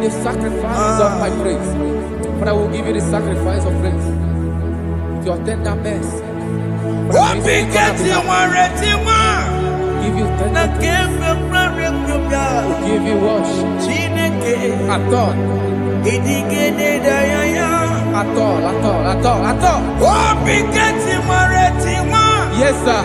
the sacrifice of my praise. Father, I will give you the sacrifice of praise. With your tender mercy. Give you tender praise. We'll give you worship. At all. Yes, sir.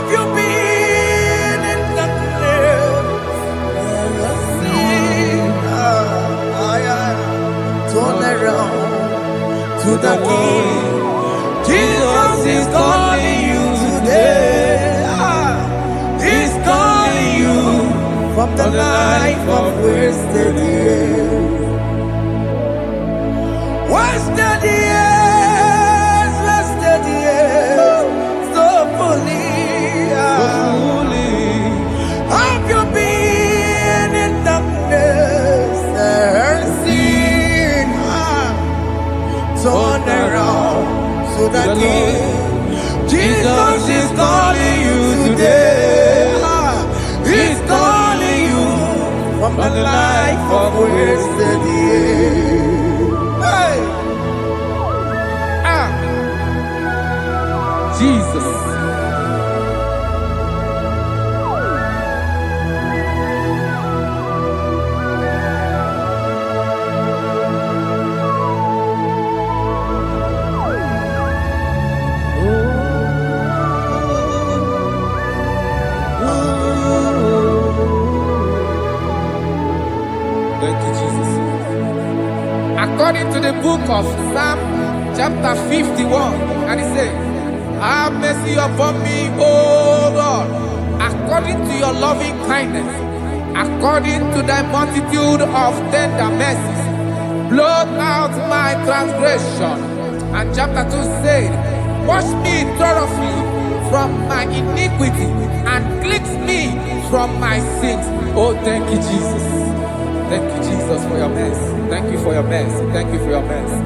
Have you been in the grave? Turn around to the King. Jesus is calling you today. He's calling you from the life of wasted years. Wasted years, wasted years, so fully. Have you been in darkness and seen? Turn around to the King. Jesus is calling you today. He's calling you from the life of wasted years. Hey. Jesus. Thank you, Jesus. According to the book of Psalm chapter 51, and it says, have mercy upon me, O Lord, according to your loving kindness, according to thy multitude of tender mercies, blot out my transgression. And chapter 2 said, wash me thoroughly from my iniquity and cleanse me from my sins. Oh, thank you, Jesus. Thank you, Jesus, for your mercy. Thank you for your mercy. Thank you for your mercy.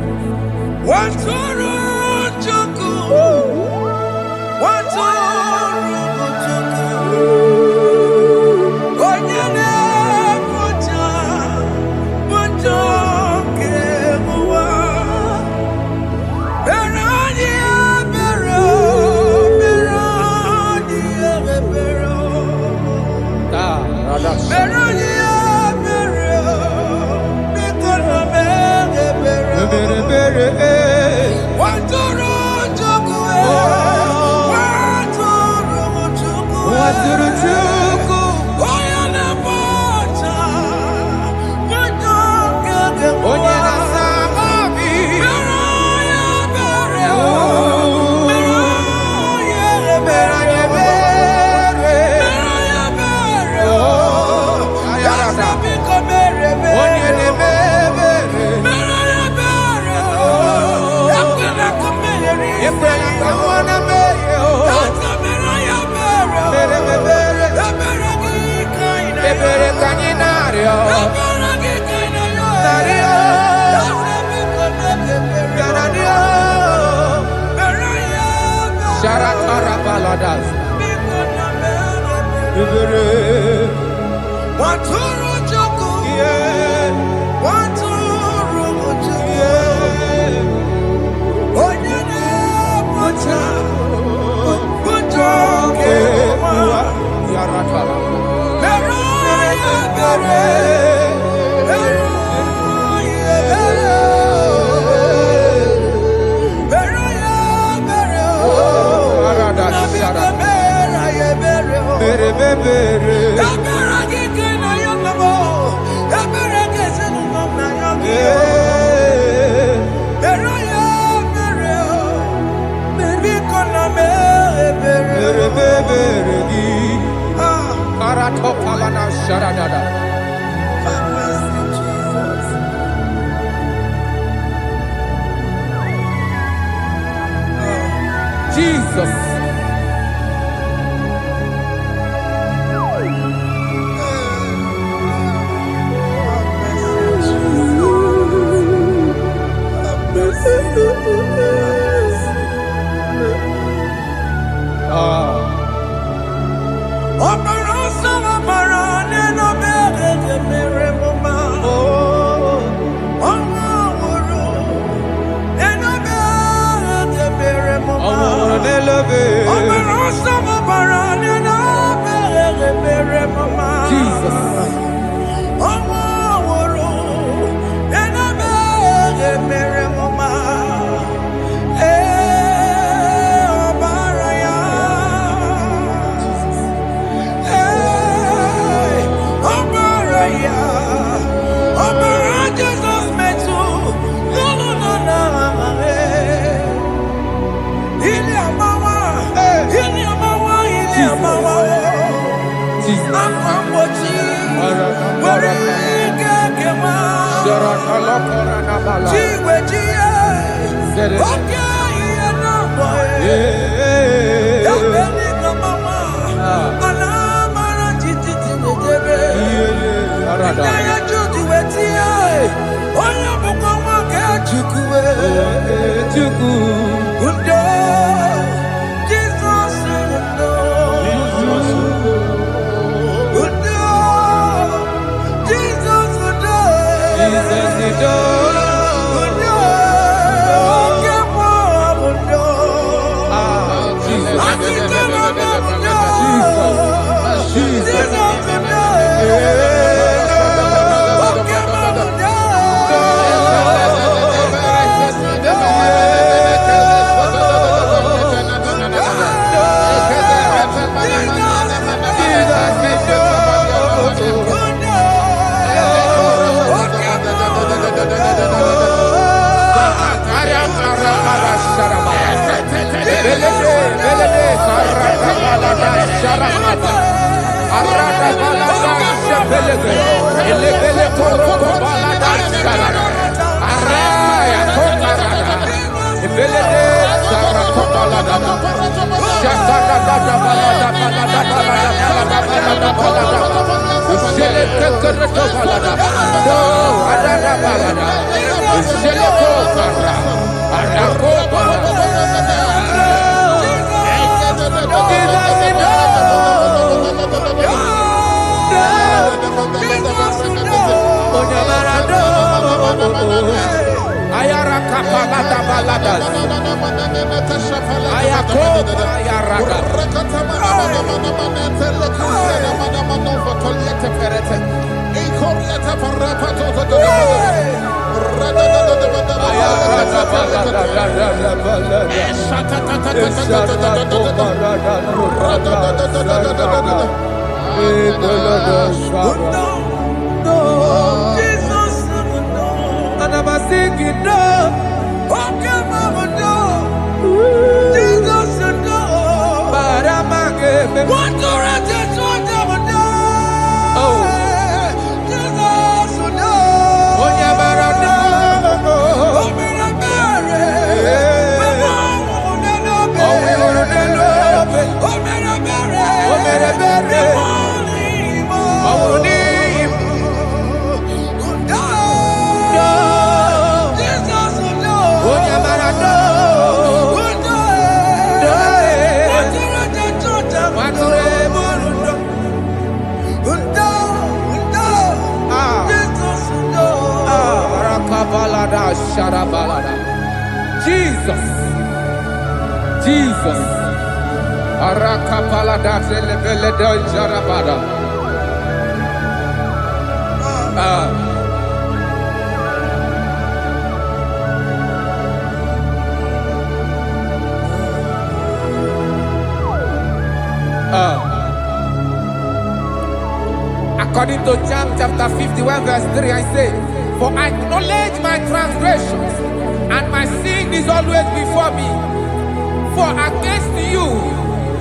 Jesus. Jesus. Akwambochi. Warike kema. Chiwe chiye. Okay, no boy. Yabeni kamama. Alamara titi nedebe. Inaya juti wetie. Oya bukoma ke chukwe. Undo. Jesus undo. Undo. Jesus undo. Undo. Kemo undo. Akitana undo. Jesus undo. Jesus. Jesus. Arakapalada zelebeleda jarabada. According to John chapter 51 verse 3, I say, for I acknowledge my transgressions, and my sin is always before me. For against you,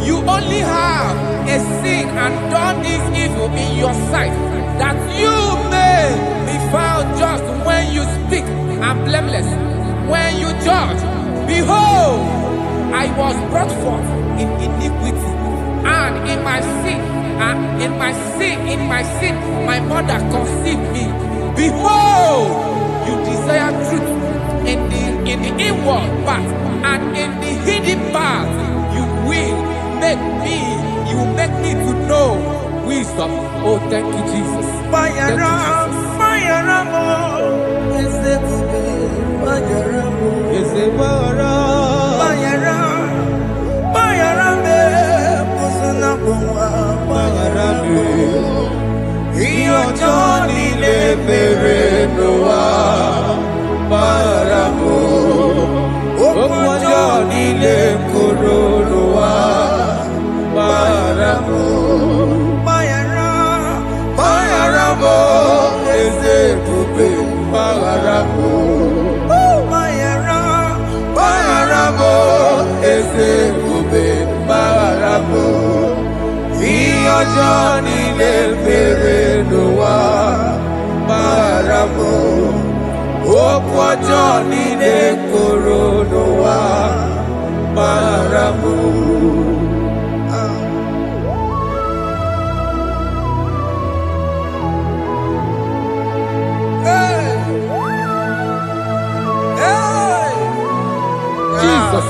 you only have a sin and done this evil in your sight, that you may be found just when you speak, and blameless when you judge. Behold, I was brought forth in iniquity, and in my sin, my mother conceived me. Behold, you desire truth in the inward part, and in the hidden part you will make me to know wisdom. Oh, thank you, Jesus. Thank ọjọ́ nílé fèrè ló wá bára mọ́. Òkú ọjọ́ nílé kóró ló wá bára mọ́. Jesus.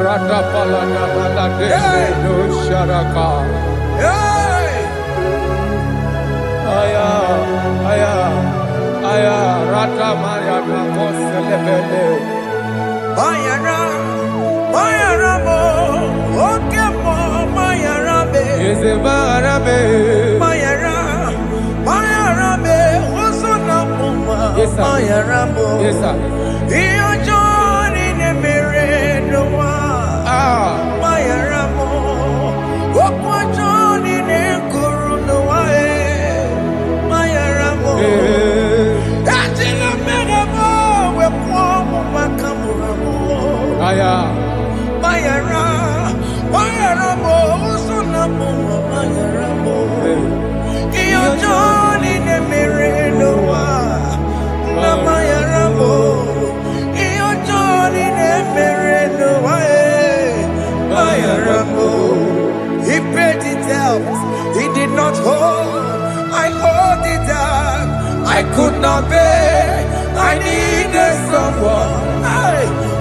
Rada balada balade no sharaka. Aya, aya, aya. Rada Maria na koselebele. Mayara, Mayara mo, oke mo, Mayara be. Eze Mayara be. Mayara, Mayara be, osona muma. Yes sir. Mayara mo. Yes sir. Iyo joni ne mere no wa. Mayara mo, okwa joni ne kuru no wa Mayara mo. Ajila mera mo, we kwa mo makamura mo. Aya. Mayara, Mayara mo, usuna mo, Mayara mo. Iyo joni ne mere no wa. Na Mayara mo. Iyo joni ne mere no wa. Mayara mo. He paid it out. He did not hold. I hold it out. I could not bear. I needed someone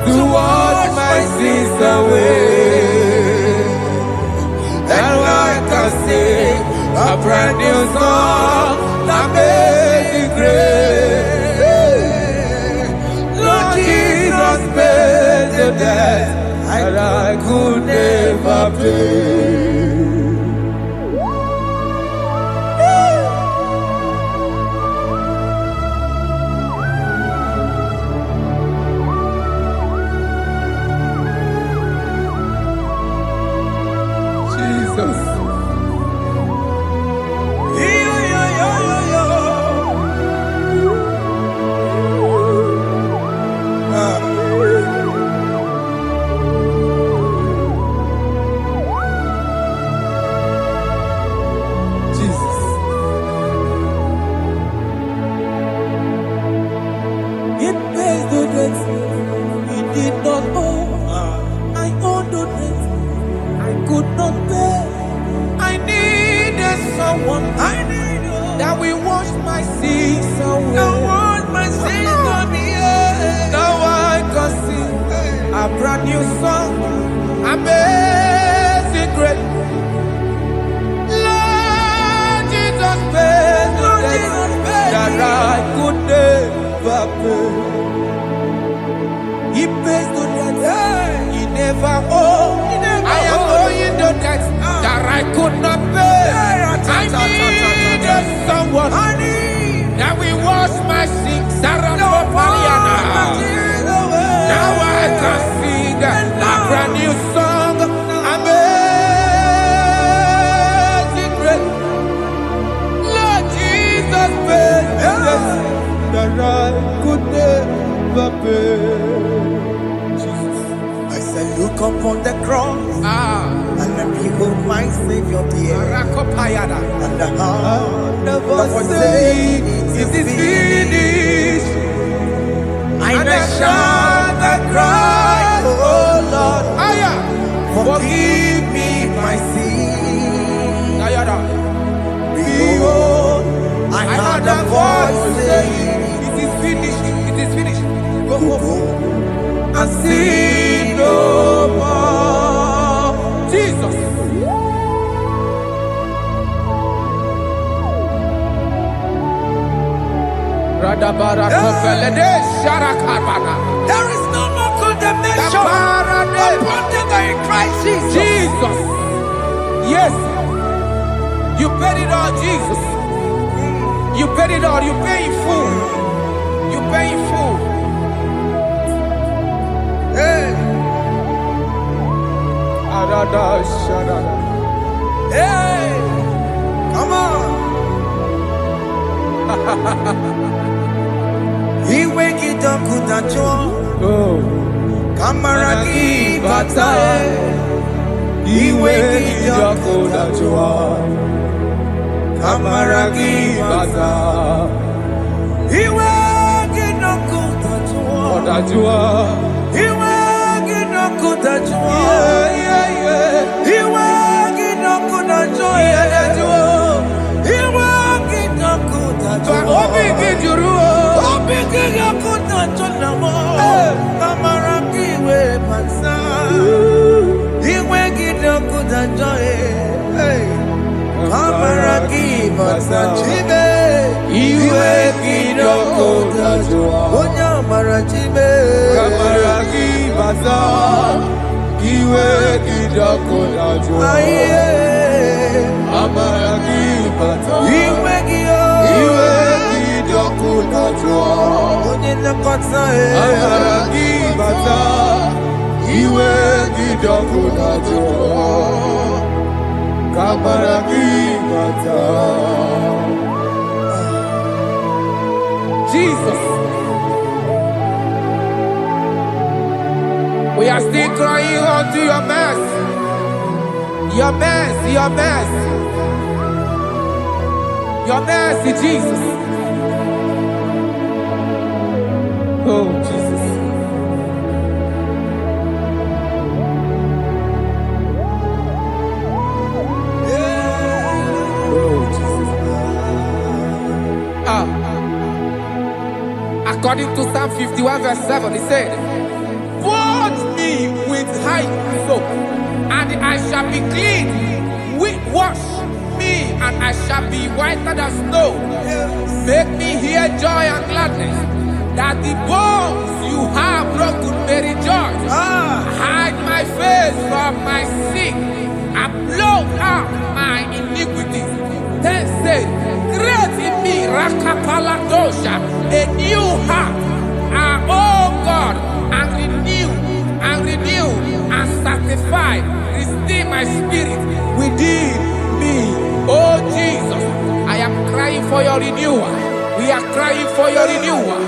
to wash my sins away. And I can sing a brand new song that made me great. Lord Jesus paid the debt that I could never pay. Jesus. Jesus. It pays the debt we did not owe. I owed the debt I could not pay. I needed someone that will wash my sins away. Now I can sing a brand new song, amazing grace. Lord Jesus paid the debt that I could never pay. He pays the debt he never owed. I am owing the debt that I could not pay. I needed someone that will wash my sins. Now I can sing a brand new song, amazing grace. Lord Jesus paid the debt that I could never pay. Jesus. I said, look upon the cross and then behold my Savior there. And the heart Never say it is finished. I shout and cry, oh Lord, forgive me my sin. Behold, I heard a voice saying, it is finished, it is finished. go And sin no more. Jesus. There is no more condemnation upon them that in Christ Jesus. Jesus. Yes. You paid it all, Jesus. You paid it all. You pay in full. You pay in full. Hey, hey, come on. He wake it up, kuta chua. Oh. Kamaraki batae. Iwe kijoko dajua Kamaragi bata Iwe kijoko dajua Iwe kijoko dajua Iwe kijoko dajua Iwe kijoko dajua Obi kijoko dajua Kamaragi we bata Iwe kijoko dajua Kamaragi bata chibe Iwe kijoko dajua Onya mara chibe Kamaragi bata Iwe kijoko dajua Kamaragi bata Iwe kijoko dajua Onye nakota Kamaragi bata Iwe kijoko dajua Kamaragi bata Jesus. We are still crying unto your mercy. Your mercy, your mercy. Your mercy, Jesus. Oh, Jesus. Oh, Jesus. According to Psalm 51 verse 7, he said, "Wash me with hyssop, and I shall be clean. Wash me, and I shall be whiter than snow. Make me hear joy and gladness, that the bones you have broken may rejoice. Hide my face from my sin, and blot out my iniquities. Then say, create in me Rakapaladosha, a new heart, oh God, and renew, and sanctify, restore my spirit within me." Oh Jesus, I am crying for your renewal. We are crying for your renewal.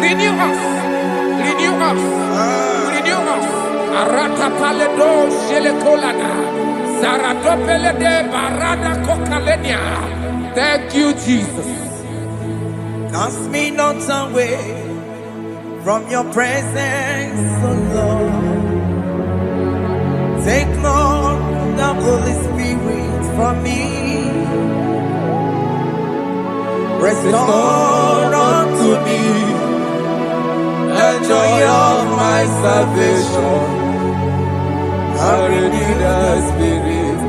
Renew us, renew us, renew us. Arata paledo shelekolada, zaradopele de barada kokalenia. Thank you, Jesus. Cast me not away from your presence, oh Lord. Take not the Holy Spirit from me. Restore unto me the joy of my salvation. And renew the spirit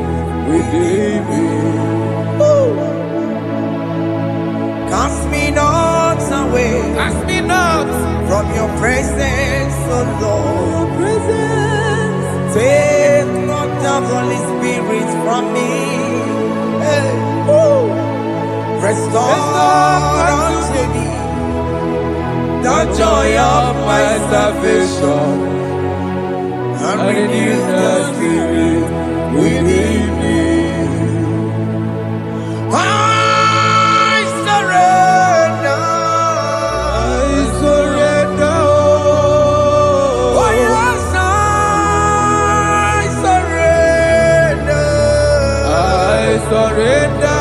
within me. Cast me not away, Cast me not from your presence, oh Lord. Take not the Holy Spirit from me. Hey. Restore unto me the joy of my salvation, and renew the spirit within me. I surrender. Oh yes, I surrender. surrender.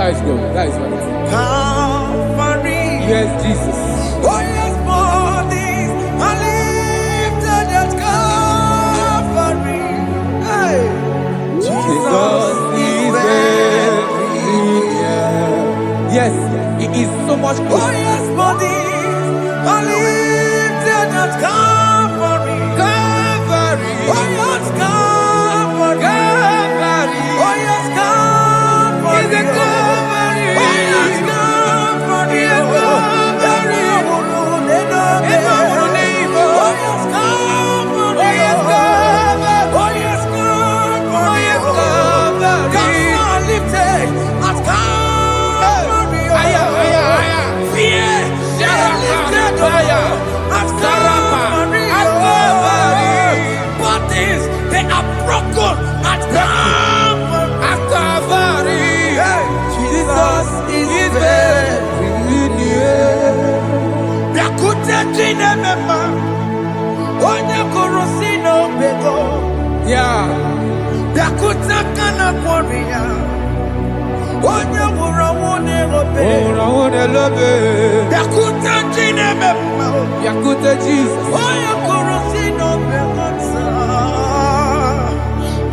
That is good. That is right. Calvary. Yes, Jesus. Oh yes, bodies are lifted at Calvary. Hey. Jesus is very near. Yes, it is so much Oh closer. yes, bodies are lifted at Calvary. Calvary. Oh yes, Calvary. Calvary. Oh yes, Calvary. Is a Calvary. Oh yes, Calvary. Is a Calvary. Oh yes, Calvary. Oh yes, Calvary. Oh yes, Calvary. Oh yes, Calvary. God lifted at Calvary. Aya, aya, aya. Fear lifted at Calvary. At Calvary. Bodies, they are broken at Calvary. At Calvary. Jesus is very near. Yakute jine mema, onye korosi no bego. Yeah. Yakuta kana kworiya, onye wura wone obe. Oh, I want to love it. Yakuta jine mema, Yakute Jesus. onye korosi no bego sa.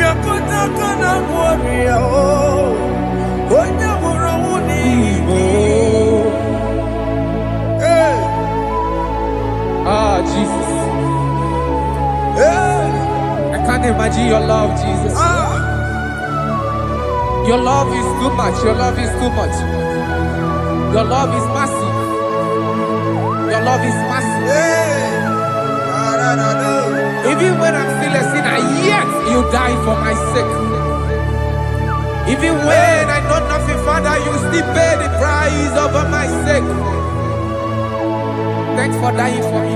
Yakuta kana kworiya, onye wura wone Igbo. Hey, Ah, Jesus. hey, I can't imagine your love, Jesus. ah. Your love is too much. Your love is too much. Your love is massive. Your love is massive. Hey, Even when I'm still a sinner, yet you die for my sake. Even when I know nothing, Father, you still pay the price over my sake. Thanks for dying for me.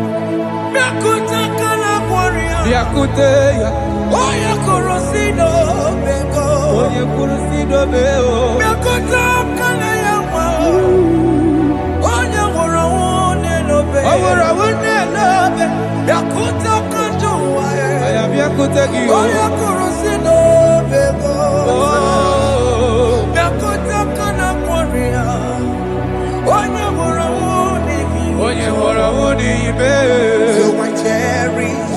Yakuta kana kworiya, Yakute, onye korosi no bego. onye kurusido beo. Yakuta kana yama, onye wura wone no be. Awura wune lobe. Yakuta kanjuwa, I am Yakute Gio. onye korosi no bego. Oh, Yakuta kana kworiya, onye wura wone onye wura wune ibe. So I cherish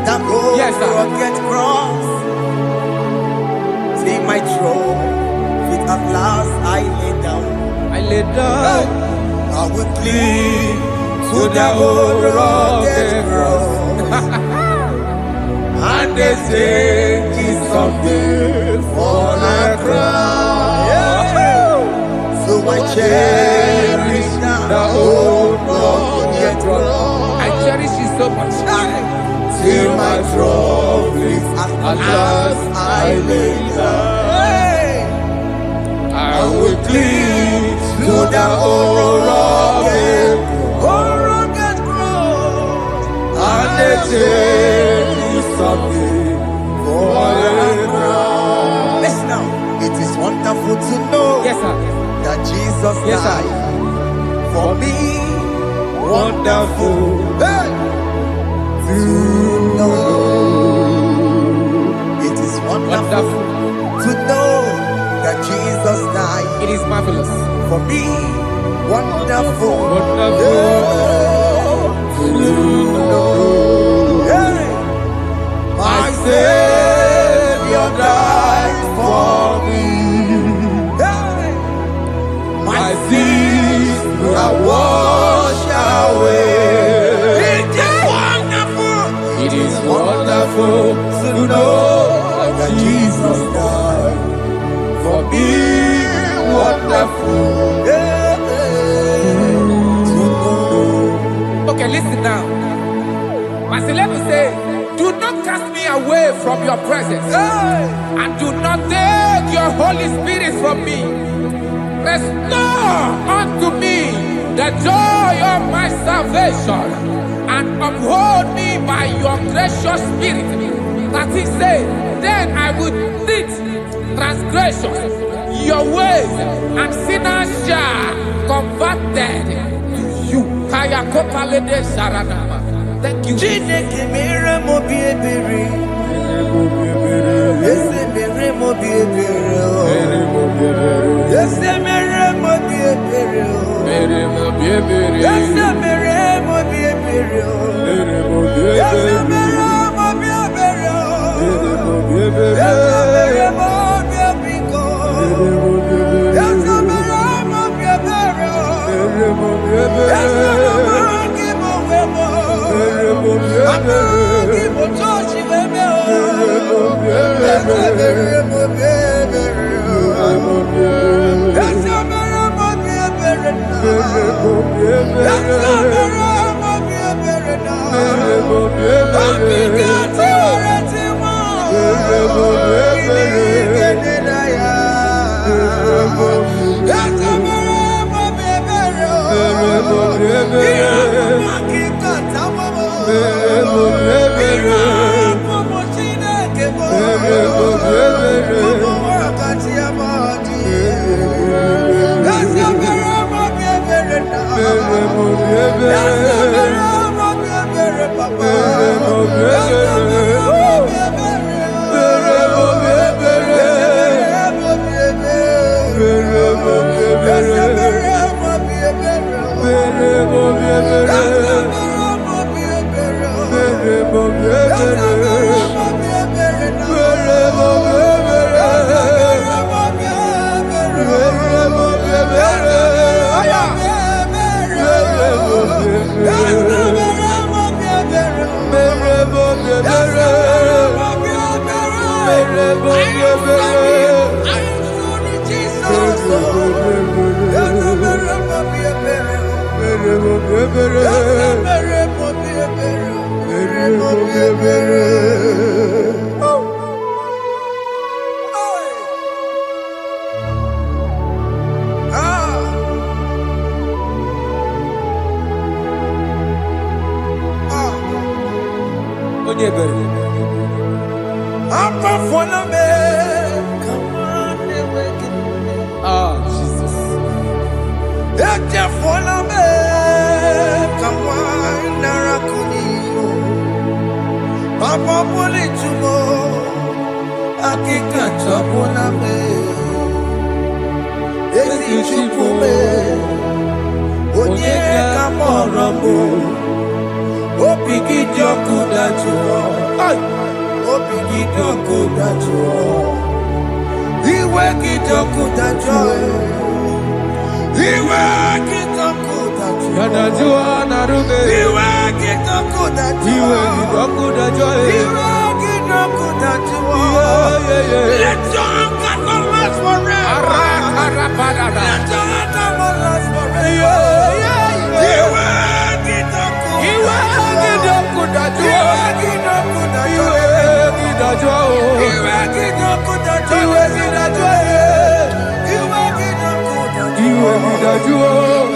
that gold Yes, sir. rugged cross. See my throne, with at last I lay down. I lay down I will cling to to the that old old rugged rugged cross. and they say it's something for a crown. So I cherish The old rugged cross. I cherish it so much. till my trophies at last I lay down. I will cling to the old rugged cross. and they say it's something for a crown. Listen now, it is wonderful to know Yes, sir. that Jesus Yes, sir. died for me. Wonderful. Hey! To know. It is wonderful Wonderful. to know that Jesus died It is marvelous. for me. Wonderful. Wonderful. To know. Hey! My Savior died for me. Hey! My sins are washed away. It is wonderful. It is wonderful to know that Jesus died for me. Wonderful. To know. Okay, listen now. As the level says, do not cast me away from your presence, Hey! and do not take your Holy Spirit from me. Restore unto me the joy of my salvation, and uphold me by your gracious spirit. That he said, then I would teach transgressions your ways, and sinners shall converted to you. Kaya kopalede sharanama. Thank you. Chineke mere m obi ebere. Eze mere m obi ebere. Eze mere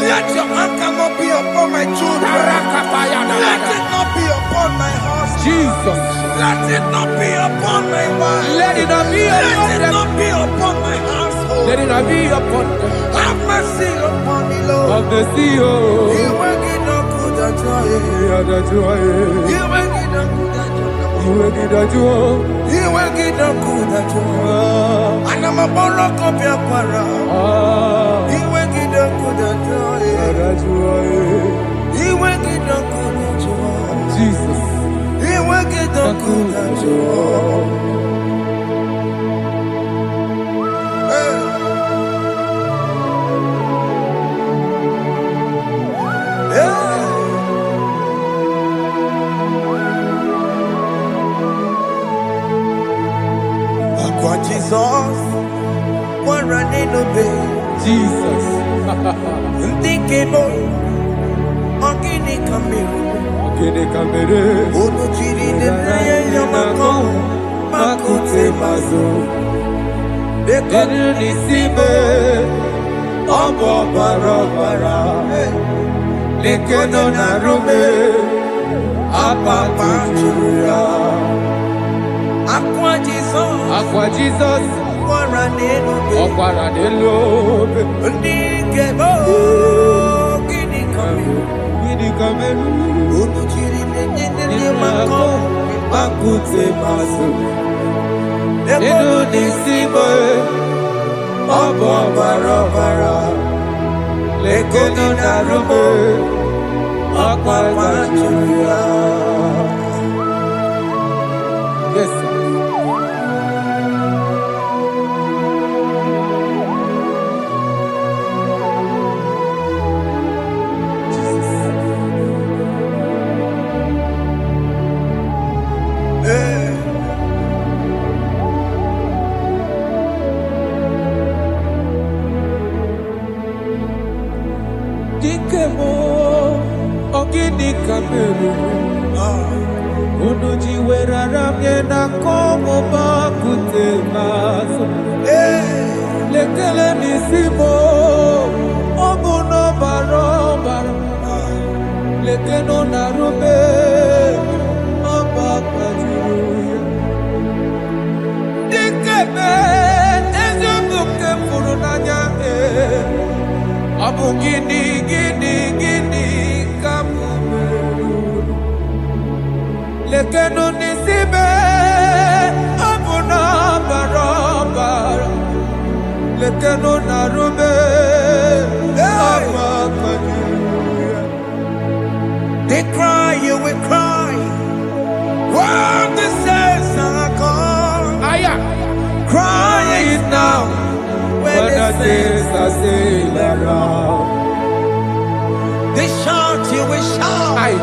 Let your anger not be upon my children. Let it not be upon my husband. Jesus. Let it not be upon my wife. Let it not be upon Let it not be upon my household. Let it not be upon them. Have mercy upon me, Lord. Of the CEO. You will get no good at joy. You will get no good at joy. You will get no good at joy. And I'm a borrow of your para. You will get no good at joy. You will get no good at joy. Jesus. You will get no good at joy. Jesus, what running obey Jesus. Thinking more, Ogini Kamiru, Unuchiri de Yamako, Makute Mazo, the Konisibe, Obo Barabara, the Kononarume, Apapa Julia. Aqua Jesus, Okwaranelo, Ndikebo, Gini Kameru, Unuchiri Nene Mako, Makute Masu, Nenu Nisibo, Obo Barabara, lekeno narumo akwakwatuya. Yes, sir. Dikemo ogini kameru unuji werara mjena komo bakute maso lekele nisimo obuno barobara lekeno narube abakajuya dikeme ezobuke furunanya abu gini kamumeru lekeno nisibe abu na barabara lekeno narube abakajuya. They cry, you will cry. When the saints are gone, cry it now. When the saints are still around, they shout, you will shout.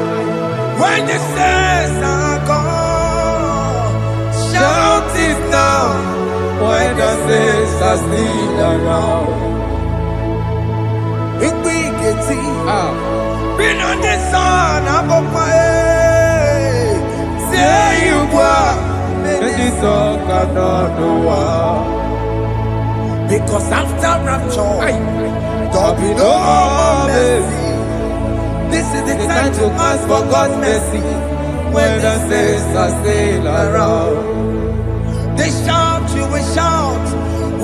When the saints are gone, shout it now. when the saints are still around. Igbo Iketi, been on the sun, say you were, and this song cannot do what. because after rapture, there'll be no more mercy. This is the time to ask for God's mercy. When the saints are still around, They shout, you will shout.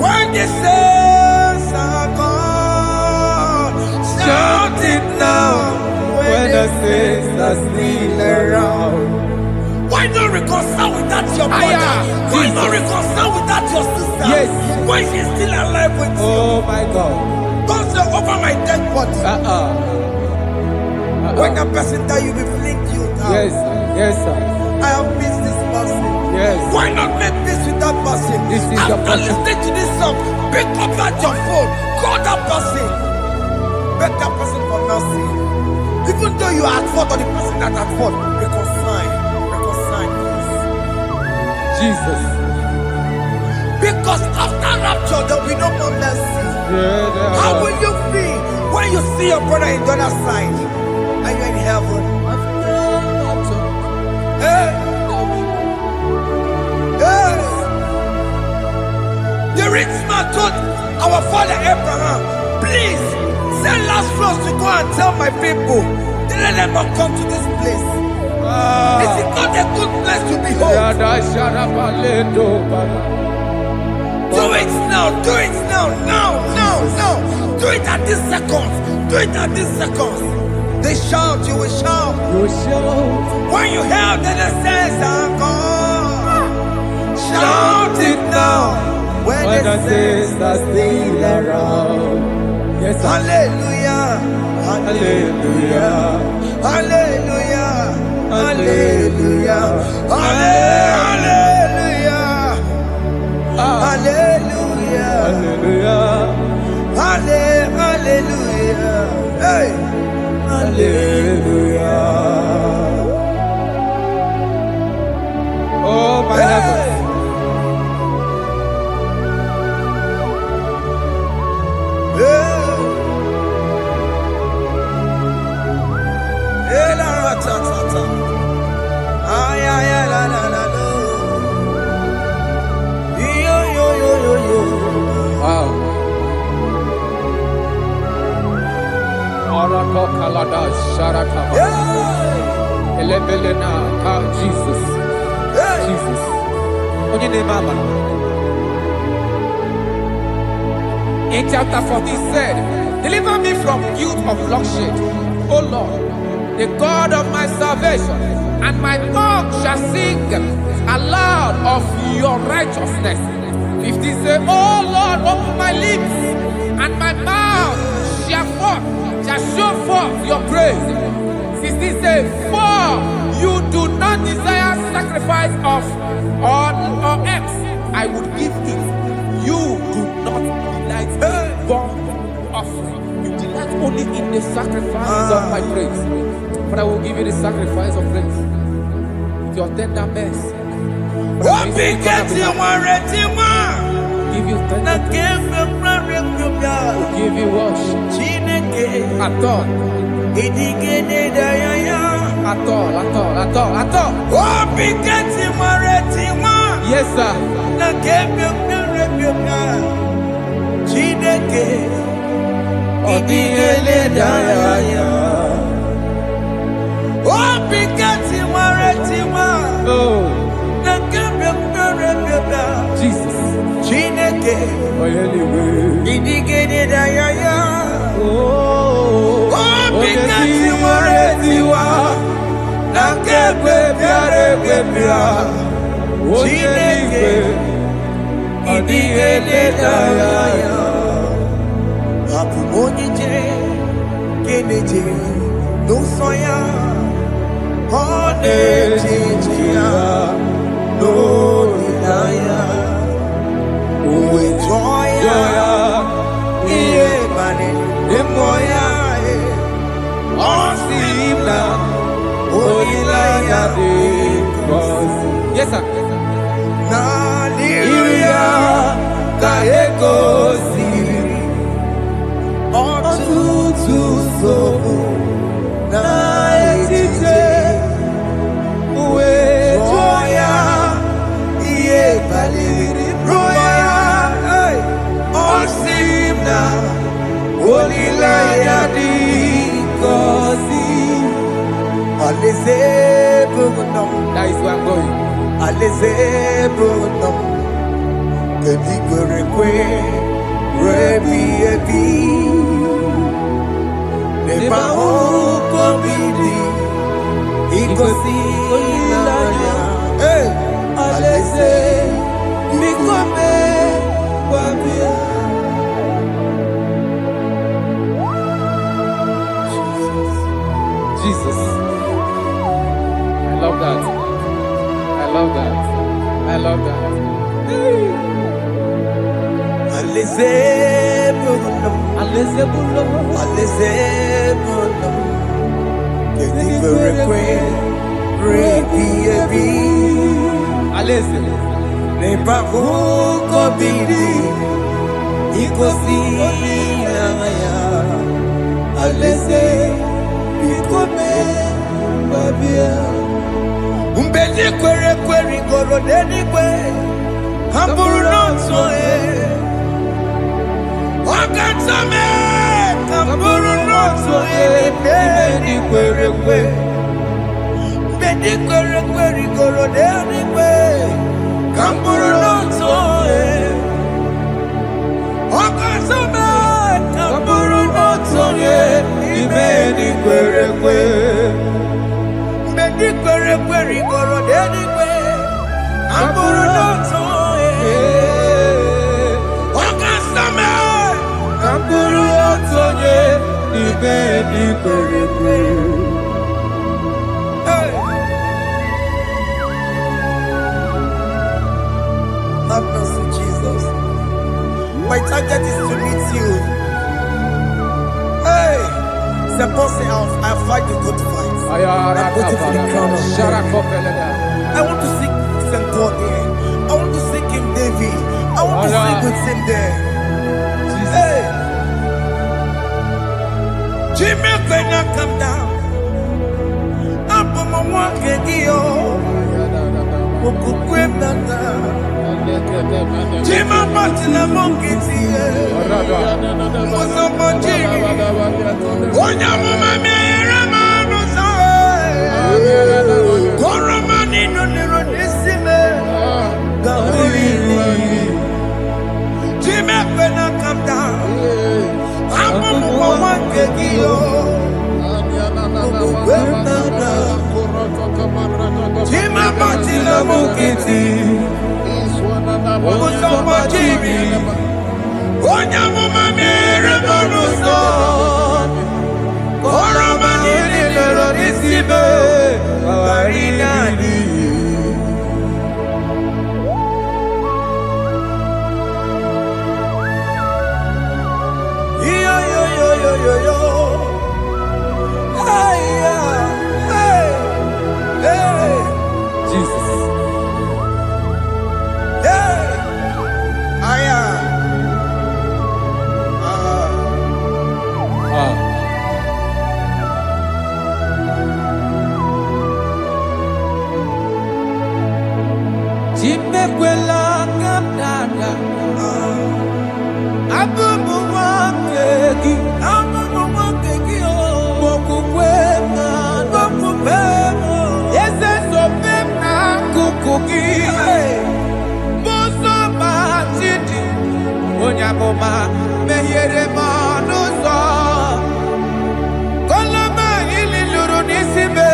When the saints are gone, shout it now. when the saints are still around. Why not reconcile with that your brother? Why not reconcile with that your sister? Yes. Why she's still alive with you? Oh my God. Don't say over my dead body. When a person die, you will fling you down. Yes, yes, sir. I have missed this person. Yes. Why not make peace with that person? This is your After person. listening to this song, pick up that your phone, call that person, beg that person for mercy. Even though you are at fault or the person that at fault, reconcile, please. Jesus. Because after rapture, there will be no more mercy. Yeah, How will you feel when you see your brother in the other side and you're in heaven? Hey. Hey. The rich man told our father Abraham, please send Lazarus to go and tell my people, let them not come to this place. This is not a good place to behold. Do it now, do it now. Do it at this second. Do it at this second. They shout, you will shout. When you hear that the saints are gone, shout it now. When the saints are still around. Yes, sir. Hallelujah. Hallelujah. Hallelujah. Hallelujah. Hallelujah. Hallelujah. Hallelujah. Hallelujah. Hey. Hallelujah. Oh my heavens. Wow. Arako kalada sharataba. Elebelena ka Jesus. Jesus. Onye name ama. In chapter 14 said, deliver me from guilt of bloodshed, O Lord, the God of my salvation, and my tongue shall sing aloud of your righteousness. 15 say, O Lord, open my lips, and my mouth shall show forth your praise. 16 says, for you do not desire sacrifice of or eggs, I would give it. You do not delight in burnt offering. You delight only in the sacrifice of my praise. But I will give you the sacrifice of praise. With your tender mercy. Give you tender will give you worship. At all. Yes, sir. Jesus. Yes, sir. That is where I'm going. Jesus. I love that. I love that. I love that. Have mercy, Jesus. My target is to meet you. Hey, suppose I fight the good fight. I put it in the crown of God. I want to seek St. God there. I want to seek King David. I want to sing with him there. Hey, Jimmy cannot come down. Up on my walk again. Jima Martina Monkey, was a Montini. Onya Mama Rama Rosa, Coramani no Neronissime, Gavili. Jima cannot come down. I'm a one Gagio. Jima Martina Monkey. onye amụma mere mmanụ nsọ oroma niile lọrọ n'isi be ghara ịdị. Chimekwela kapdada abụbụ nwoke gị okwukwe eze sobe m n'akụkụ gị bụsọ ma chidi onye amụma mehiere m ọnụ ụzọ koloma ili lụrụ n'isi me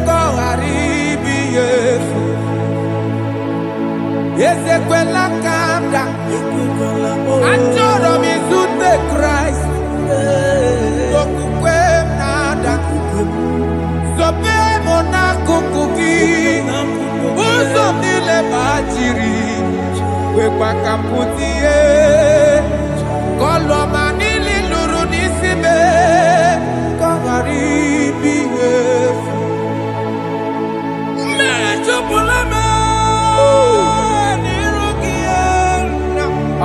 ka ọ ghara ibi ya efu. Ezekwela kamda achọrọ m izute Kraịst okwukwe m na-ada zobe m n'akụkụ gị ụzọ m niile gbachiri wekwa ka m pụta ihe kọlọma niile lụrụ n'isi me ka ọ ghara ibi ihe efu. Mmejupụla m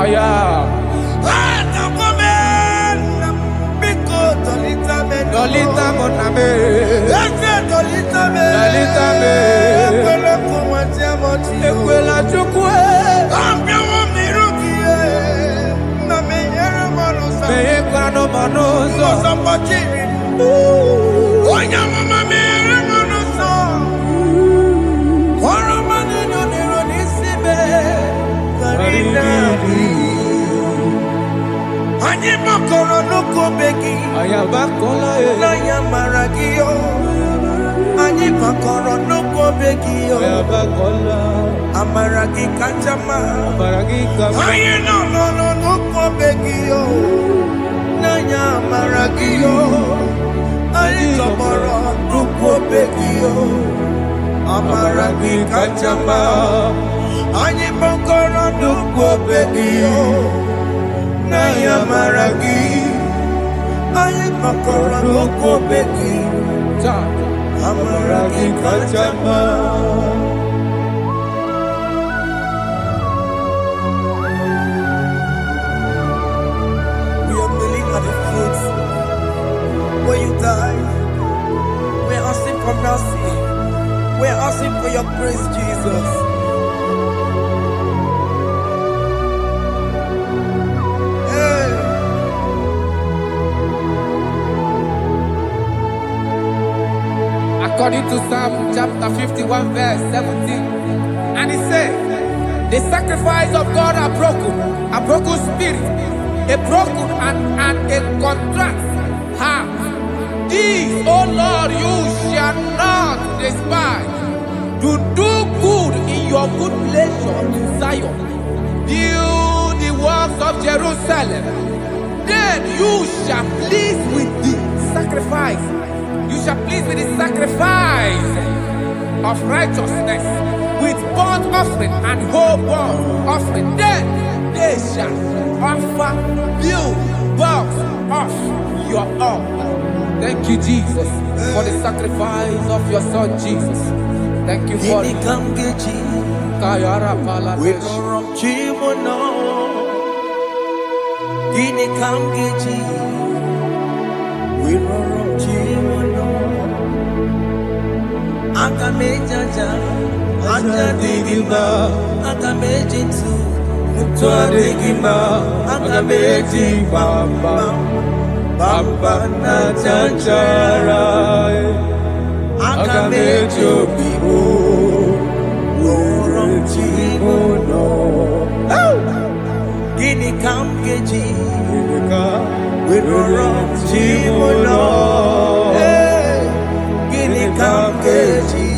Aya. Dolita moname. Dolita me. Ekwela chukwe. Meye kwano manozo. Onya mama mere manozo. Oroma nino niro nisibe. Anyị bakọrọ n'ụkọ begi na ya mara gị yo. Anyị bakọrọ n'ụkọ begi yo. Amara gị kacha mma. Anyị nọ n'ụkọ begi yo. Na ya mara gị yo. Anyị tọgbọrọ n'ụkọ begi yo. Amara gị kacha mma. Anyị bakọrọ n'ụkọ begi yo. Na ya mara gị. Anyị bakọrọ n'ụkọ begi. Amara gị kacha mma. We are kneeling at the foot where you died. We are asking for mercy. We are asking for your grace, Jesus. According to Psalm chapter 51 verse 17, and he said, the sacrifice of God are broken spirit, a broken and a contrite heart. These, O Lord, you shall not despise. To do good in your good pleasure to Zion. Build the works of Jerusalem. Then you shall please with the sacrifice. You shall please with the sacrifice of righteousness, with burnt offering and whole burnt offering. Then they shall offer build works of your own. Thank you, Jesus, for the sacrifice of your Son, Jesus. Thank you for it. Kayara Pala. Agamejaja, Ajadigima, Agamejitu, Mutuadigima, Agameji Bamba, Bamba Najajara, Agamejo Bibo, Worom Chimono, Gini Kamgeji, Worom Chimono. Kamkeji,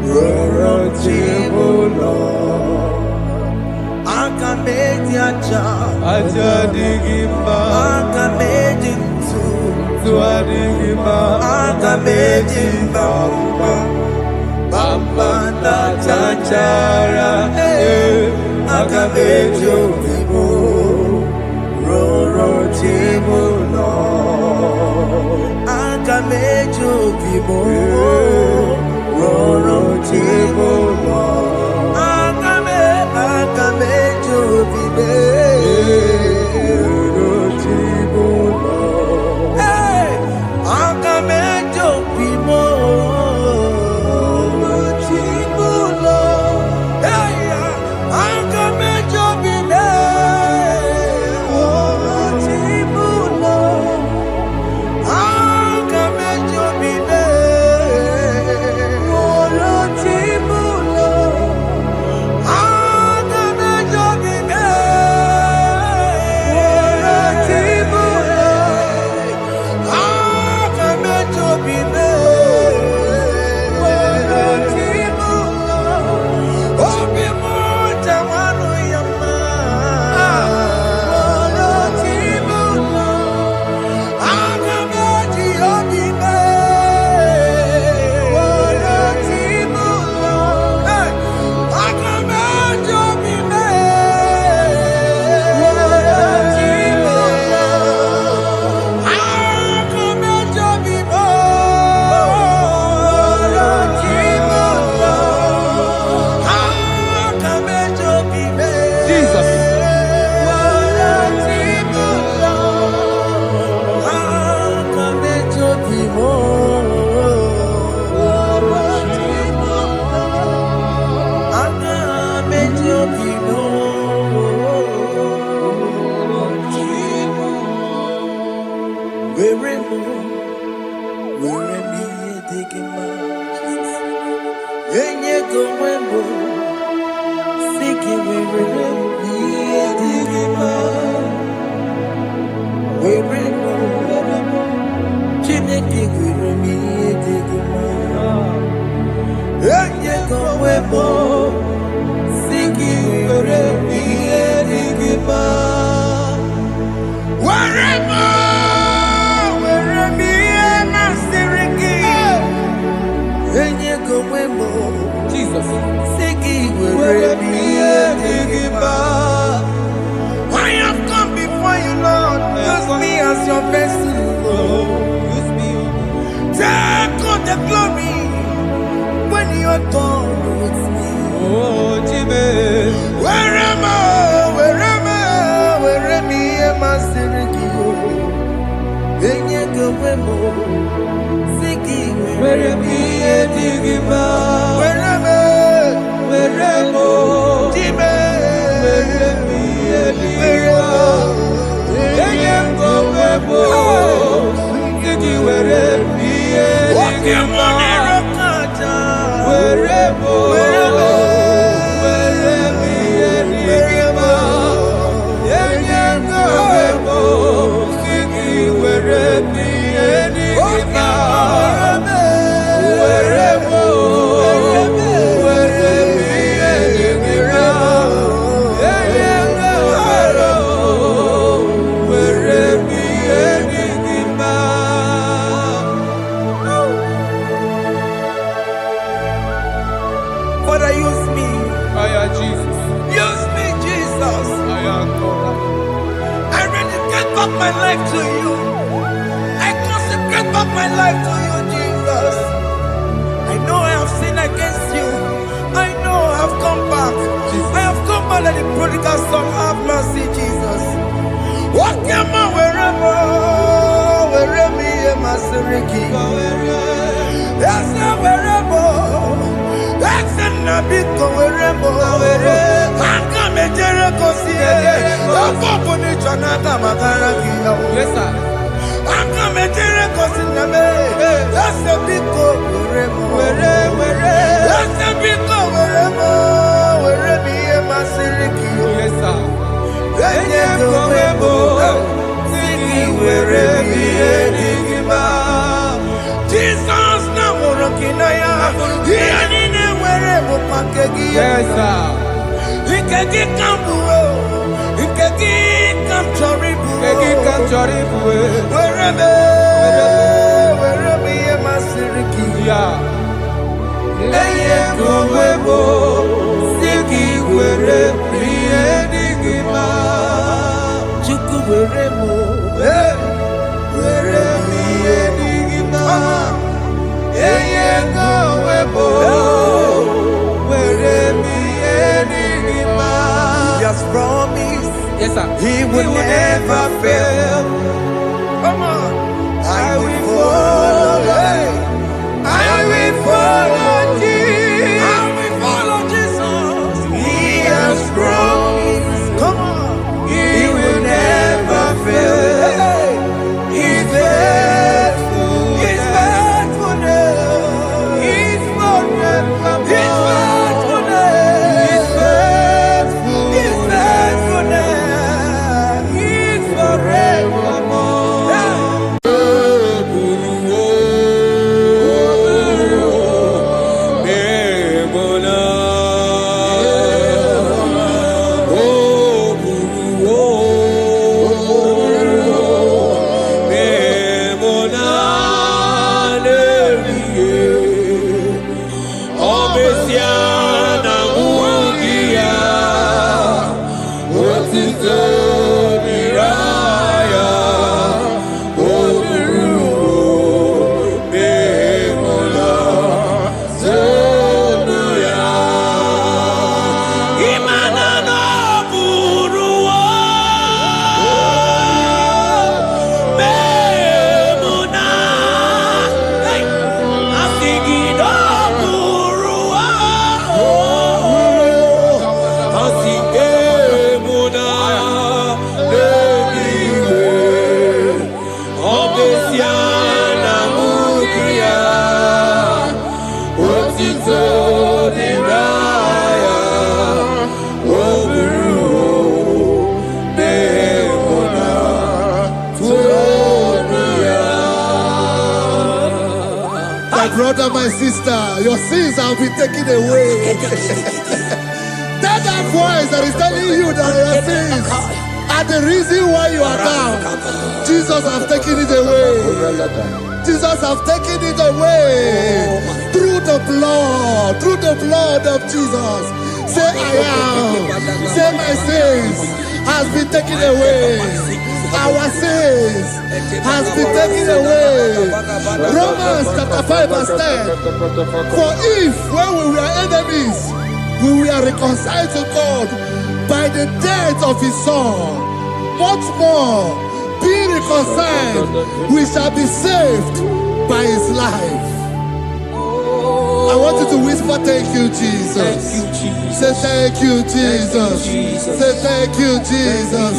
Roro Chibulo, Akamediacha, Ajadigimba, Akamedintu, Tuadigimba, Akamedimba, Bamba na chachara, Akamejo Bibo, Roro Timuno, Akamejo Bibo, Roro Timuno, Akamejo Bibo, Roro Timuno, Akamejo Bibo. Jesus. I have come before you, Lord. Use me as your vessel, Lord. Use me. Take all the glory when you're done with me. Oh, Jimmy. Where am I? Where am I? Maserikio. Enye gowemo. Siki Where am I? Digima. Where am I? Jimmy. Father, use me. Jesus. Use me, Jesus. I rededicate back my life to you. I consecrate back my life to you, Jesus. I know I have sinned against you. I know I have come back. I have come back like the prodigal son. Have mercy, Jesus. What am I? Wherever me and my Seriki. Yes, wherever. That's a nabiko wherever. Come and Jericho see it. Yes, sir. Come and Jericho see the man. That's a big go wherever. That's a big go wherever me and my Seriki. Yes, sir. Jesus na worokina ya yani ne were mo pakegi Yes, sir. ikeji kambuo choribwe. Wherever you must be. Yeah. Eye kowebo. Siki were priye digima. Chuku weremo. Were priye digima. Eye kowebo. Were priye digima. He has promised. Yes, sir. He will never fail. Come on. I will follow. I will follow Jesus. I will follow Jesus. He has promised. Come on. He will never fail. He's faithful. He's faithful. He's forever. He's faithful. He's faithful. He's faithful. He's forevermore. Brother, my sister, your sins have been taken away. Tell that voice that is telling you that your sins are the reason why you are down. Jesus has taken it away. Jesus has taken it away. Through the blood of Jesus. Say I am. Say my sins has been taken away. Our sins has been taken away. Romans chapter 5 verse 10. For if when we were enemies, we were reconciled to God by the death of his son, much more, being reconciled, we shall be saved by his life. I want you to whisper, thank you, Jesus. Thank you, Jesus. Say thank you, Jesus. Say thank you, Jesus.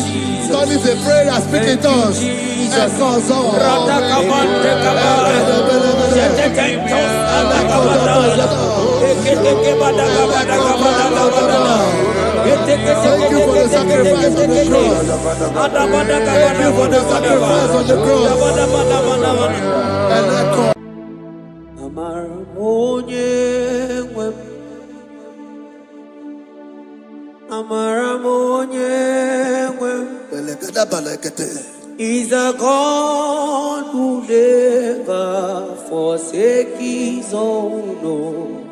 God is a prayer, speak in tongues. Thank you for the sacrifice on the cross. Thank you for the sacrifice on the cross. He's a God who never forsake his own.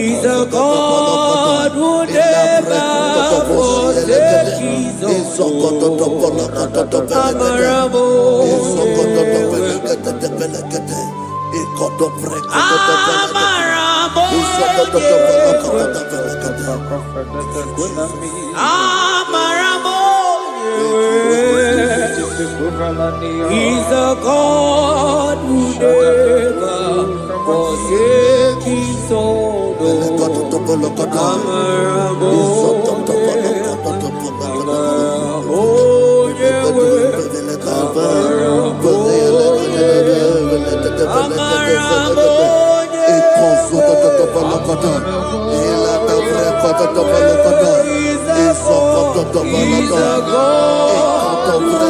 He's a God who never forsake his He's a God who never forsake his own. He's a God who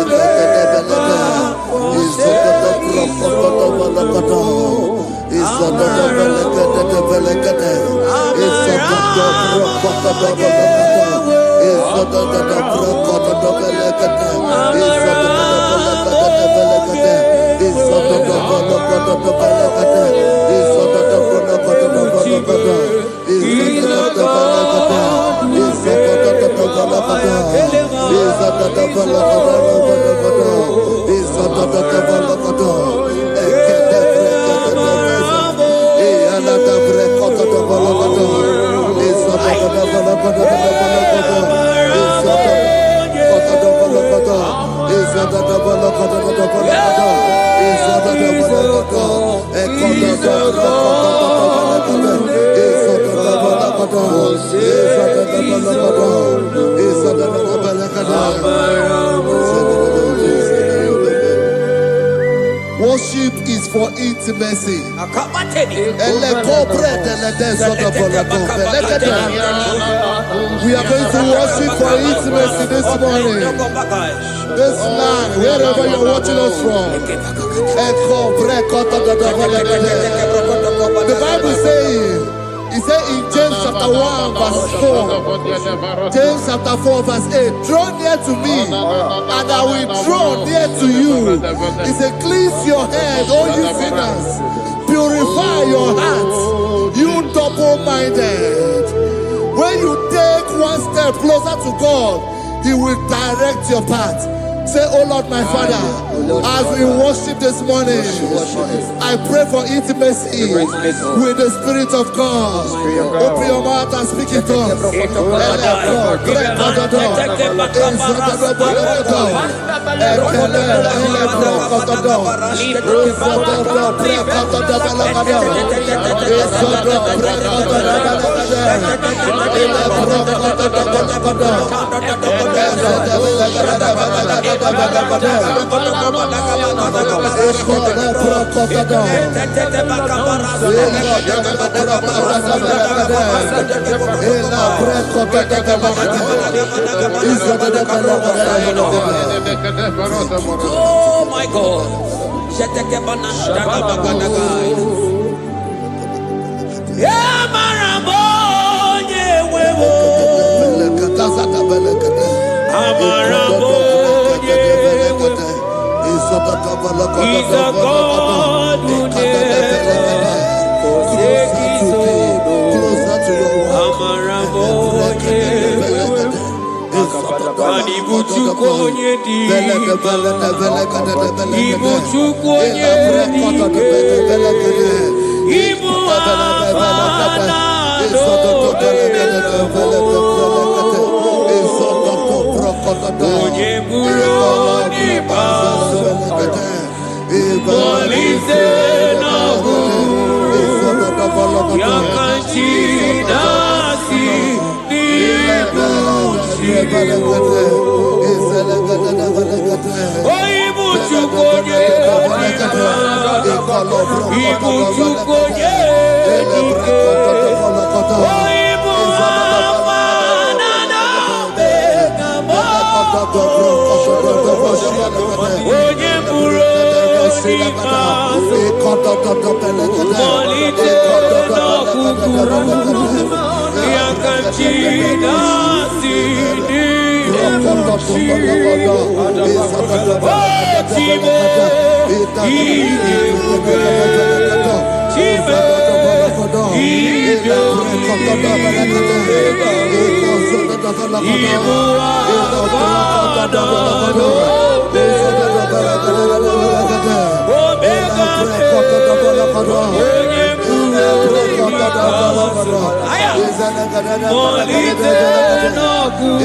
Worship is for intimacy. We are going to worship for intimacy this morning. This land, wherever you're watching us from. The Bible says, it says in James chapter 1 verse 4, James chapter 4 verse 8, draw near to me and I will draw near to you. It says, cleanse your head, all you sinners. Purify your hearts, you double-minded. When you take one step closer to God, He will direct your path. Say, oh Lord, my Father, as we worship this morning, I pray for intimacy with the Spirit of God. Open your mouth and speak it to us. Oh my God. He's a God who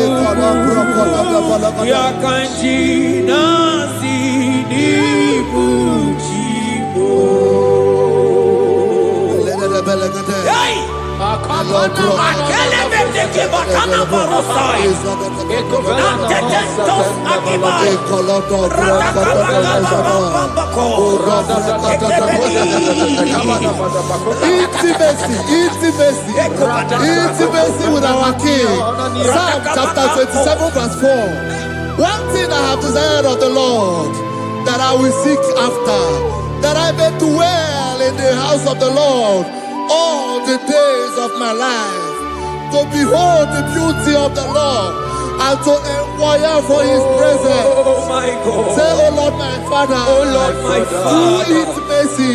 never forsakes his own. Intimacy with our King. Psalm chapter 27 verse 4. One thing I have desired of the Lord, that I will seek after, that I may dwell in the house of the Lord all the days of my life, to behold the beauty of the Lord, and to inquire for his presence. Oh my God. Say, oh Lord my Father, Oh Lord my Father, through intimacy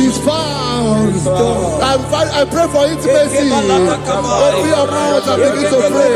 is found. I pray for intimacy. Open your mouth and begin to pray.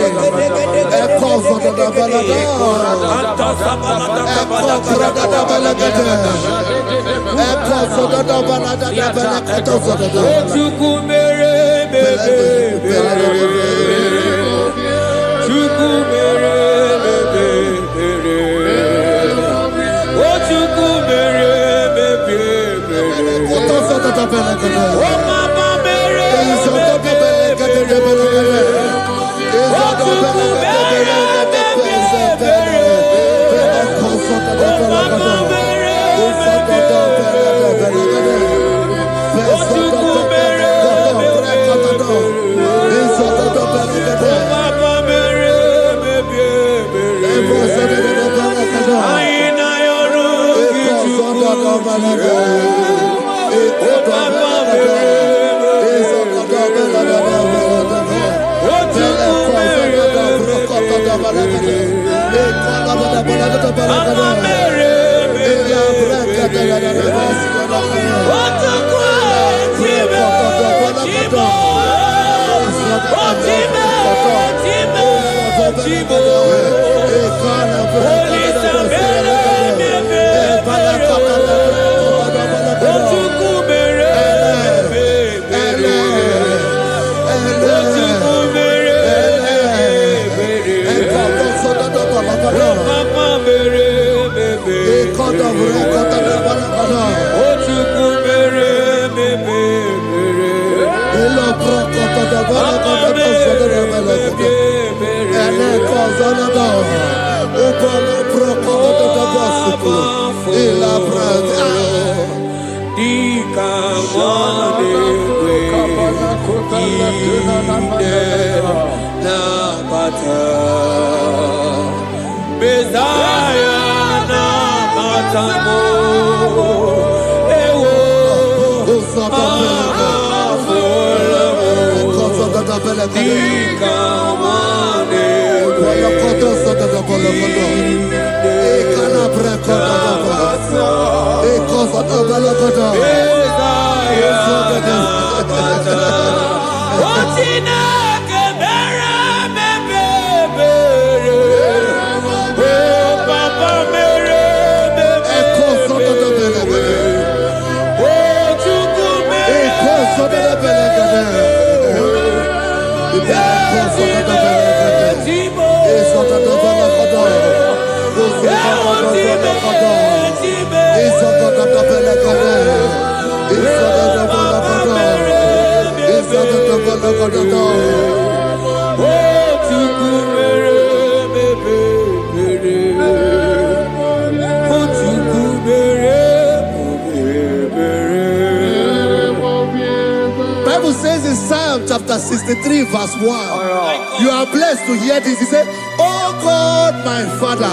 Bible says in Psalm chapter 63 verse 1, you are blessed to hear this. He said, oh God, my Father,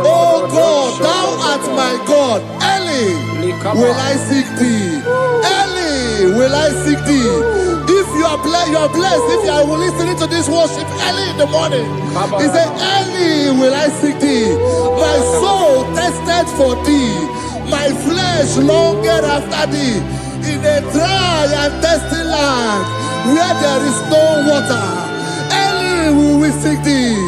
oh God, thou art my God. Early will I seek thee. Early will I seek thee. If you are blessed if you are listening to this worship early in the morning. He said, early will I seek thee. My soul thirsted for thee. My flesh longed after thee. In a dry and thirsty land where there is no water. Early will we seek thee.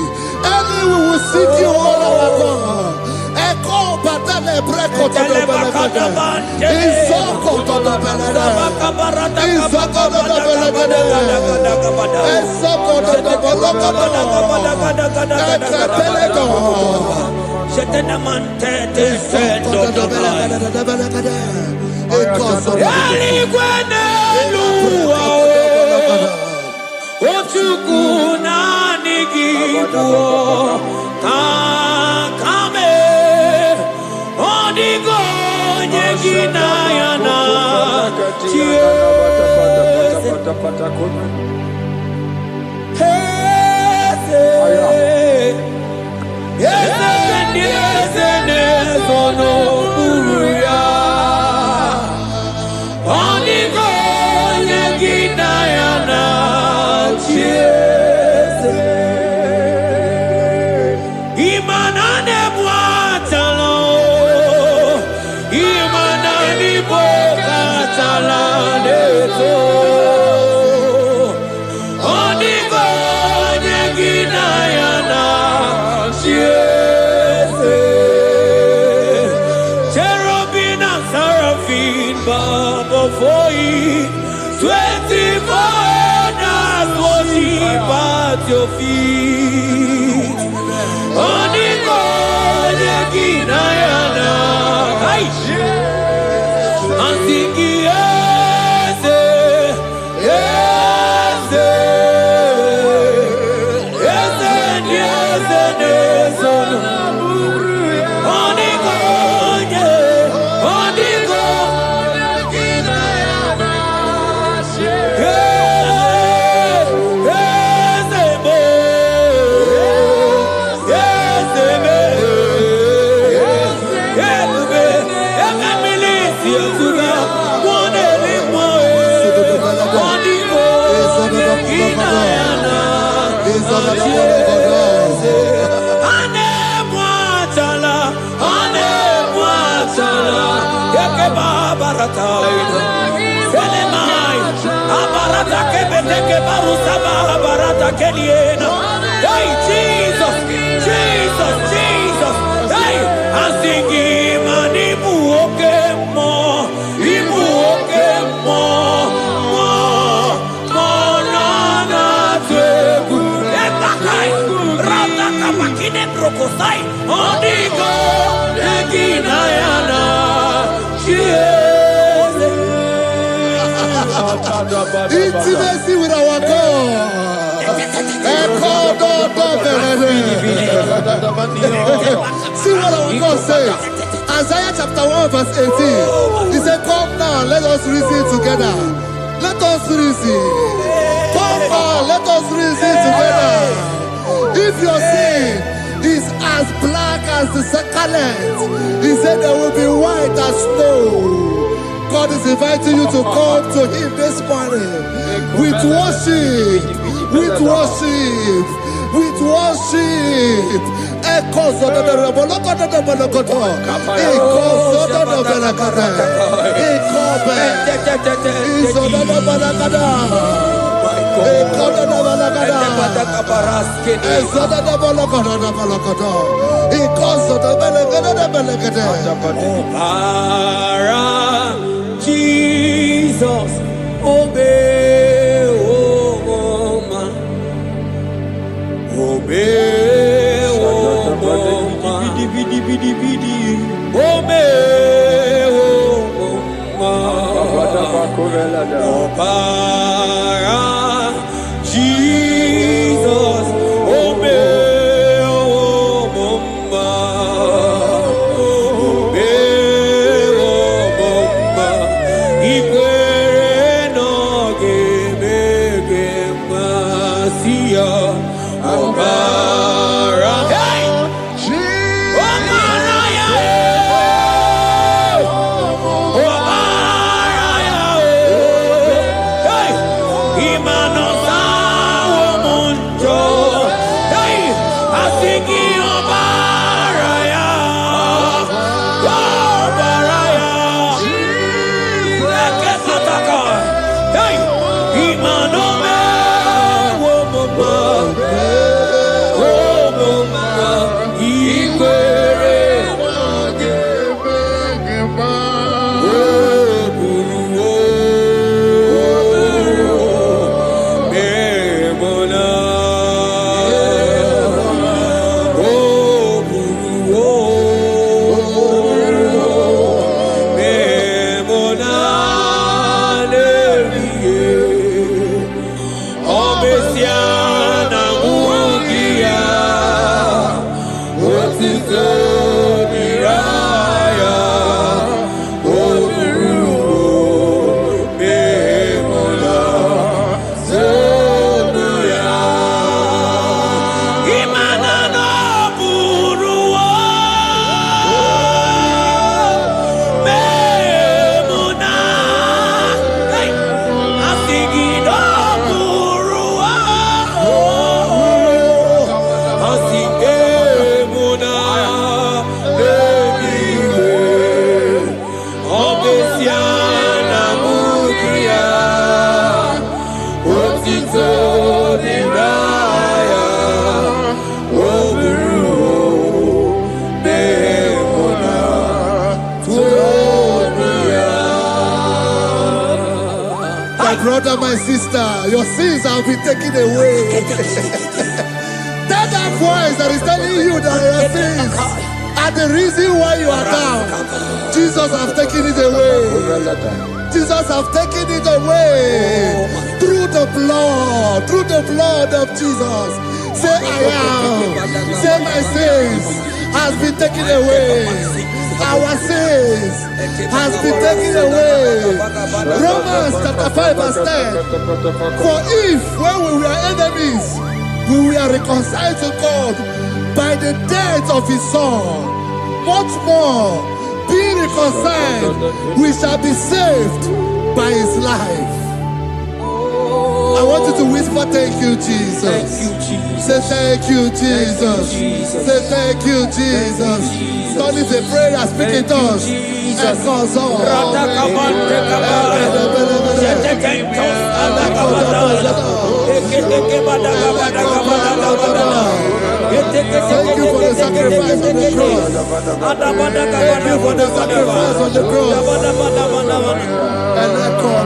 Early we will seek you, all our God. Echo batale breko to the belagada. Isoko to the belagada. Isoko to the belagada. Isoko to the belagada. your feet. Onigo Yeginayana. I'm thinking, yes, yes, yes, yes, Onigo, Onigo Yeginayana. Hey, Jesus, Jesus, Jesus. Hey, I'm singing, man, Ibu okemo, na tebu. Ekakai, rata kamakine brokosai. Onigo, Yeginayana, Intimacy with our God. See what our God says. Isaiah chapter 1 verse 18. He said, come now, let us reason together. Let us reason. Come now, let us reason together. If your sin is as black as the scarlet, he said there will be white as snow. God is inviting you to come to Him this morning with worship, with worship, with worship. Echoes of the Jesus, obey, oh man, obey, oh man, obey, oh man, Jesus, obey, oh man. brother, my sister, your sins have been taken away. That voice that is telling you that your sins are the reason why you are down. Jesus has taken it away. Jesus has taken it away. Through the blood of Jesus. Say I am. Say my sins has been taken away. Our sins has been taken away. Romans chapter 5 verse 10. For if when we were enemies, we were reconciled to God by the death of his son, much more, being reconciled, we shall be saved by his life. I want you to whisper, thank you, Jesus. Thank you, Jesus. Say thank you, Jesus. Say thank you, Jesus. Turn it a prayer, speak in tongues. Thank you for the sacrifice on the cross. Thank you for the sacrifice on the cross. And I call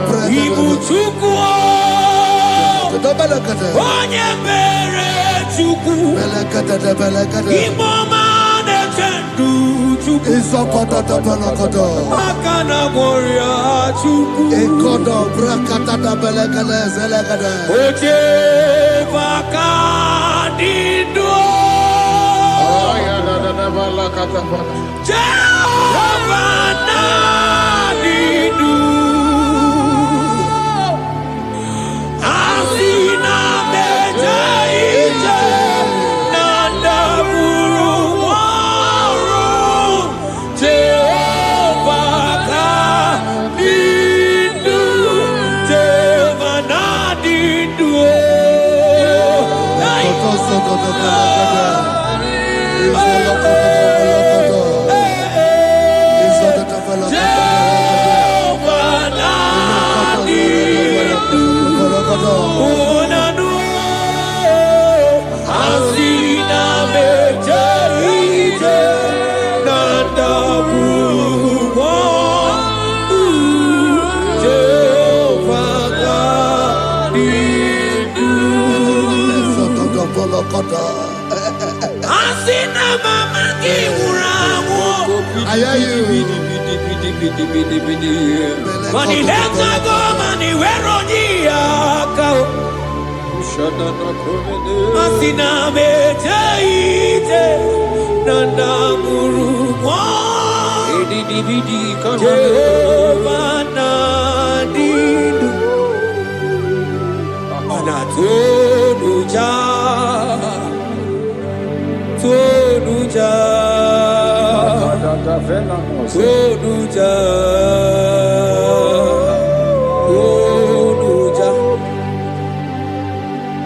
I hear you. Money lenga go money where on Asina mejaite nanda murumo Jehovah nadidu Anatonuja Tonuja Tonuja Tonuja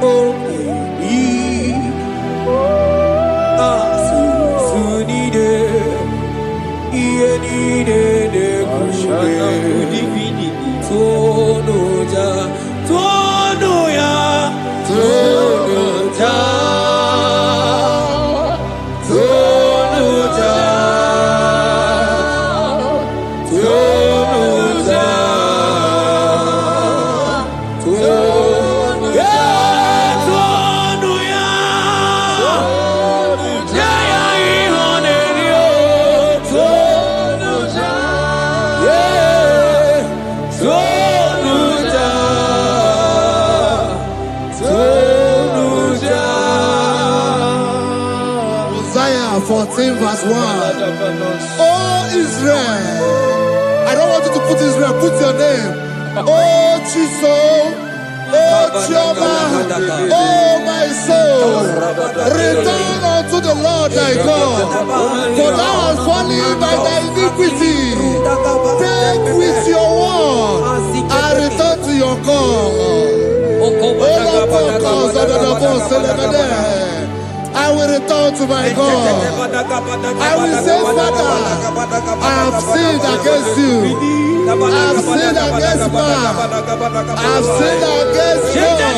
Oh baby Asunide Ienide de Tonuja Tonuya Tonuja Isaiah 14 verse 1. Oh Israel, I don't want you to put Israel, put your name. Oh Chiso, oh Chioma, oh my soul, return unto the Lord thy God, for thou hast fallen by thy iniquity. Take with your word and return to your God. I will return to my God. I will say, Father, I have sinned against you. I have sinned against man. I have sinned against Jehovah,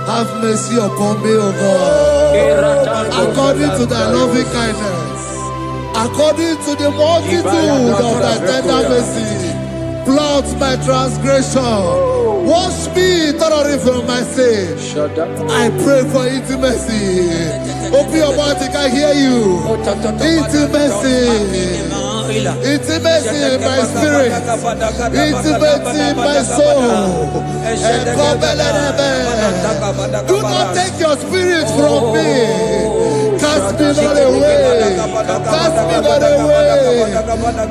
Have mercy upon me, O God, according to thy loving kindness, according to the multitude of thy tender mercy. Blot my transgression, wash me thoroughly from my sin. I pray for intimacy. Open your mouth, I can hear you. Intimacy. Intimacy in my spirit, intimacy in my soul. Do not take your spirit from me. Cast me not away. Cast me not away.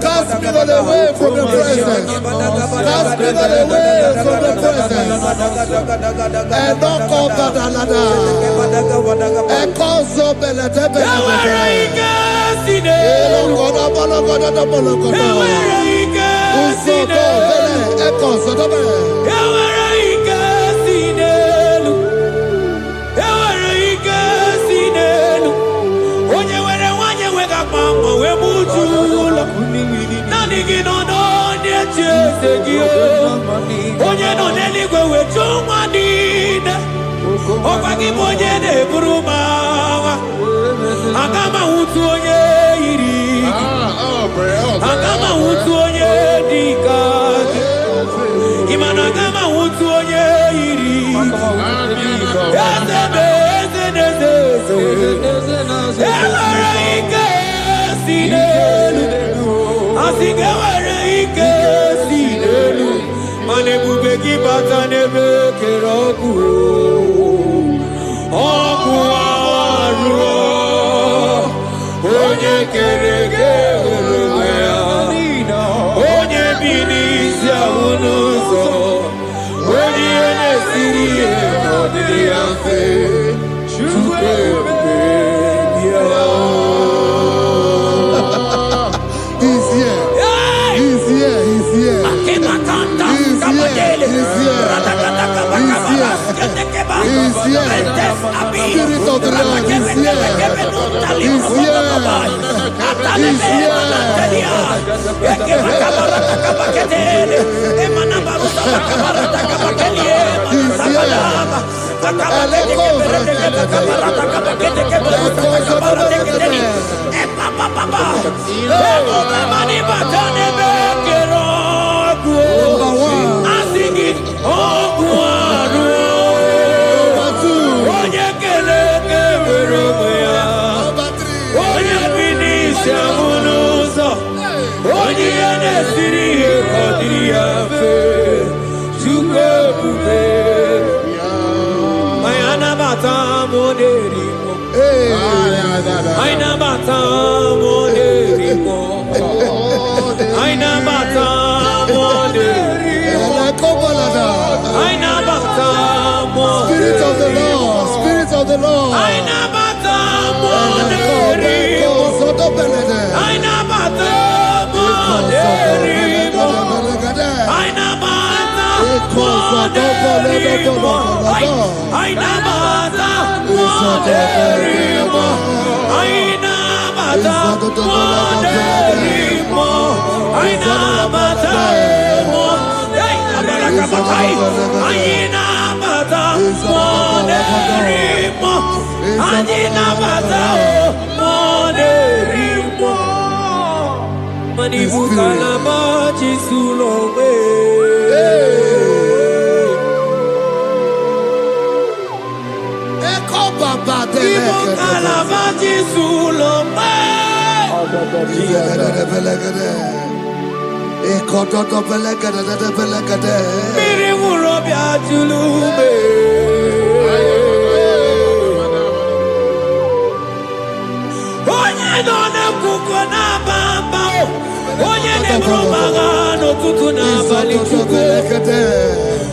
Cast me not away from the presence. Cast me not away from the presence. And don't come back another. And cause of Spirit of the Lord is here. He's Aina bata moderimo. Aina bata moderimo. Aina bata Spirit of the Lord, Spirit of the Lord. Aina bata moderimo. Aina bata moderimo. Aina bata moderimo. Aina bata moderimo. Aina bata moderimo. Aina bata Aina bata moderimo. Aina bata moderimo. Manibuka la bachi sulowe. Manibuka la bachi sulowe. Miri urobia julube. Onye no ne kuko na bamba. Onye ne brumaga no tutu na bali chuko.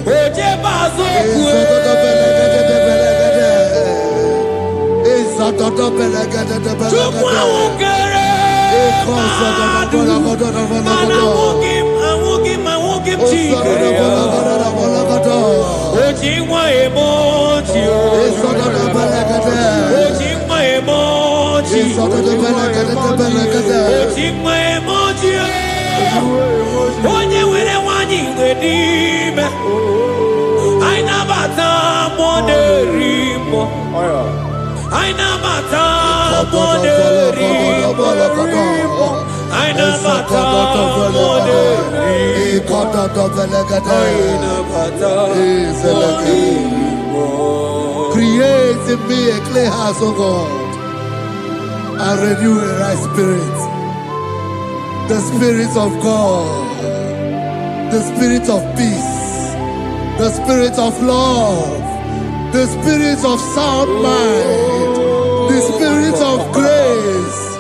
Oje bazo kwe. Chukwa ukere. Mawugim chike. Ojingwa emoji. Ojingwa emoji. Ojingwa emoji. Onye were wanyi wedime. Aina bata moderimo. Aina bata moderimo. Aina bata moderimo. Aina bata moderimo. Create in me a clear house, O God, and renew a right spirit. The Spirit of God, the Spirit of peace, the Spirit of love, the Spirit of sound mind, the Spirit of grace,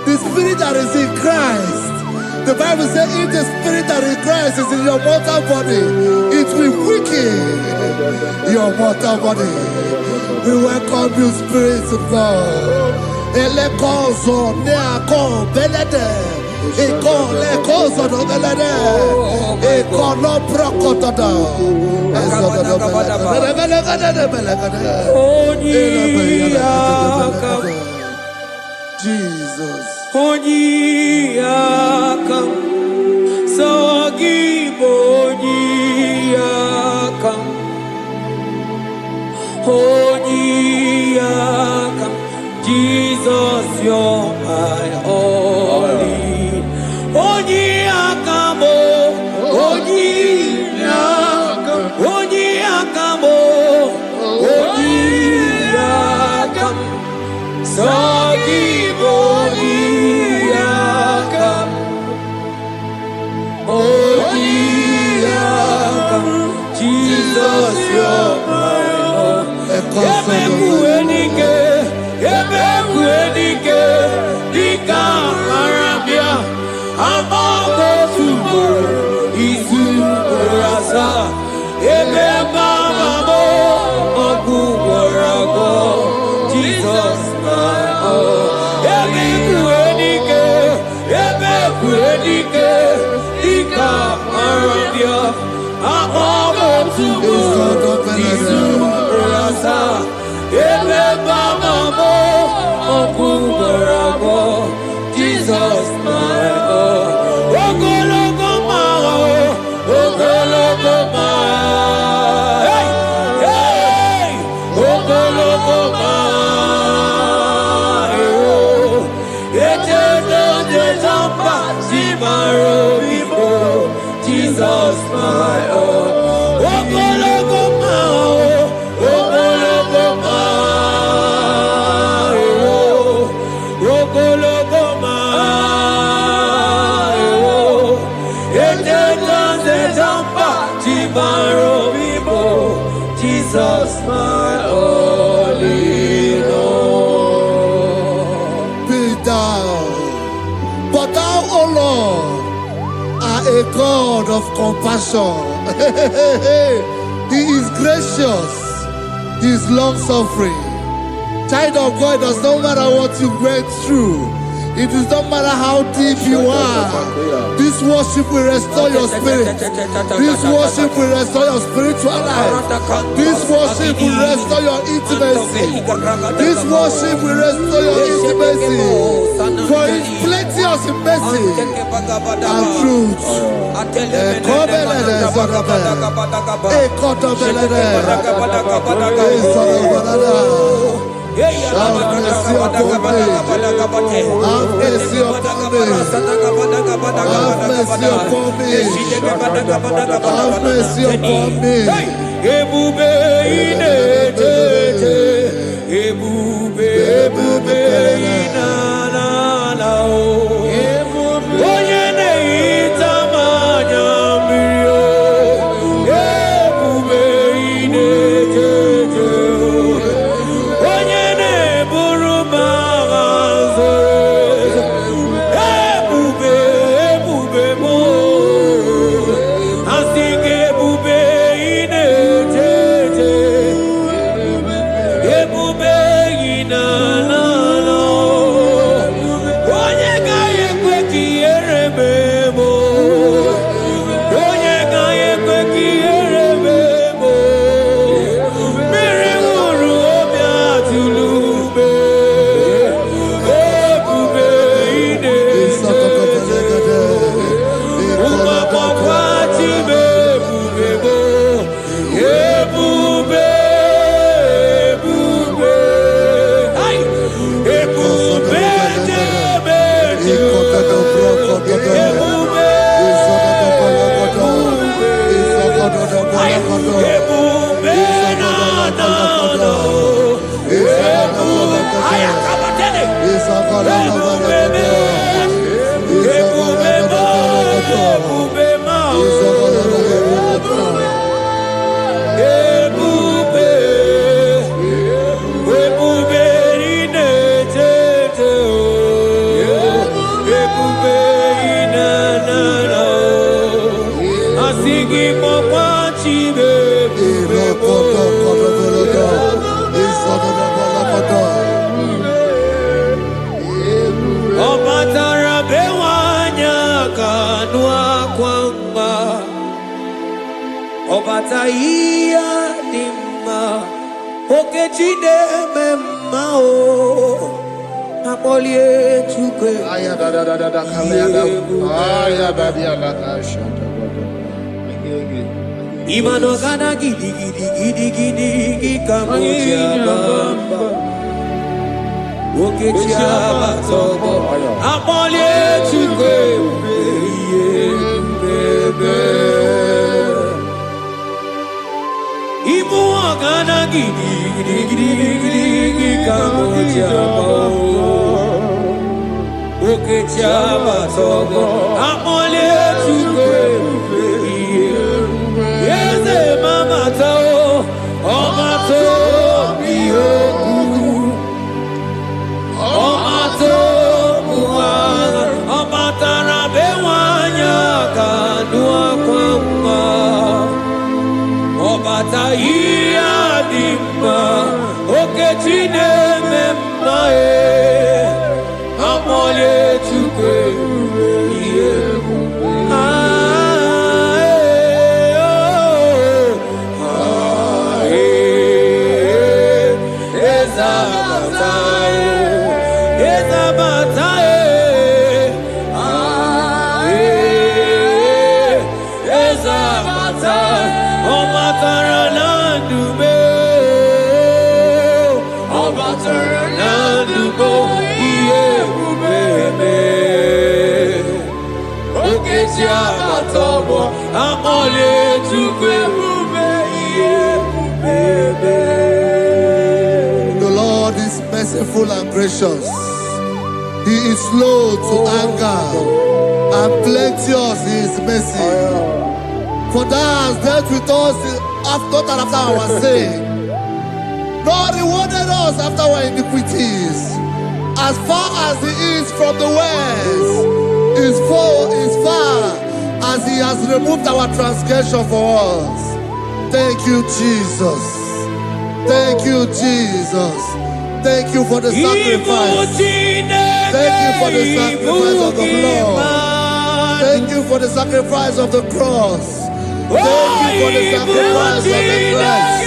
the Spirit that is in Christ. The Bible says if the Spirit that is in Christ is in your mortal body, it will weaken your mortal body. We welcome you, Spirit of God. Elekozo neako belede. Eko lekozo no belede. Eko no prokotada. Jesus. Onyiyakam, Sogibo Onyiyakam, Onyiyakam, Jesus, you're my only. Onyiyakam, Onyiyakam, Onyiyakam, Onyiyakam, Sogibo Onyiyakam, Onyiyakam, Jesus, you're my Lord. Ebekuenike, ebekuenike, dika marabia, amago subo, isu rasa, ebebamamo, okuwarago, Jesus, my Lord. Ebekuenike, dika marabia, amago subo, isu rasa, ebebamamo, okuwarago, Jesus, my Lord. Ogologo mao, ogologo mao, hey, hey, ogologo mao, eternal desamba, zimaro vivo, Jesus, my Lord. Ogologo mao, ogologo mao, ogologo mao, eternal desamba, zimaro vivo, Jesus, my only Lord. God of compassion. He is gracious. He is long-suffering. Child of God, it does not matter what you went through. It does not matter how deep you are. This worship will restore your spirit. This worship will restore your spiritual life. This worship will restore your intimacy. This worship will restore your intimacy. For His plenteous in mercy and truth. Have mercy upon me. Have mercy upon me. Have mercy upon me. Have mercy upon me. Ebube inetete, ebube inanana o. Onye na-ehita mmanya mmiri o. Ebube inetete o. Onye na-eburu m agha nzere. Ebube m o. Asị gị ebube inetete. Ebube inanana o. Onye gaghị ekwe ka ihere mee m o. Onye gaghị ekwe ka ihere mee m o. Mmiri ṅụrụ obi atụrụ ube. Ebube inetete. Ụmụagbọghọ chi m ebube m o. Ebube. Ai! Ebube jebe ebube. Ai! Ebube na-ada o. Ebube. Ai, akabatele. Ebube ma. Ebube inetete o. Ebube inanana o. Asị gị kpọkwa chi m ebube m o. Ọ batara be nwanyị aka nụ akwa mma. Ọ bata ihe dị mma. Okechi na-eme mma o. Akpọlie Chukwu. Imano gana gidi gidi ka mo ji abamba. Okechi abatogo. Akpọlie Chukwu ebube. Ibu ọgana gidi ka mo ji abamba. Okechi abatogo. Akpọlie Chukwu ebube. Eze mama tao, ọma to bi okwu. Ọma to buwa, ọma tara be nwanyị aka nụ akwa mma. Ọbata ihe dị mma, Okechi na-eme mma akpọlie Chukwu ebube ihe ebube. The Lord is merciful and gracious. He is slow to anger and plenteous in His mercy. For thou hast dealt with us not after our sin, nor rewarded us after our iniquities. As far as the east from the west is far as he has removed our transgression for us. Thank you, Jesus. Thank you, Jesus. Thank you for the sacrifice. Thank you for the sacrifice of the blood. Thank you for the sacrifice of the cross. Thank you for the sacrifice of the Christ.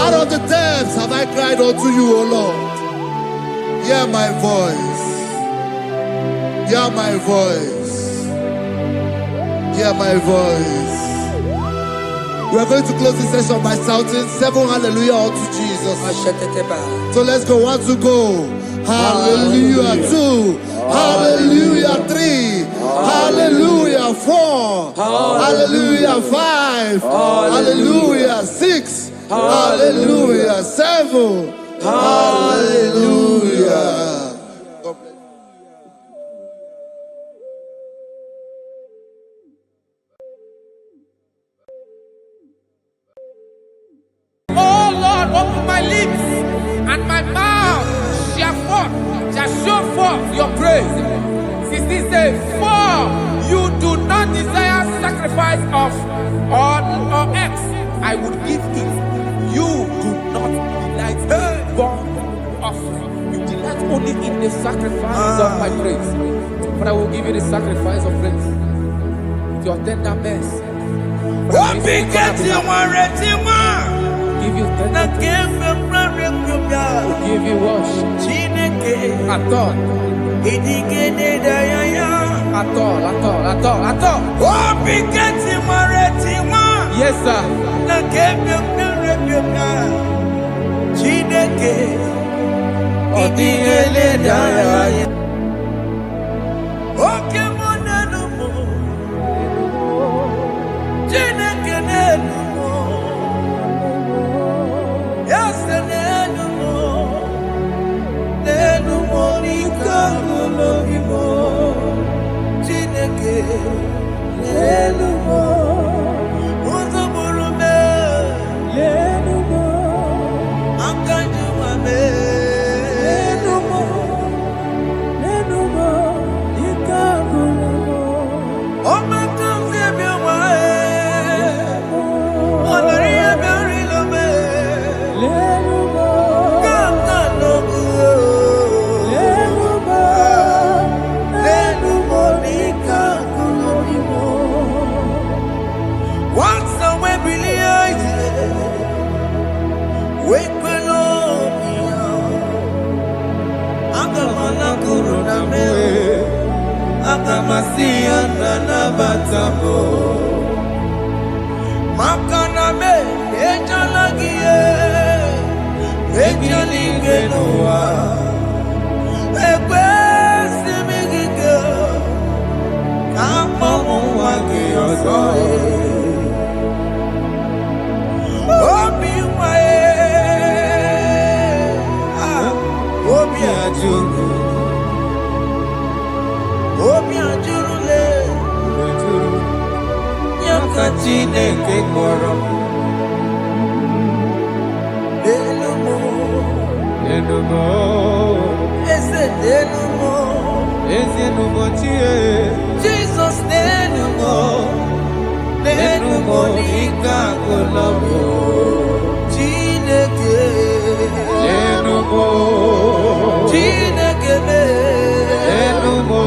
Out of the depths have I cried unto you, O Lord. Hear my voice. Hear my voice. Hear my voice. We are going to close this session by shouting 7 hallelujah unto Jesus. So let's go. 1, 2, go. Hallelujah. 2. Hallelujah. 3. Hallelujah. 4. Hallelujah. 5. Hallelujah. 6. Hallelujah. 7. Hallelujah. Open my lips, and my mouth shall show forth your praise. 16 says, for you do not desire sacrifice of or X, I would give it. You do not delight in burnt offering. You delight only in the sacrifice of my praise. But I will give you the sacrifice of praise with your tender mercy. Give you tender give you worship. At all. Yes, sir. Masia na batamo makana me ejalagie ejaligenoa egbe simigike kamo wage oso obi wae obi ajugu obi ajurule yakachine ke koro enumo ese enumo chie Jesus nenumo nika kolobo chineke enumo chineke enumo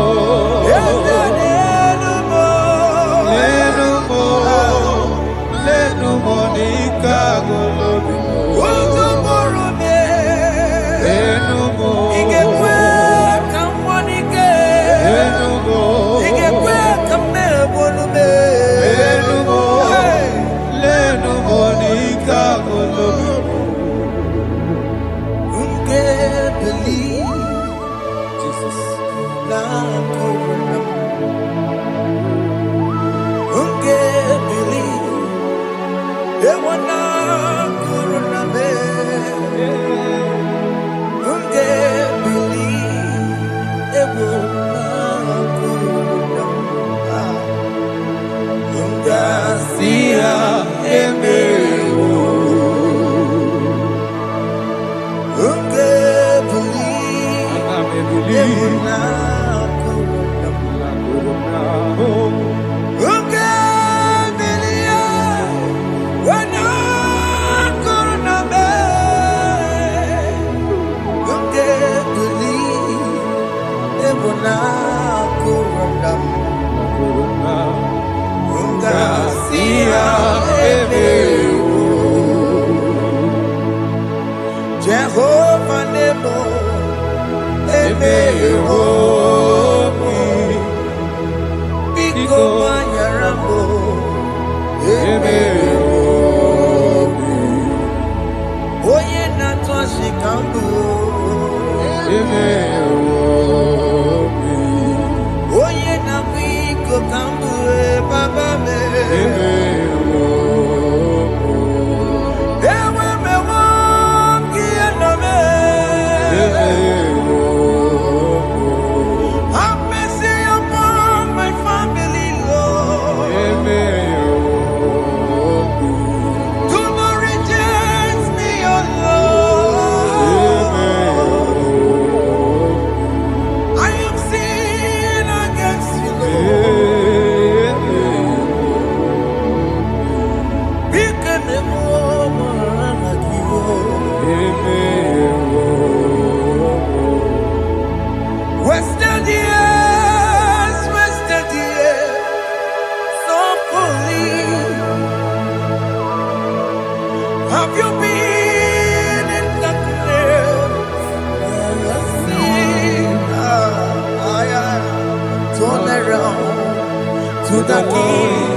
Monica Golobi Ozomoro me Enumo Igekwe kamwanike Enumo Igekwe kamebolume Enumo Lenu Monica Golobi Unge believe Jesus na korona Unge believe Ewana korona me unge bili ewana korona unga sia emewo unge bili ewana korona Jehovah Nebo Emeho Biko Wanyarambo Emeho Oye Natwa Shikambu Emeho Oye Nabiko Kambu Baba Me Emeho Have mercy upon my family, Lord. Do not reject me, oh Lord. I have sinned against you, Lord. Become a woman like you. Wasted years, so fully. Have you been in darkness? Turn around to the King.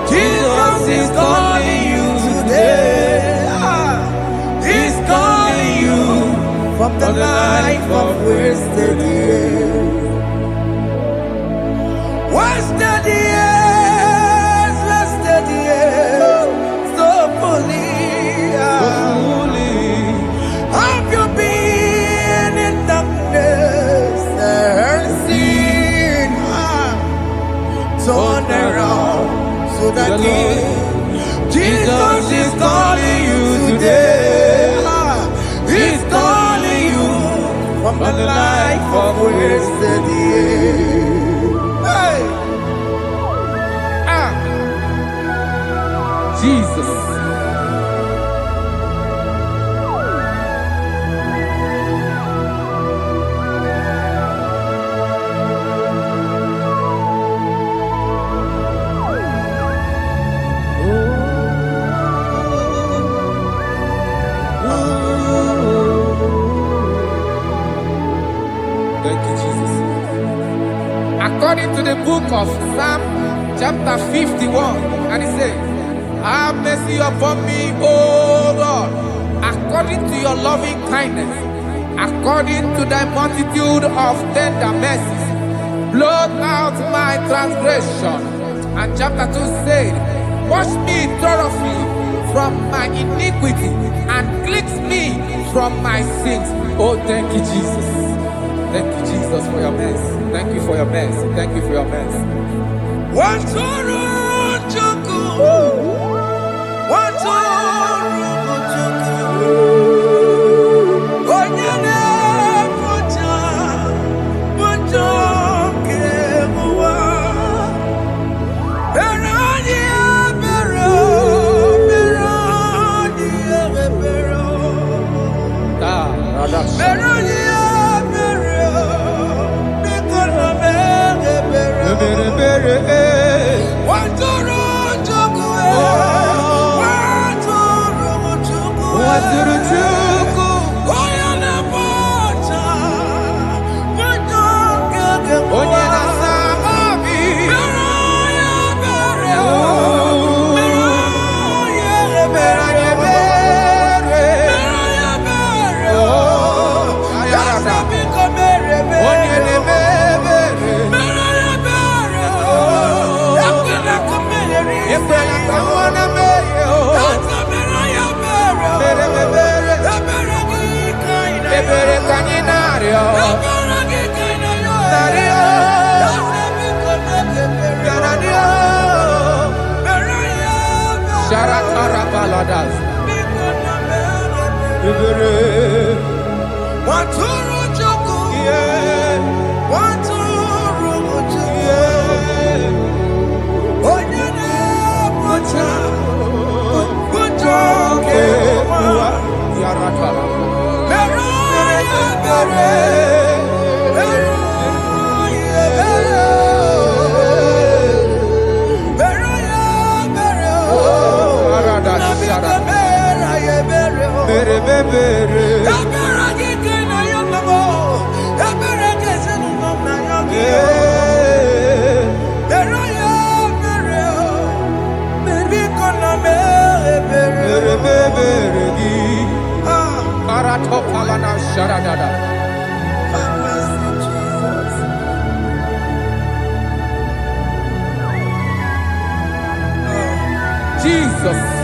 Jesus is calling you today. He's calling you from the life of wasted years. Wasted years, so fully. Have you been in darkness and seen Jesus is calling you today. He's calling you from the life of yesterday. Hey. Jesus. Thank you, Jesus. According to the book of Psalm chapter 51, and it says, have mercy upon me, O Lord, according to your loving kindness, according to thy multitude of tender mercies, blot out my transgression. And chapter 2 said, wash me thoroughly from my iniquity and cleanse me from my sins. Oh, thank you, Jesus. Thank you, Jesus, for your mercy. Thank you for your mercy. Thank you for your mercy. Jesus.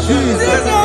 Jesus.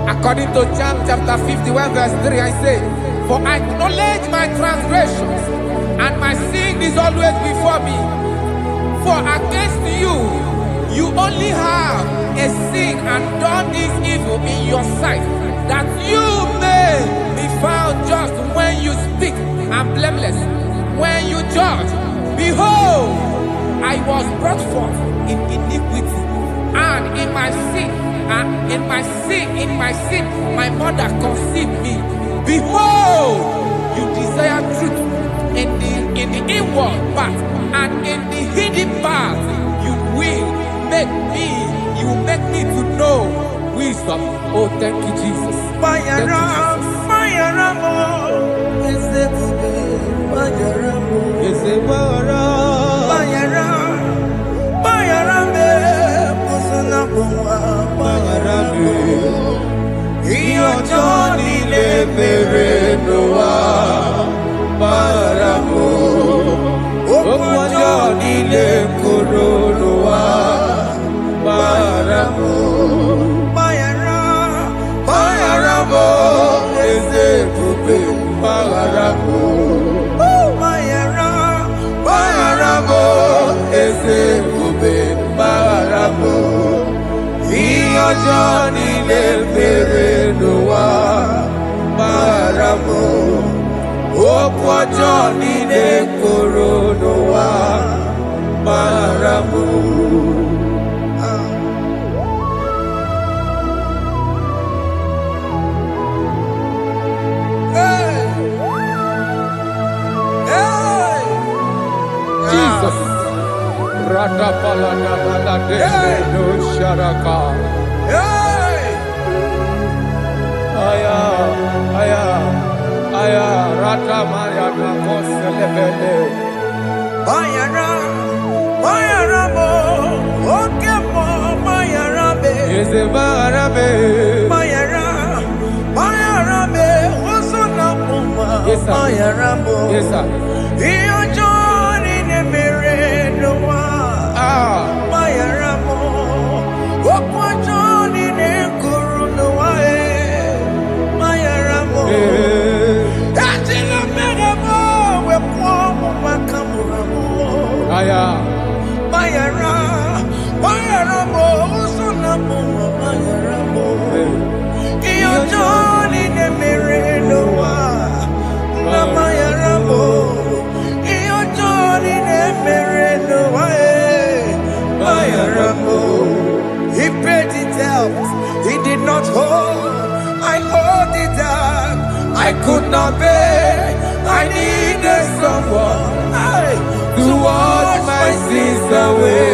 According to John chapter 51 verse 3, I say, for I acknowledge my transgressions, and my sin is always before me. For against you, you only have a sin and done this evil in your sight, that you may be found just when you speak and blameless when you judge. Behold, I was brought forth in iniquity, and in my sin, my mother conceived me. Behold, you desire truth in the inward part, and in the hidden part you will make me to know wisdom. Oh, thank you, Jesus. Thank you, Jesus. Is Yes, sir. Yes, sir. He paid it out. He did not hold. I owed it out. I could not pay. I needed someone to wash my sins away.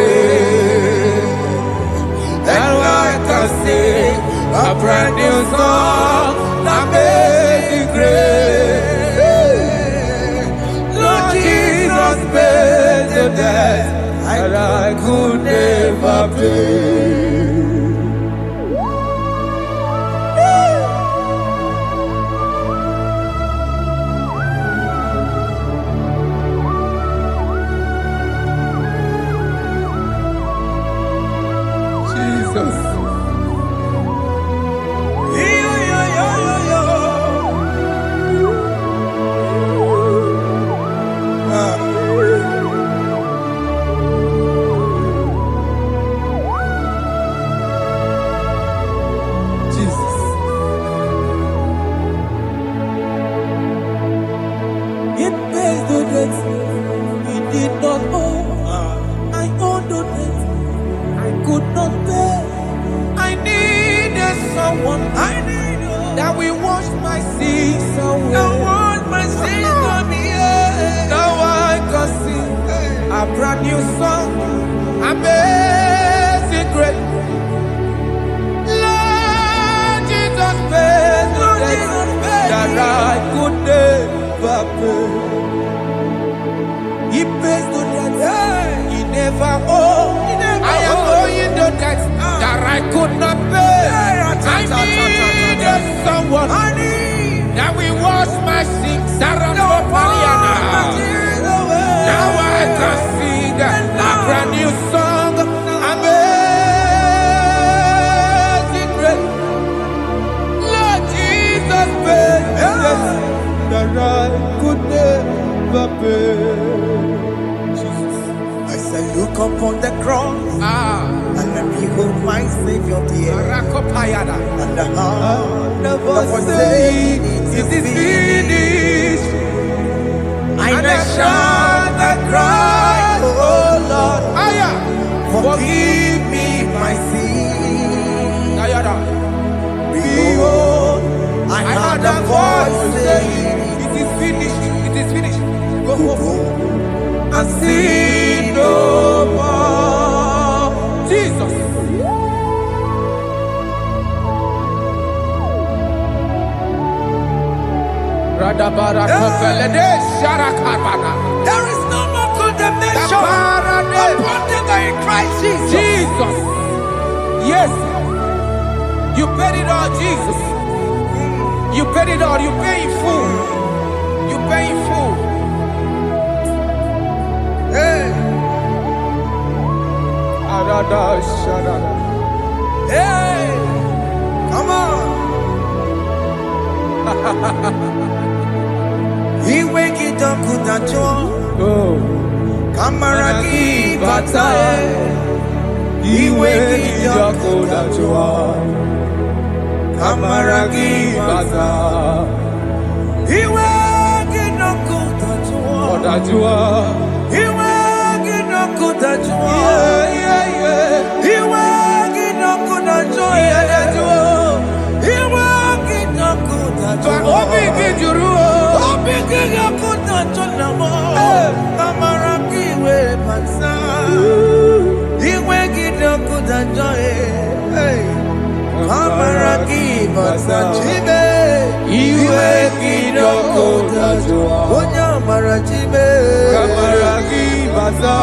And I can sing a brand new song, Amazing Grace. Lord Jesus paid the debt that I could never pay. Jesus. It pays the debt he did not owe. I owed the debt I could not pay. I needed someone. That we wash my sins away. Now wash my sins away. Now I can sing a brand new song, Amazing Grace. Lord Jesus paid the debt that I could never pay. He pays the debt he never owed. I am owing the debt that I could not pay. I needed someone that will wash my sins. Now I can sing a brand new song, Amazing Grace. Lord Jesus paid the debt that I could never pay. I say, look upon the cross and then behold my Savior dear. And the heart The voice saying, it is finished. and I shout and cry, oh Lord, forgive me my sin. Behold, I heard a voice saying, it is finished. It is finished. Go go home and sin no more. Jesus. There is no more condemnation upon them that in Christ Jesus. Jesus. Yes. You paid it all, Jesus. You paid it all. You pay in full. You pay in full. Hey, hey, come on. He wake it up with a joy. Kamaraki batae. He wake it up with a joy. Kamaraki batae. He wake it up with a joy. He wake it up with a joy. He wake it up with a joy. He wake it up with a joy. Obi yakuta chonamo. Kamaraki we pansa. He wake it up with a joy. Kamaraki pansa chibe. Iwe kidogo tajua. Onya marachibe. Kamaraki baza.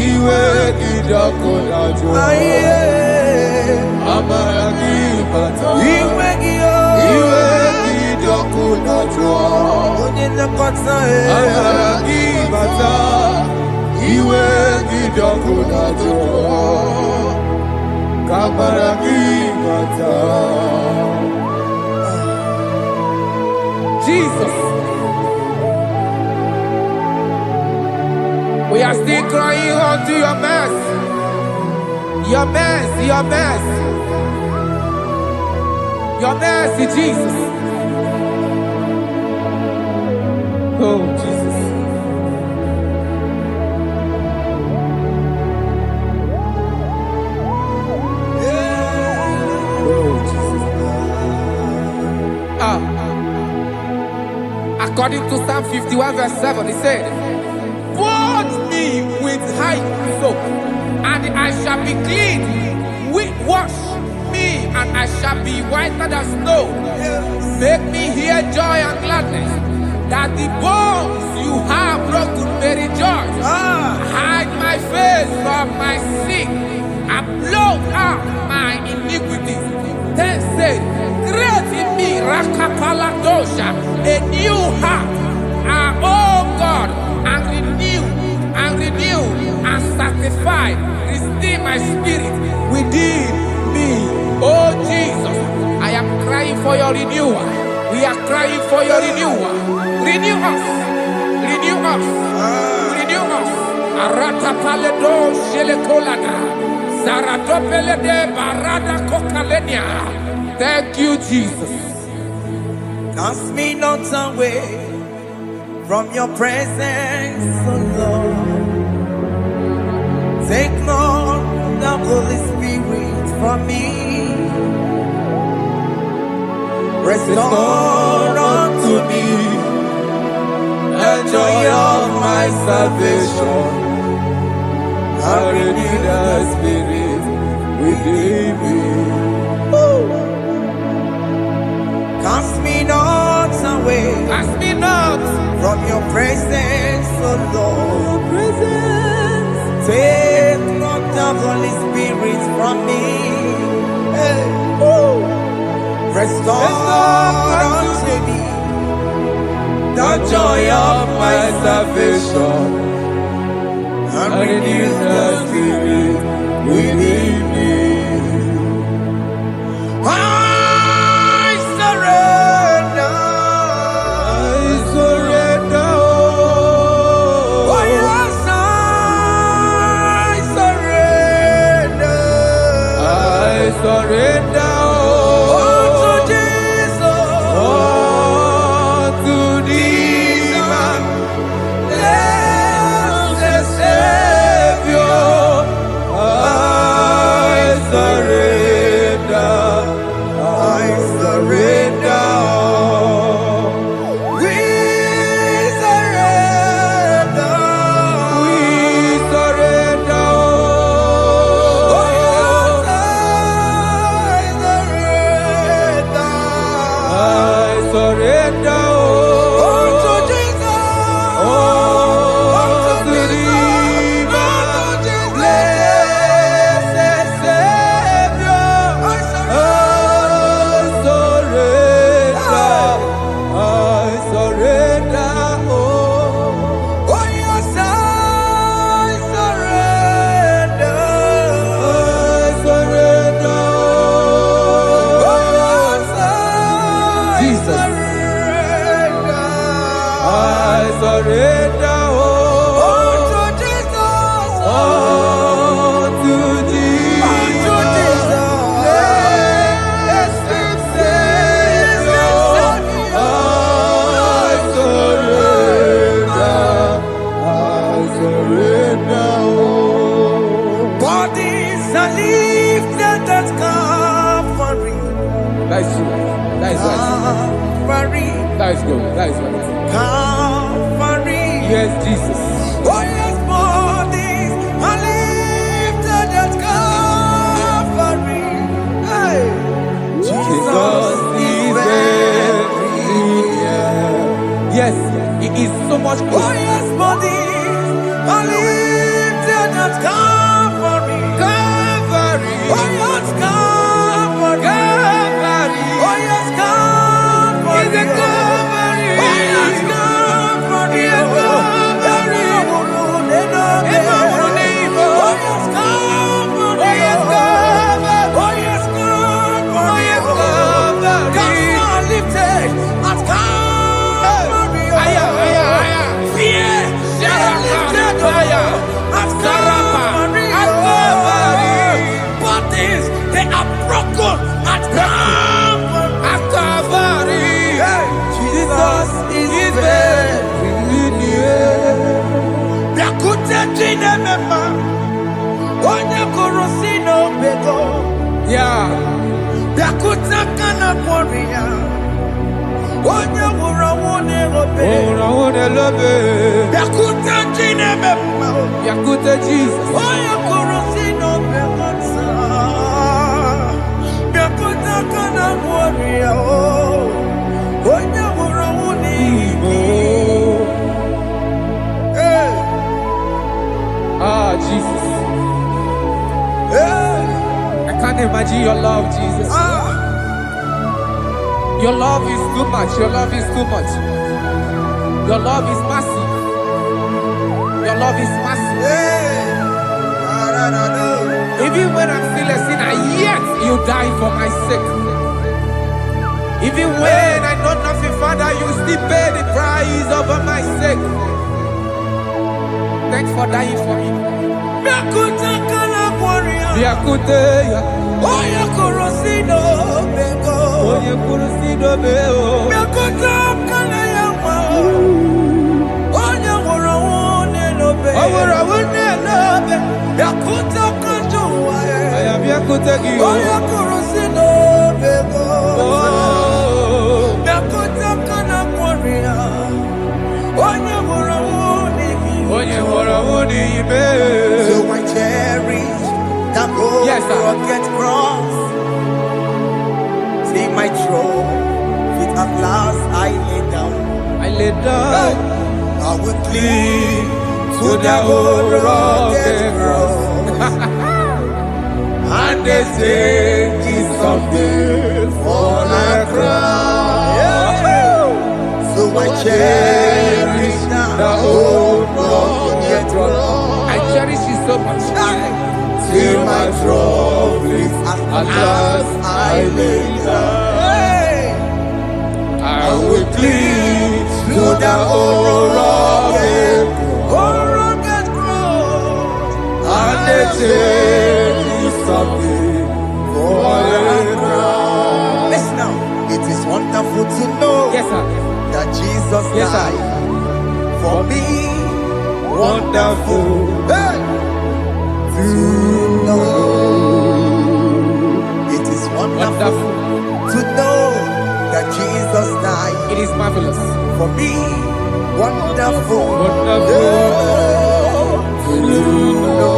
Iwe kidogo tajua. Aye. Kamaragi bata. Iwe gio. Iwe gidoku najo. Onye nekota Kamaragi bata. Iwe gidoku najo. Kamaragi bata. Jesus. We are still crying unto your mercy. Your mercy, your mercy. Your mercy, Jesus. Oh, Jesus. Oh, Jesus. According to Psalm 51 verse 7, it said, "Wash me with high soap, and I shall be clean. Wash me, and I shall be whiter than snow. Make me hear joy and gladness, that the bones you have broken may rejoice. Hide my face from my sin, and blot out my iniquities. Then say, create in me Rakapaladosha, a new heart, oh God, and renew, and sanctify, restore my spirit within me." Oh Jesus, I am crying for your renewal. We are crying for your renewal. Renew us, renew us, renew us. Arata paledo shelekolada, zaratopelede barada kokalenia. Thank you, Jesus. Cast me not away from your presence, oh Lord. Take not the Holy Spirit from me. Restore unto me The joy of my salvation, I renew the spirit within me. Cast me not away Cast me not from your presence, oh Lord. presence. Take not the Holy Spirit from me. Hey. Restore unto me The joy of my salvation, and I renew the spirit within me. I surrender. I surrender. Oh yes, I surrender. I surrender. Oh to Jesus. Oh, to thee, man. Blessed Savior, I surrender. I surrender. We surrender. We surrender. Oh yes, I surrender. I surrender. Oh to Jesus. Oh, to thee, my blessed Savior, I surrender. Oh, Oh yes, I surrender. I surrender. Oh yes, I Jesus. surrender. I surrender. Oh to Jesus. Oh, to thee, To Jesus. blessed Savior, I surrender. Bodies are lifted at Calvary. That's true. That's right. Calvary. That's good. That's right. Calvary. Yes, Jesus. Oh yes, bodies are lifted at Calvary. Hey. Jesus is everywhere. Yes, it is so much Oh closer. yes, bodies are lifted at Calvary. Calvary. Oh yes, Calvary. Onya korosino bego. Yeah. Yakuta kana kwaria. Onya wurawone obe. Wurawone lobe. Yakuta jine bema. Yakuta Jesus. Onya korosino bego. Yakuta kana kwaria. Onya wurawone Igbo. Ah, Jesus. I can't imagine your love, Jesus. Your love is too much. Your love is too much. Your love is massive. Your love is massive. Even when I'm still a sinner, yet you die for my sake. Even when I know nothing, Father, you still pay the price over my sake. Thanks for dying for me. Biakuteya. Oya korosino bego. Oye kurusino beo. Biakuta kana yawa. Oya wurawone lobe. Wurawone lobe. Biakuta kanjuwa. Aya biakutegi. Oya korosino bego. Biakuta kana kwaria. Oya wurawone. Oye wurawone ibe. So I cherish that gold rocket cross. See my throne, feet at last I lay down. I lay down. I will cling to the old rocket cross. And they say it's something for the crown. So I cherish the old rocket cross. I cherish it so much. Till my trophies at last I lay down. I will cling to the old rocket cross. And they say it's something for the crown. Listen now, it is wonderful to know that Jesus died for me. Wonderful. To know. It is wonderful to know that Jesus died. It is marvelous. For me, wonderful. To know.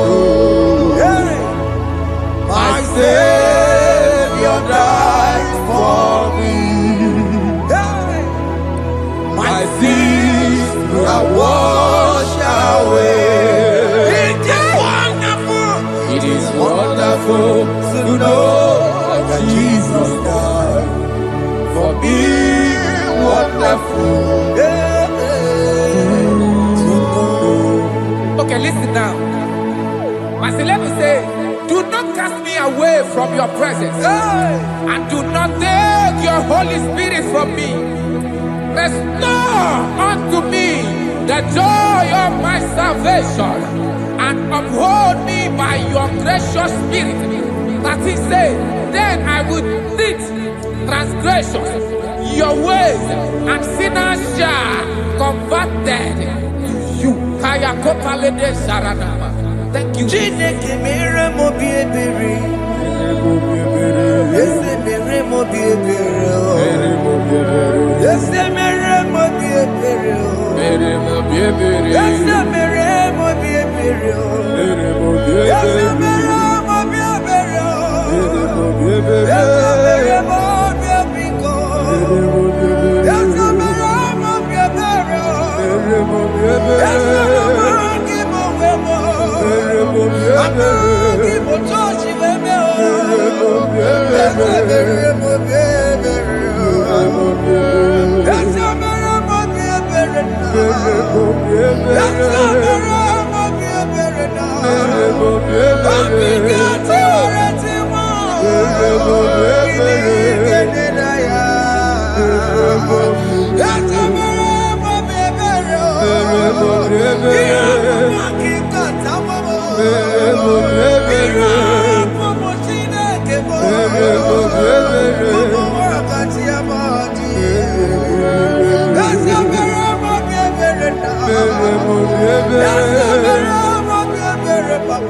My Savior died for me. My sins are washed away. It is wonderful to know that Jesus died for me. Wonderful to know. Okay, listen now. My celeb say, do not cast me away from your presence, and do not take your Holy Spirit from me. Restore unto me the joy of my salvation, and uphold me by your gracious spirit. That is say, then I would teach transgressions your ways, and sinners shall converted to you. Kaya kopalede saranama. Thank you. Chineke mere mo biebere. Ese mere mo biebere. Ese mere mo biebere. Ese mere mo biebere. Ese mere mo biebere. Ese mere mo biebiko. Ese mere mo biebere. Ese mere mo wemo. Amagi mo tochi weme o. Ese mere mo biebere. Ese mere mo biebere na. Ese mere mo biebere na. Abigati oreti mo. Ibigene na ya. Ese mere mo biebere o. Iya kumaki kata mo. Iya kumo chineke mo. Kumo wakati ya modi. Ese mere mo biebere na. Ese mere mo biebere papa.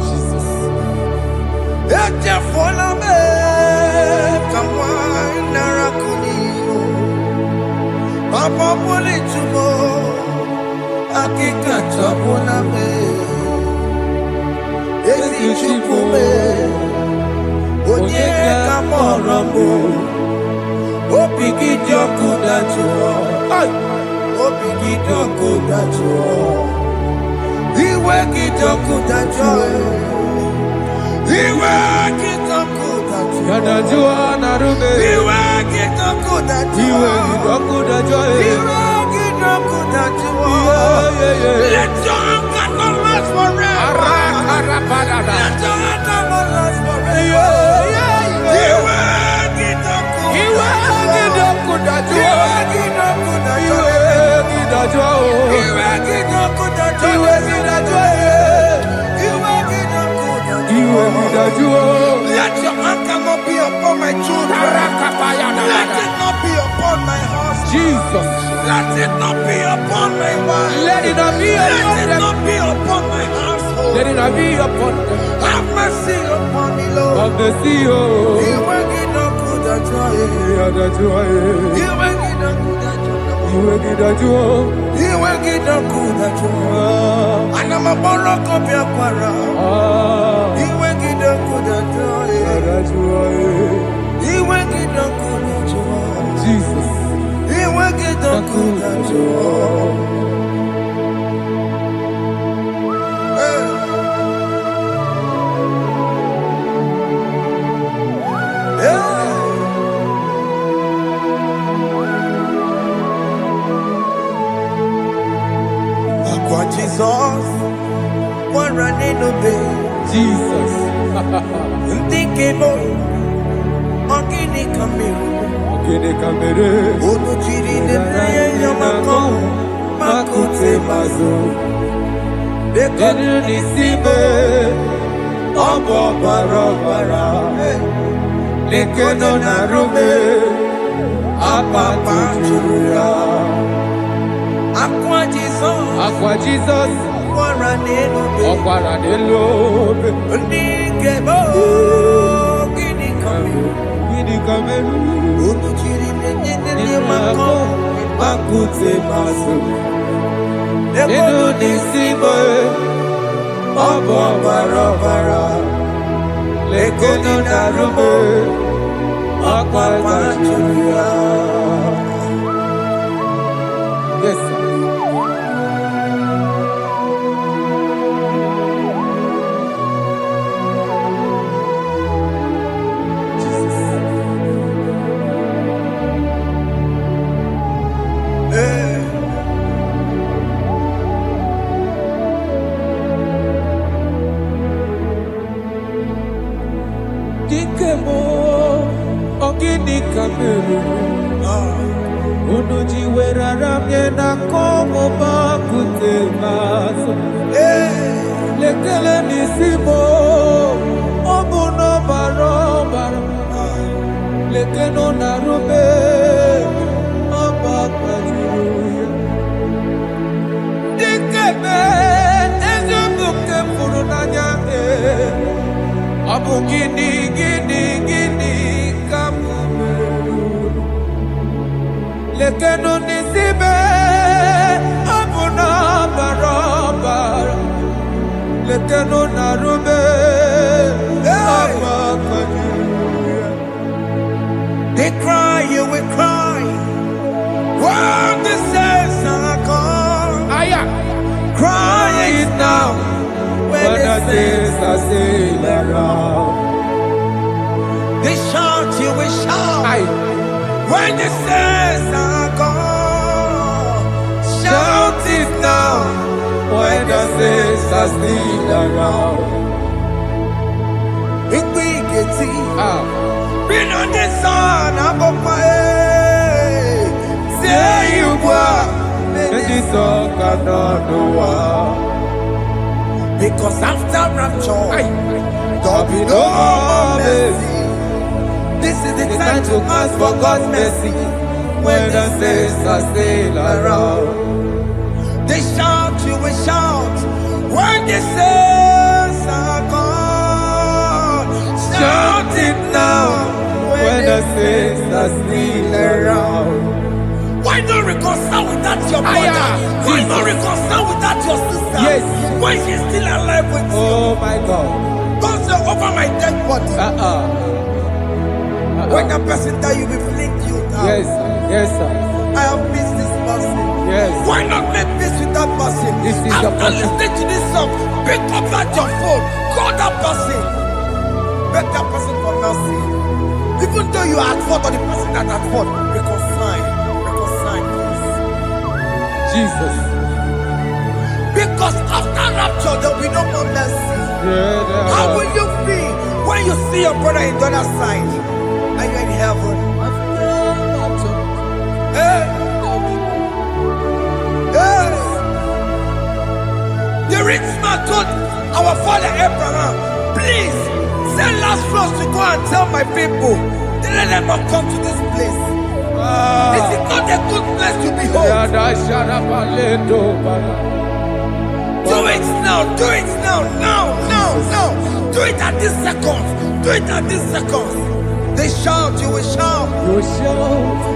Jesus. Papa pole tumo akika tabona me ezi chukume onye kamoramo opigidyo kudachuo opigidyo kudachuo iwe gidyo kudachuo iwe gidyo kudachuo Yadajua narume iwe gidyo kudachuo iwe gidyo kudachuo let your anger not last forever. Let your anger not last forever. Let your anger not be upon my children. Let it not be upon my house. Jesus. Let it not be upon my wife. Let it not be upon Let it not be upon my household. Let it not be upon them. Have mercy upon me, Lord. Of the sea, oh. You will get no good at joy. You will get no good at joy. You will get no good at joy. And I'm a borrow of your para. You will get no good at joy. You will get no good at joy. Jesus. You will get no good at joy. Jesus, one running obey. Jesus. Thinking more. Ogini Kamiru. Ogini Kamiru. Odo chiri de prayer yamako. Makute mazo. Dekonu nisibe. Obo barabara. Lekeno narume. Apapa churia. Aqua Jesus, Okwaranelo, Ndikebo, Gini Kameru, Unuchiri Nene Mako, Makute Maso, Dekonu nisibe, Obo barabara, Lekeno narume, Apapa churia. Yes, sir. Ogini Kamiru, Unuji weraramye na komo bakute maso. Lekele nisimo, obuno barobara. Lekeno narume, abakajuya. Dikebe, ezubuke furunanyake. Abugini, gini, gini, kamumeru. lekeno nisibe abuna barabara lekeno narube amakani. They cry, you will cry. When the saints are gone, cry it now. When the saints are still around, they shout, you will shout. When the saints are gone, shout it now. When the saints are still around. If we get it, been on the sun, I'm on my head. Say you are, and this song cannot do what. Because after rapture, there'll be no more mercy. This is the time to ask for God's mercy. When the saints are still around, they shout, you will shout. When the saints are gone, shout it now. When the saints are still around. Why not reconcile with that your brother? Why not reconcile with that your sister? Yes. Why she's still alive with you? Oh my God. Don't say over my dead body. When that person die, you will fling you down. Yes, yes, sir. I have missed this person. Yes. Why not make peace with that person? This is your After listening to this song, pick up that your phone, call that person, beg that person for mercy. Even though you are at fault or the person that at fault, reconcile, please. Jesus. Because after rapture, there will be no more mercy. How will you feel when you see your brother in the other side and you're in heaven? Hey. Hey. The rich man told our father Abraham, please send Lazarus to go and tell my people to let them not come to this place. This is not a good place to behold. Do it now, do it now, now. Do it at this second. Do it at this second. They shout, you will shout.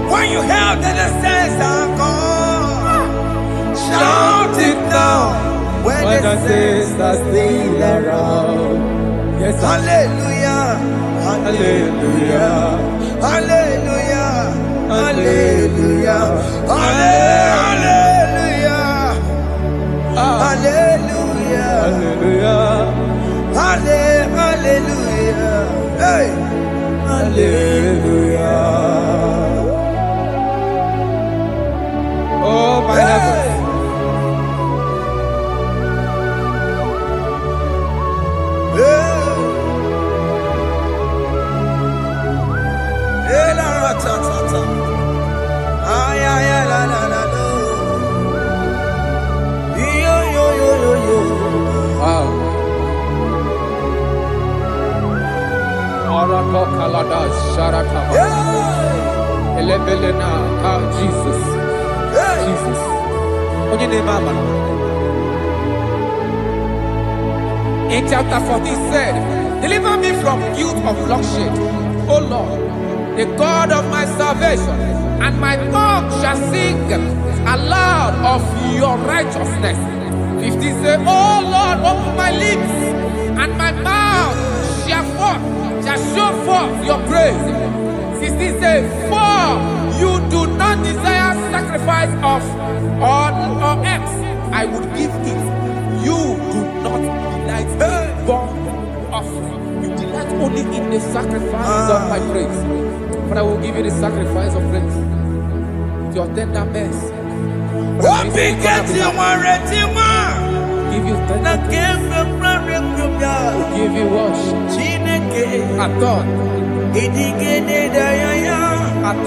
When you hear that the saints are gone, shout it now. When the saints are still around. Yes, hallelujah, hallelujah, hallelujah, hallelujah, hallelujah, hallelujah, hallelujah, hallelujah, hey, hallelujah. Oh my heaven. Jesus. Jesus. In chapter 14 said, deliver me from guilt of bloodshed, O Lord, the God of my salvation, and my tongue shall sing aloud of your righteousness. 15 said, O Lord, open my lips, and my mouth shall show forth your praise. 16 says, for you do not desire sacrifice of or eggs, I would give it. You do not delight in burnt offering. You delight only in the sacrifice of my praise. But I will give you the sacrifice of praise. With your tender mercy. Give you tender praise. Give you worship. At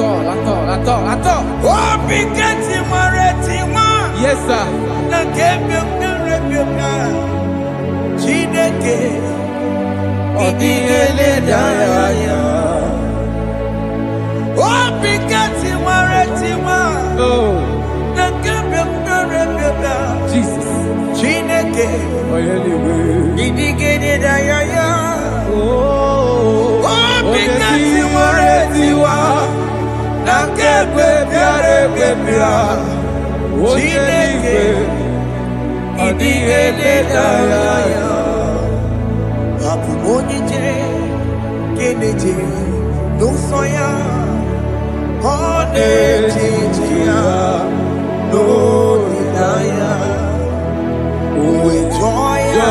all. At all. Yes, sir. Jesus. bịa Chineke ịdị elelaya ya abụ m onye jere nke na-eje n'ụzọ ya ọ na-eje ya n'olileanya o wee jụọ ya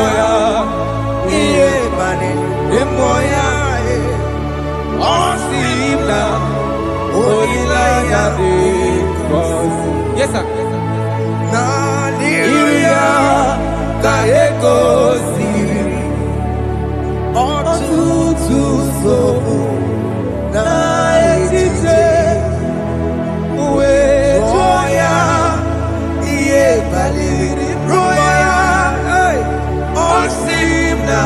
ihe banyere mmụọ ya ọ sị na olileanya dị ngọzi. Yes, sir. N'iru ya ka egosiri ọtụtụ nsogbu na echiche wee jụọ ya ihe banyere mmụọ ya ọ sị na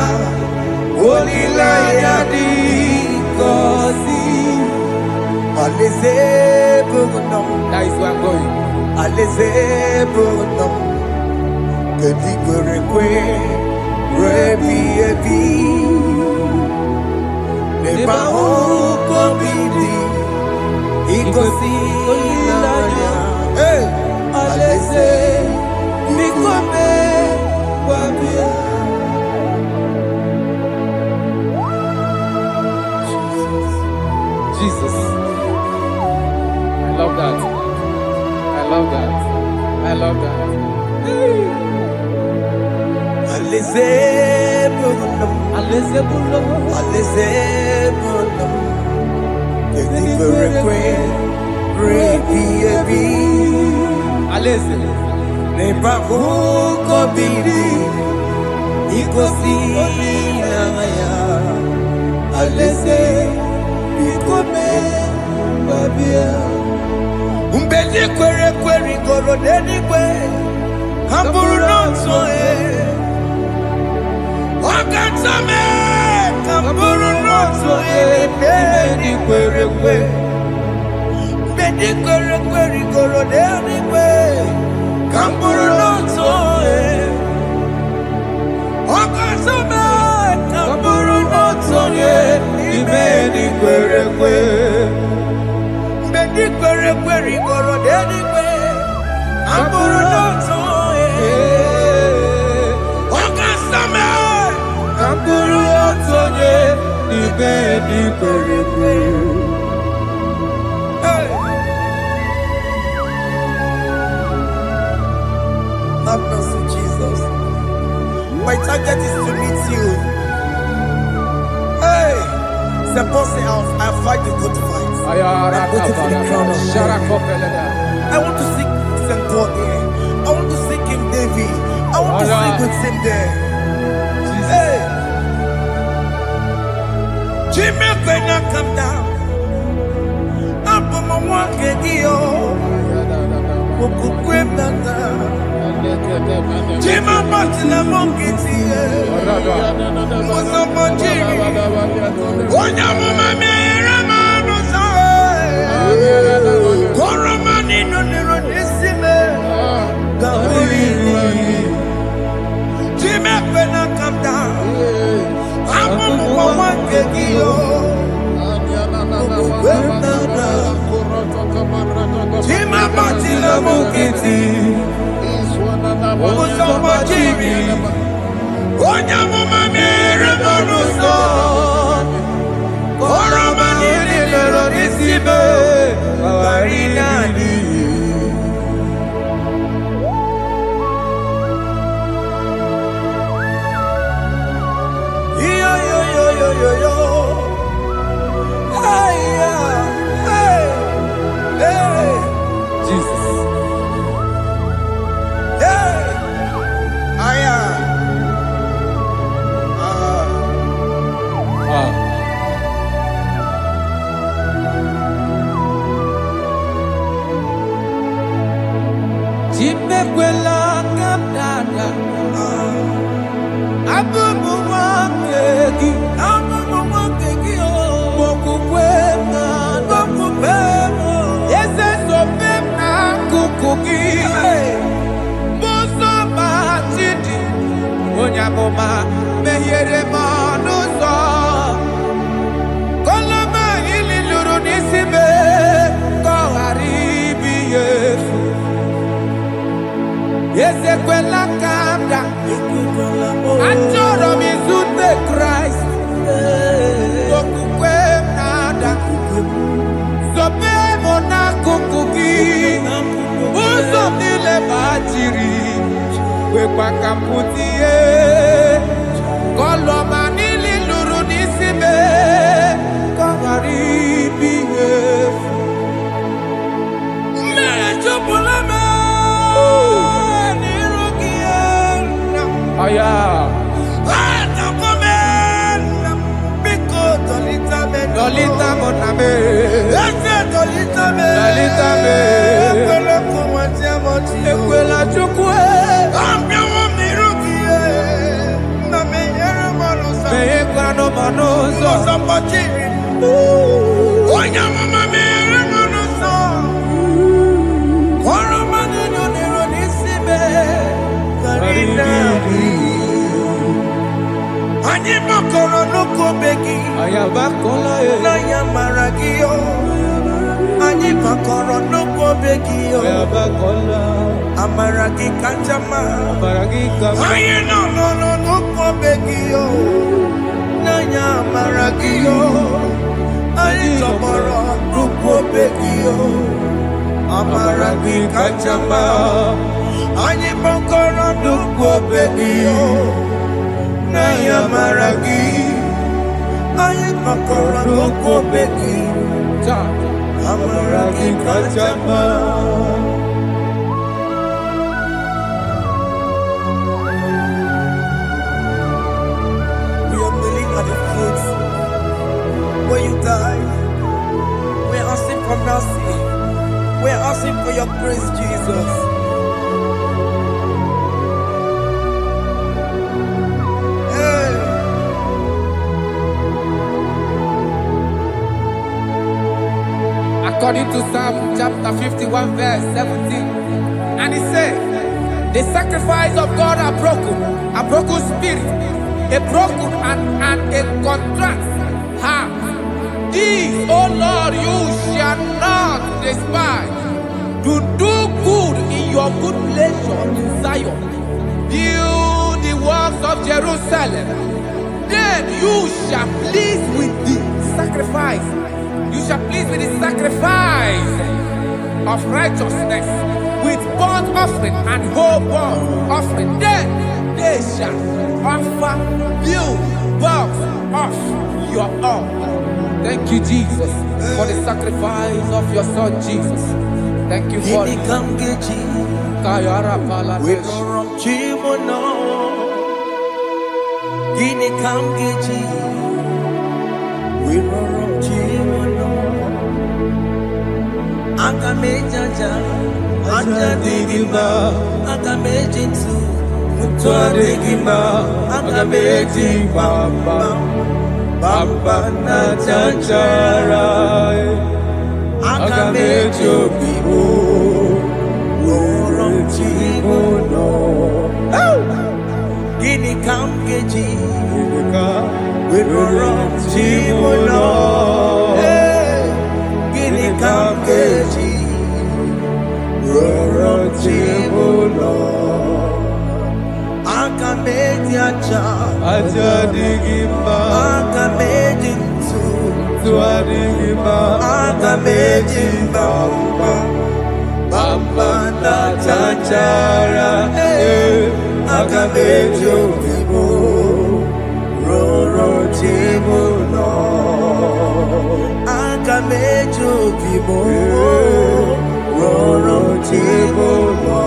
olileanya dị ngọzi. Alaeze bụ nọ That is where I'm going. Alaeze bụ nọ kedu kwere kwe rebi ebi n'ebe ahụ ka obi dị igosi olileanya. Alaeze biko mee gwa bịa. Jesus. I love that. I love that. I love that. Alaeze bụ nọ Alaeze bụ nọ. Alaeze bụ nọ kedu kwere kwe rebi ebi Alaeze. n'ebe ahụ ka obi dị igosi olileanya. Alaeze biko mee gwa bịa. Mgbe ndị kwere ekwe rigoro n'eluigwe ha bụrụ n'otu onye ọ ga-ata mee ka m bụrụ n'otu onye n'ime ndị kwere ekwe. Mgbe ndị kwere ekwe rigoro n'eluigwe ka m bụrụ n'otu onye ọ ga-ata mee ka m bụrụ n'otu onye n'ime ndị kwere ekwe. Mgbe ndị kwere ekwe rigoro n'eluigwe ka m bụrụ n'otu onye ọ ga-asa mee ka m bụrụ otu onye n'ime ndị kwere ekwe. Have mercy, Jesus. My target is to meet you. Hey, c'est pour ça I fight the good fight. I'm waiting for the crown of glory. I want to seek Saint Paul there. I want to seek King David. I want to sing with him there. Hey, Jimmy, when I come down, I'm on my walk again. Jima Martina Mongiti, Mosama Jimmy, Onya Mama Ramano Koramani no Neronisime, Gaburi, Jimmy when I come down, I'm on one kegio. Jima Martina Mongiti, Mosama Jimmy, Onya Mama Ramano Koramani no Neronisime, Barinani. Yo. Hey, Jesus. hey, Chimekwela kamdada. Abubu wakegi. Mokukwe na nokupemo. Yese sopem na kukuki. Muso batidi. Onyaboma mehiere manuso. Koloma ili luru nisibe. Koharibiye. Ezekwela kamda. Achọrọ m izute Kraịst. Okwukwe m na-ada. Zobe m n'akụkụ gị. Ụzọ m niile gbachiri. Kwekwa ka m pụta ihe. Kọlọma niile lụrụ n'isi m. Ka ọ ghara ibi ihe efu. Mmehie jupụla m n'iru gị nna. Aya. Atọkọ m nna. Biko dọlịta m nna. Dọlịta m na m. Eze dọlịta m. Dọlịta m. Ekwela ka ụwa tie m ọchị. Ekwela Chukwu. Abịawo m n'iru gị nna m enyere m ọnụ ụzọ. Meghekwanụ m ọnụ ụzọ. Ụzọ mkpọchiri. Onye amụma meghere m ọnụ ụzọ. Ọrụ m niile n'iru n'isi m. Karịna gị. Anyị gbakọrọ n'ụkwụ obe gị. Ayabakola N'anya mara gị o. Anyị gbakọrọ n'ụkwụ obe gị o. Ayabakola Amara gị kacha mma. Baragika Anyị nọ n'ụkwụ obe gị o. N'anya amara gị o. Anyị tọgbọrọ n'ụkwụ obe gị o. Amara gị kacha mma. Anyị gbakọrọ n'ụkwụ obe gị o. N'anya amara gị. Anyị gbakọrọ n'ụkwụ obe gị. Cha Amara gị kacha mma. We are kneeling at the foot where you died. We are asking for mercy. We are asking for your grace, Jesus. Hey. according to Psalm chapter 51 verse 17. And he said, the sacrifice of God are broken spirit, a broken and a contrite heart. These, O Lord, you shall not despise. To do good in your good pleasure in Zion. Build the works of Jerusalem. Then you shall please with the sacrifice. You shall please with the sacrifice of righteousness, with burnt offering and whole burnt offering. Then they shall offer you works of your own. Thank you, Jesus, for the sacrifice of your Son, Jesus. Thank you for Gini kam geji. Kayara Paladesh. We don't chimono. Gini kam geji. We don't chimono. Akamejaja. Aja digima. Akamejinsu. Mutwa digima. Akameji bamba. Bamba na chanchara. Akameji obibo. Rorom chimono. Gini kam geji. We rorom chimono. Gini kam geji. Rorom chimono. Akameji acha. Aja digima. Akameji ntu. Tuadigima. Akameji bamba. Bamba na chanchara. Akameji obibo. Roro chimono. Akameji obibo. Roro chimono.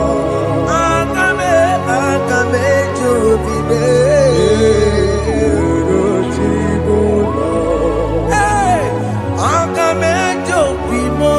Akameji obibo. Roro chimono. Hey! Akameji obibo.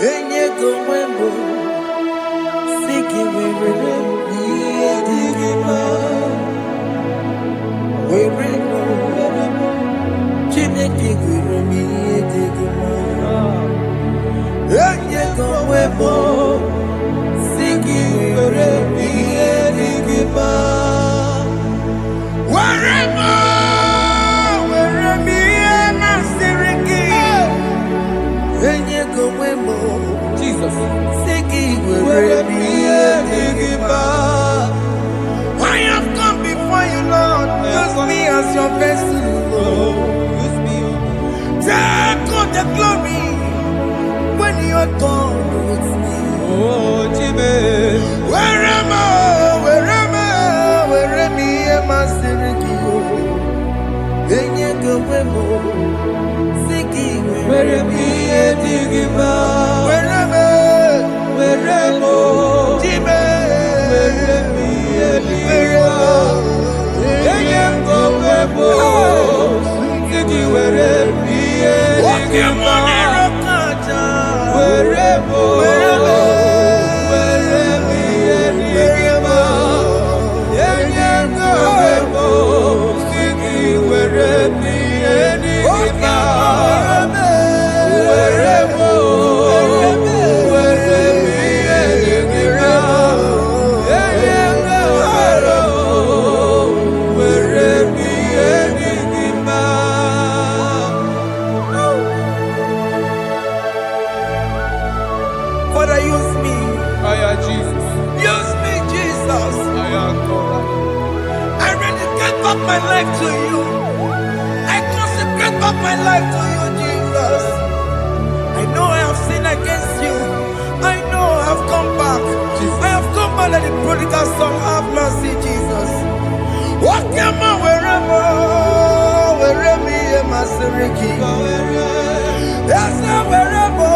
enye gomwembo siki werere iye digima weremo chineke gwere m ihe digima enye gomwembo siki werere iye digima weremo Jesus. I have come before you, Lord. Use me as your vessel, Lord. Use me. Take all the glory when you are done with me. Oh, Jesus. Where am I? Father, use me. Jesus. Use me, Jesus. I dedicate back my life to you. I consecrate back my life to you, Jesus. I know I have sinned against you. I know I have come back. I have come back like the prodigal son. Have mercy, Jesus. What am I wherever me and my Seriki? That's not wherever.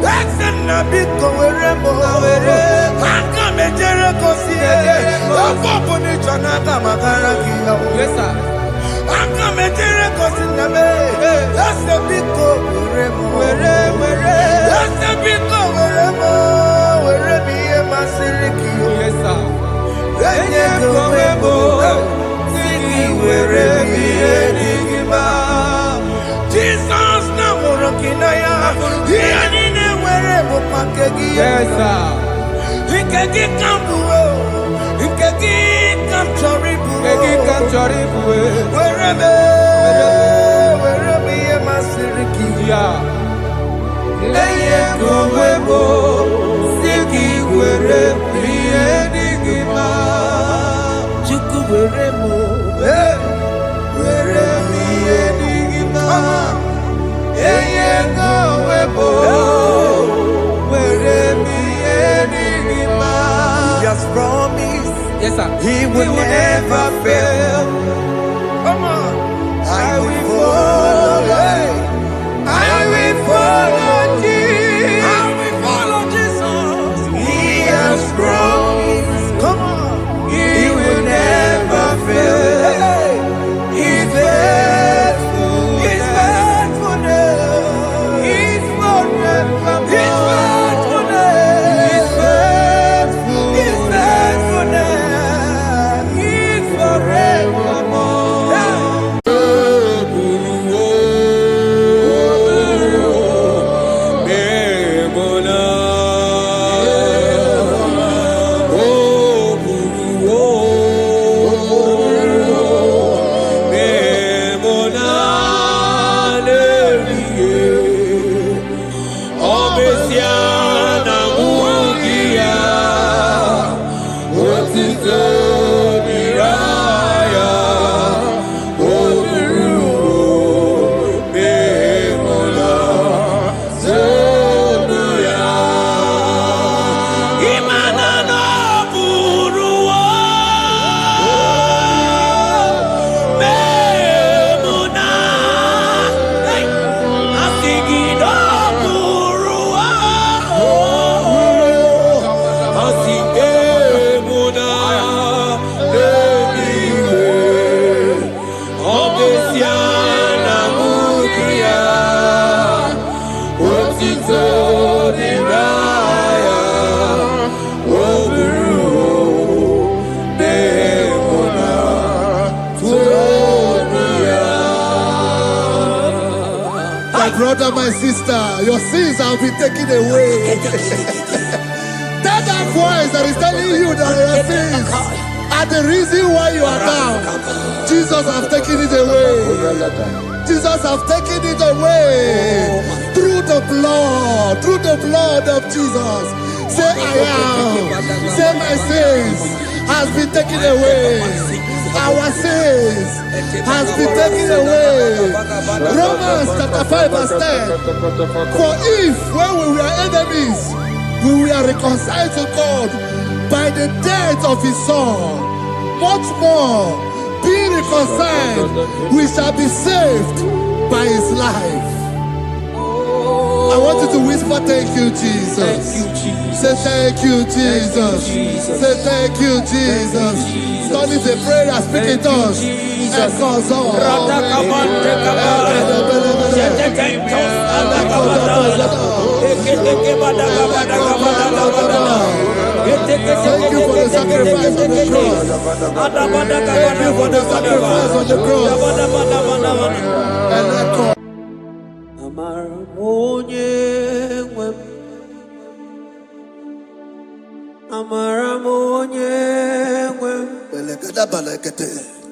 That's not big wherever. I come and Jericho see it. I'm up on it, Yes, sir. I come and Jericho see the man. That's the big wherever. That's the big wherever me and my Seriki. Yes, sir. Jesus na morokina ya yani ne werebo pakegi Yes, sir. ikegi kambuo ikegi kamchoribu Egi kamchoribu werebe ye masiriki ya eye kumwebo siki werebe ye digima chuku weremo werebe ye digima eye kumwebo werebe ye digima. He has promised. Yes, sir. He will never fail. Come on. I will follow. I will follow Jesus. I will follow Jesus. He has promised. Come on. He will never fail. He's faithful. His faithfulness. He's forevermore. His faithfulness. He's faithful. His faithfulness. He's forevermore. brother, my sister, your sins have been taken away. Tell that voice that is telling you that your sins are the reason why you are down. Jesus has taken it away. Jesus has taken it away. Through the blood of Jesus. Say I am. Say my sins has been taken away. Our sins has been taken away. Romans chapter 5 verse 10. For if when we were enemies, we were reconciled to God by the death of his son, much more, being reconciled, we shall be saved by his life. I want you to whisper, thank you, Jesus. Thank you, Jesus. Say thank you, Jesus. Thank you, Jesus. Say thank you, Jesus. Turn it a prayer, speak it us. Echoes all. Thank you for the sacrifice on the cross. Thank you for the sacrifice on the cross. And echo.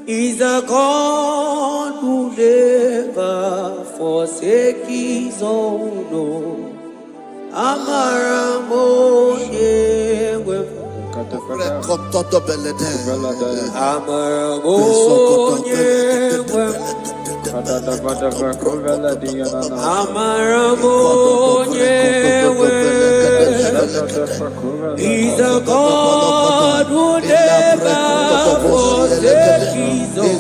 Is a God who never forsake his own. He's a God who never forsake his own. He's a God who never forsake his own.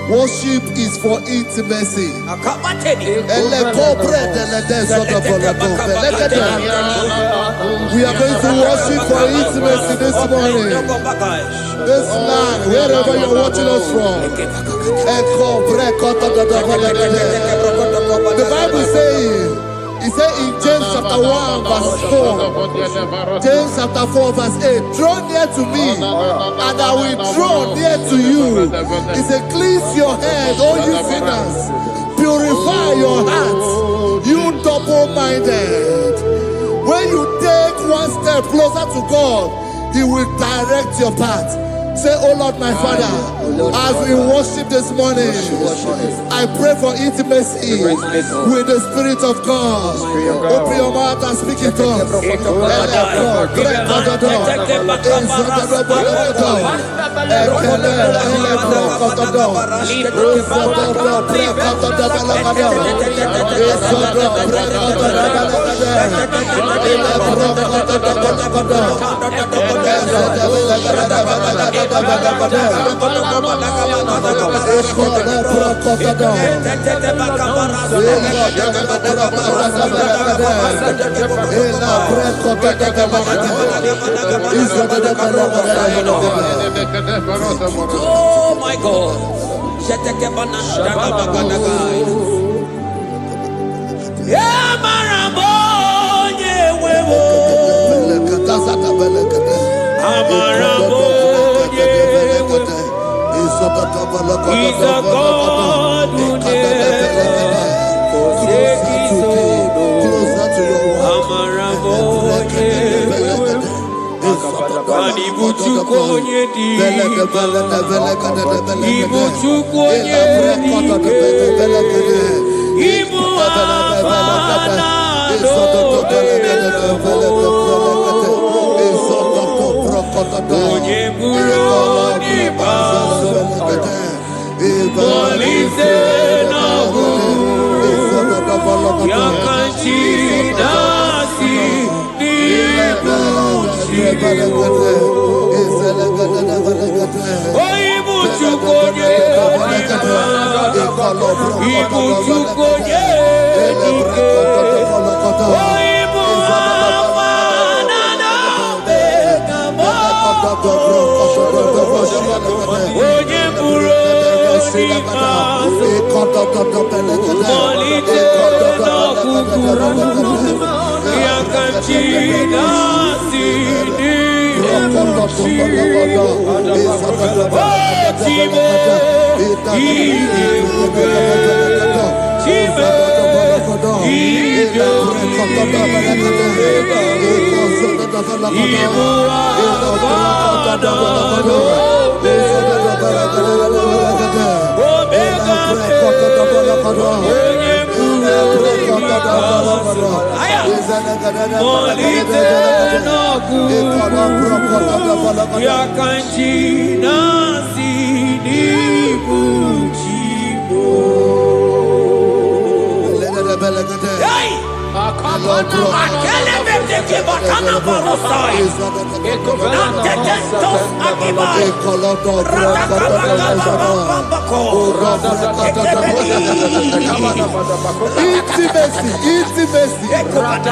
Worship is for intimacy. We are going to worship for intimacy this morning. This land, wherever you're watching us from. The Bible says, it says in James chapter 1 verse 4, James chapter 4 verse 8, draw near to me and I will draw near to you. It says, cleanse your head, all you sinners, purify your hearts, you double-minded. When you take one step closer to God, he will direct your path. Say, oh Lord, my Father, as we worship this morning, I pray for intimacy with the Spirit of God. Open your mouth and speak in tongues. Oh my God. He's a God who never forsakes his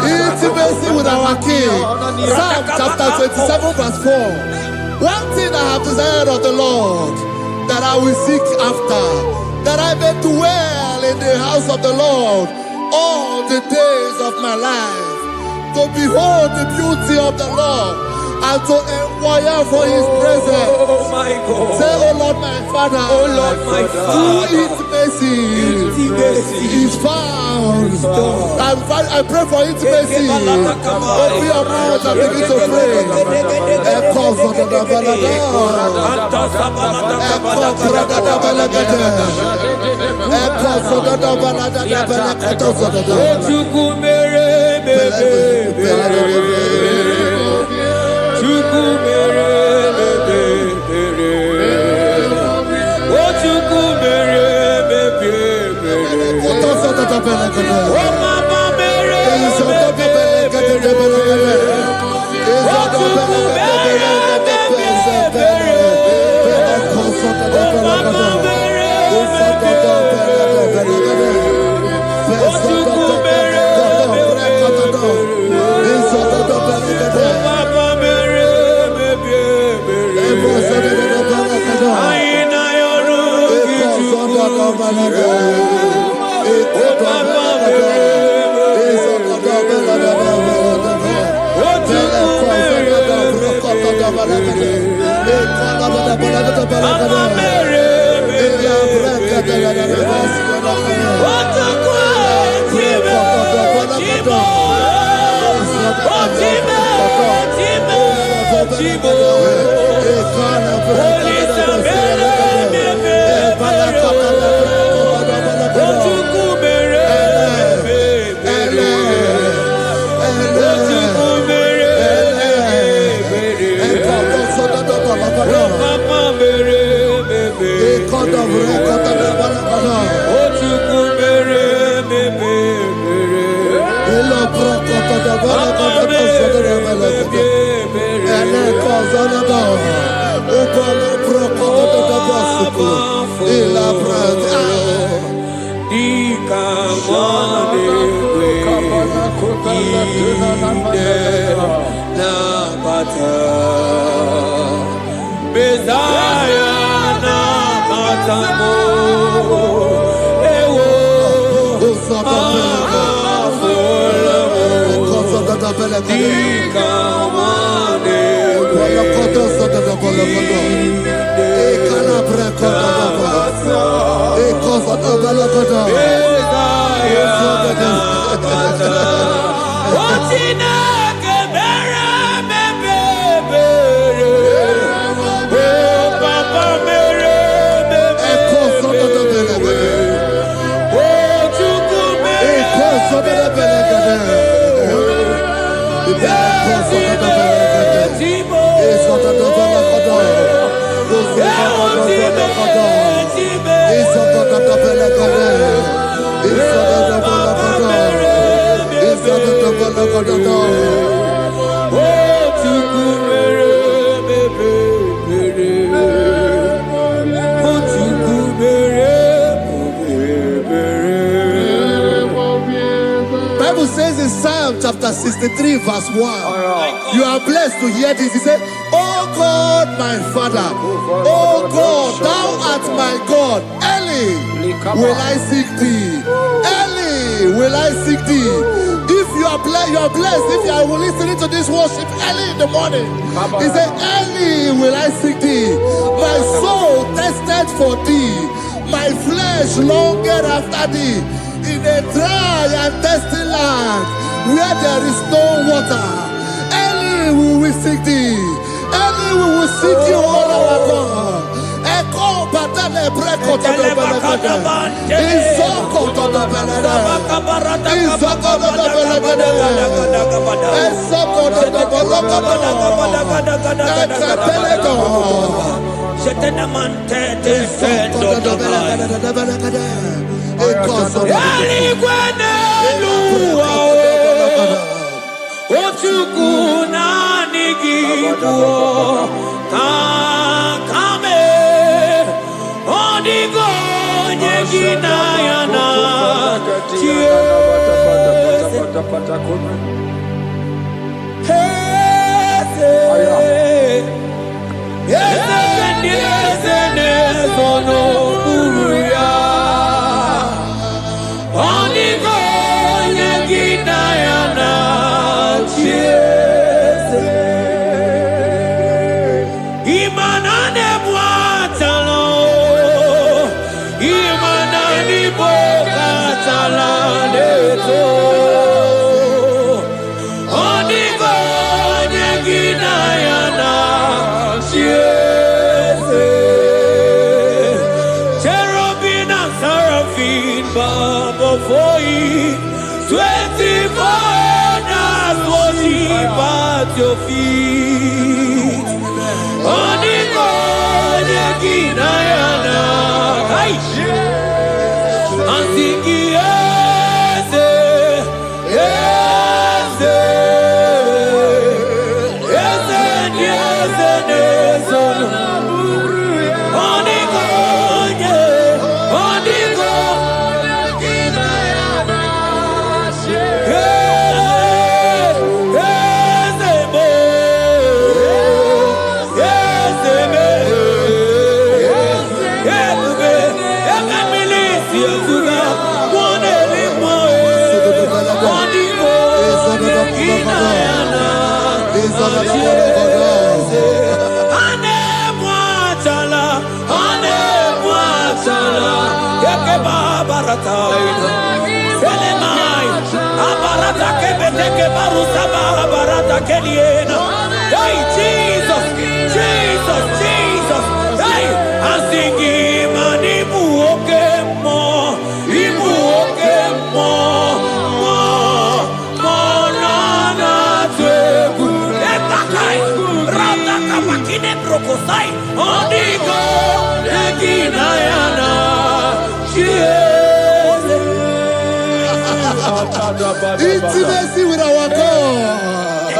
Intimacy with our King. Psalm chapter 27 verse 4. One thing I have desired of the Lord, that I will seek after, that I may dwell in the house of the Lord all the days of my life, to behold the beauty of the Lord and to inquire for his presence. Oh my God. Say, oh Lord my Father, Oh Lord my Father, intimacy is found. I pray for intimacy. Open your mouth and begin to pray. Bible says in Psalm chapter 63 verse 1, you are blessed to hear this. He said, "Oh God, my Father, oh God, thou art my God. Early will I seek thee. Early will I seek thee." If you are blessed if you are listening to this worship early in the morning. He said, "Early will I seek thee. My soul thirsted for thee. My flesh longed after thee. In a dry and thirsty land where there is no water. Early will we seek thee. Early we will seek you, all our God. Echo batale breko to the belagada. Isoko to the belagada. Isoko to the belagada. Isoko to the belagada. Ekapelego. Shetenamante defendo the belagada. Your feet on the God Ginayana. And sing yes, yes, yes, yes, yes, on the God, on the God Ginayana. Hey, Jesus, Jesus, Jesus. Hey, I'm singing, man, Ibu okemo, more na tweku. Etakai, rata kapakine brokosai, onigo, eginayana, intimacy with our God.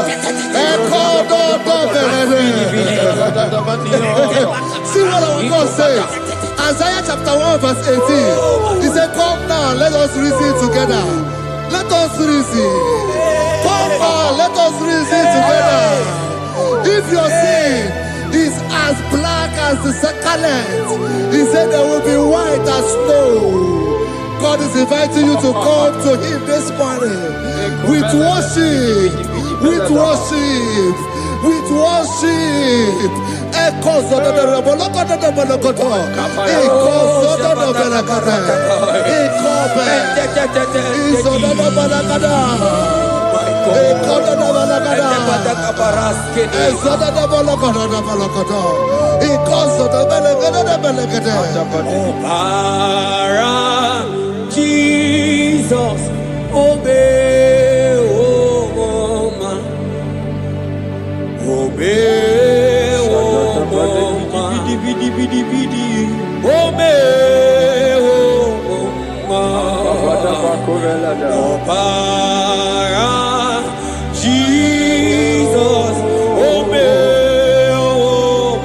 See what our God says. Isaiah chapter 1 verse 18. He said, come now, let us reason together. Let us reason. Come now, let us reason together. If your sin is as black as the scarlet, he said there will be white as snow. God is inviting you to come to him this morning with worship, with worship, with worship. Echoes of the Jesus, obey, oh man, obey, oh man, obey, oh man, Jesus, obey, oh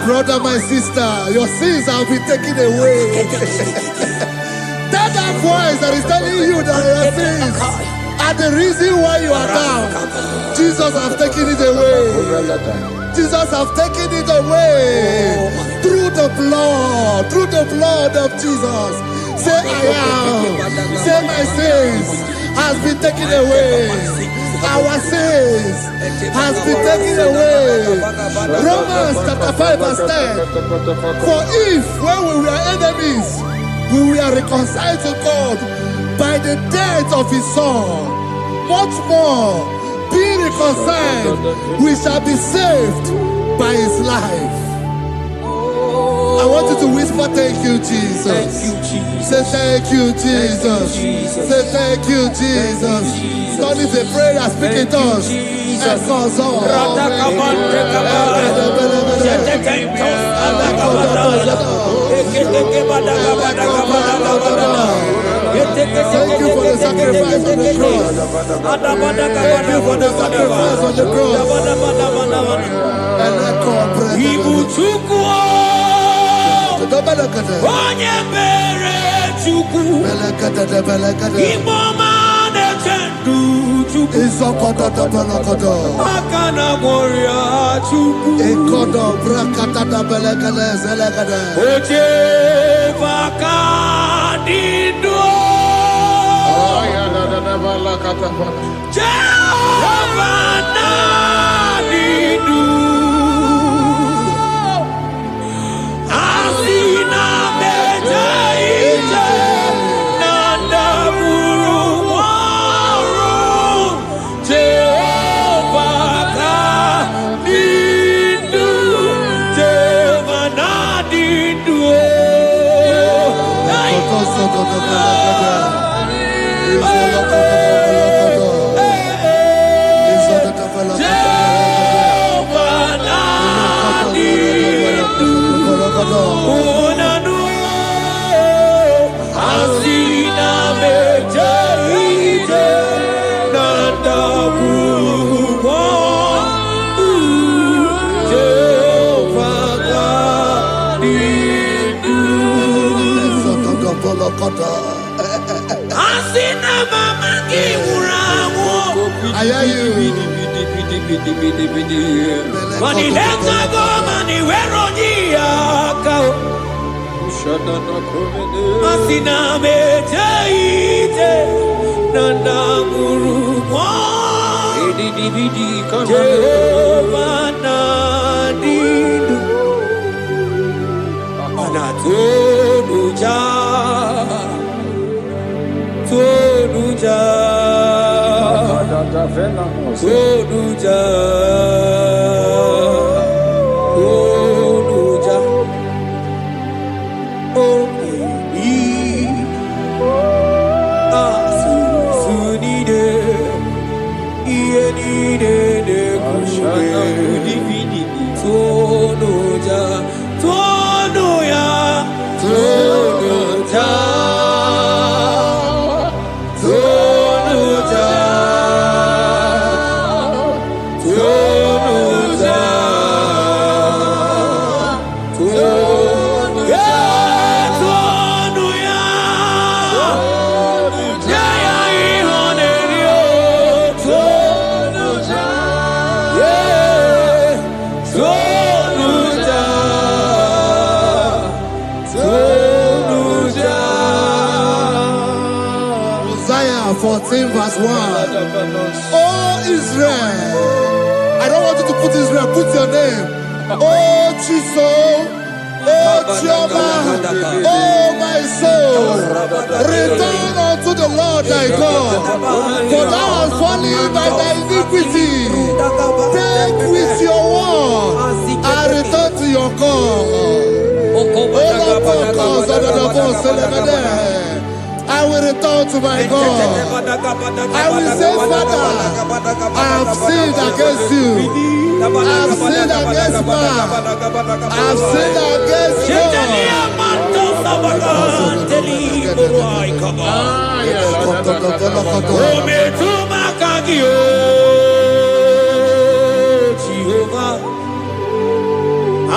brother, my sister, your sins have been taken away. That voice that is telling you that your sins are the reason why you are down. Jesus has taken it away. Jesus has taken it away through the blood of Jesus. Say I am. Say my sins has been taken away. Our sins has been taken away. Romans chapter 5 verse 10. For if when we were enemies, we were reconciled to God by the death of his son, much more, being reconciled, we shall be saved by his life. I want you to whisper, thank you, Jesus. Thank you, Jesus. Say thank you, Jesus. Say thank you, Jesus. God is a prayer, speak in tongues. Thank you for the sacrifice on the cross. Thank you for the sacrifice on the cross. Onye mere Chukwu Igbo ma na-eche ndụ Izokodo da balakodo. Akana Moria Chuku. Ekodo brakata da belegade zelegade. Oje Vakadido. Oh, yeah, da balakata. Jehovah Nadidu. Asina Mejaija. Nanda Muru Waru. Jehovah Nadidu. Jehovah Nadidu. Okosodo da belegade. Izolokodo da belegade. Izodo da belegade. I hear you. Mani lenga go mani weronia kao. Asina mejaite nanda guru mo. Jehovah Nadidu. Anatonuja. Tonuja. Tonuja. Tonuja. Oh baby, sunide, ienide de kushane, tonuja, tonuya, tonuja. Isaiah 14 verse 1. Oh Israel, I don't want you to put Israel, put your name. Oh Chiso, oh Chioma, oh my soul, return unto the Lord thy God, for thou hast fallen by thy iniquity. Take with your word and return to your God. I will return to my God. I will say, Father, I have sinned against you. I have sinned against man. I have sinned against God.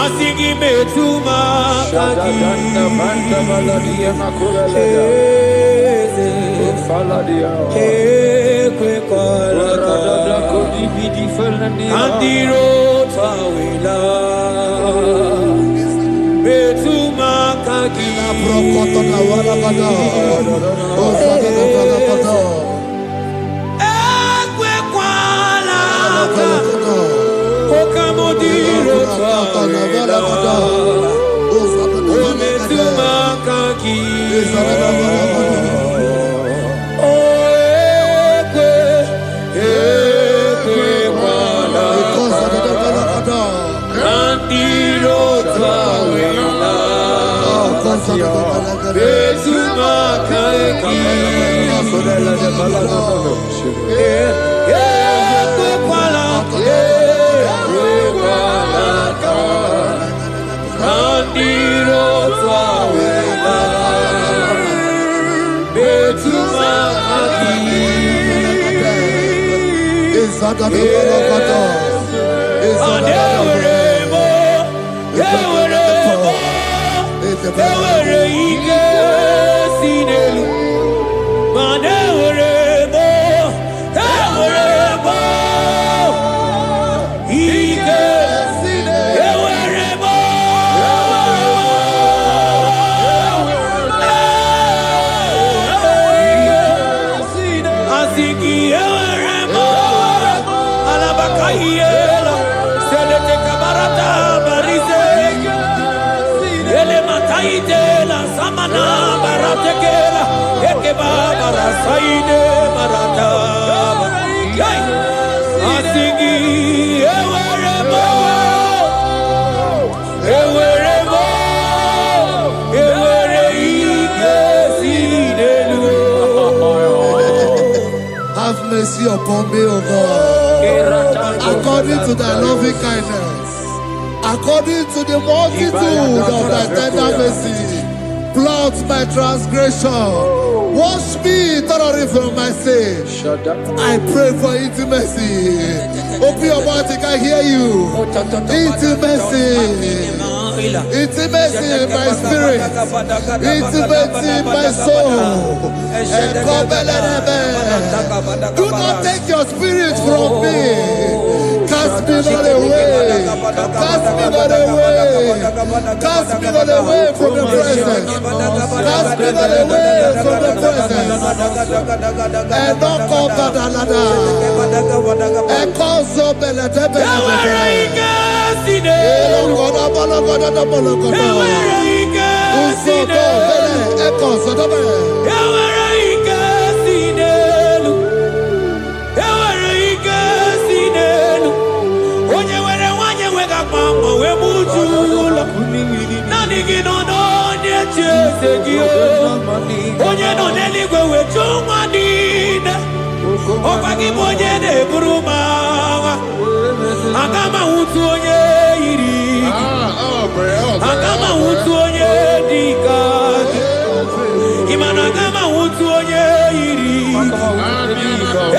Asigi metuma kagi ekwe kolaka kandiro tawila metuma kagi ekwe kolaka okamodiro tawila metuma kagi Ewere Emana baratekela, ekeba barasaide barata. Asingi ewerebo, ewerebo, ewere ikesidelu. Have mercy upon me, O God, according to thy loving kindness, according to the multitude of thy tender mercy. Blot my transgression, wash me thoroughly from my sin. I pray for intimacy. Open your mouth, I can hear you. Intimacy. Intimacy in my spirit, intimacy in my soul. Do not take your spirit from me. Cast me not away. Cast me not away. Cast me not away from the presence. Cast me not away from the presence. And not come back another. And cause so bella. Agama utu onye iri agama utu onye dika imana agama utu onye iri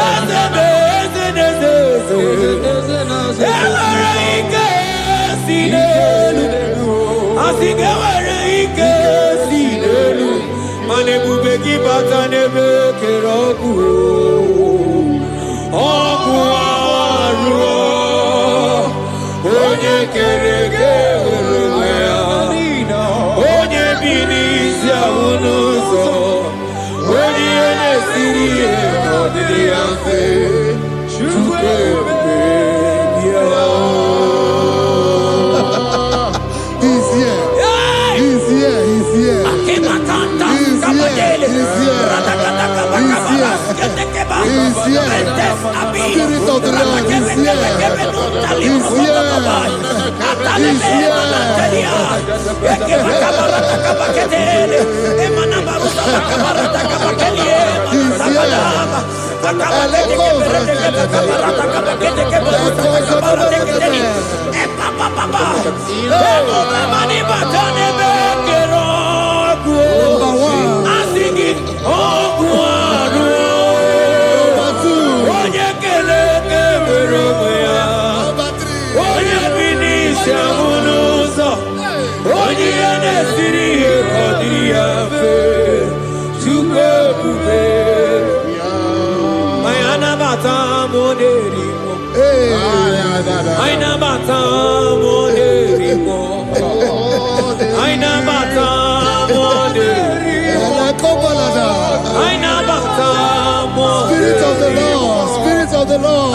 ezebe ewere ike si n'elu asige were ike si n'elu mana ebube gị bata n'ebe kere ọkụ ọkụ arụ onye kere eke onwe ya onye bi n'isi ahụ n'ụzọ onye ihe na-esiri ihe n'ọdịdị ya mfe Chukwu ebube bịa. He's here. He's here. He's here. He's here. He's here. Spirit of the Lord is here. He's here. He's here. Spirit of the Lord, Spirit of the Lord.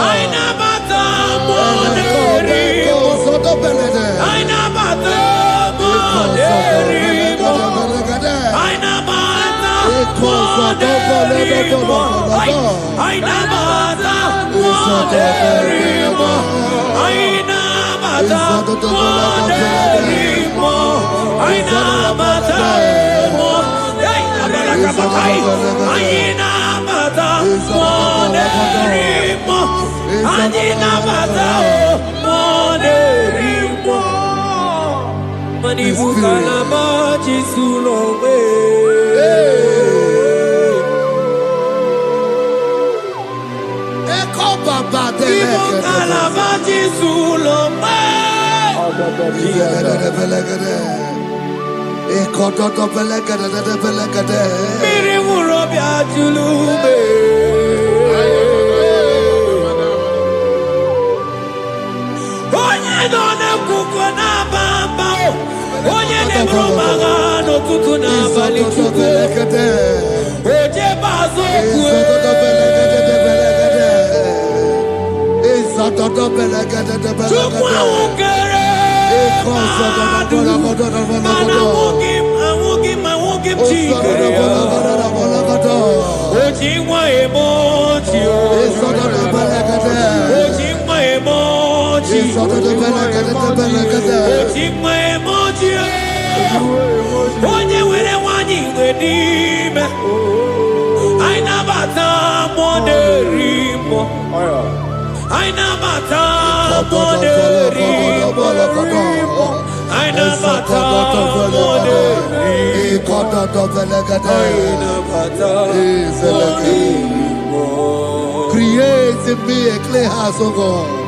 Create in me a clean house, O God,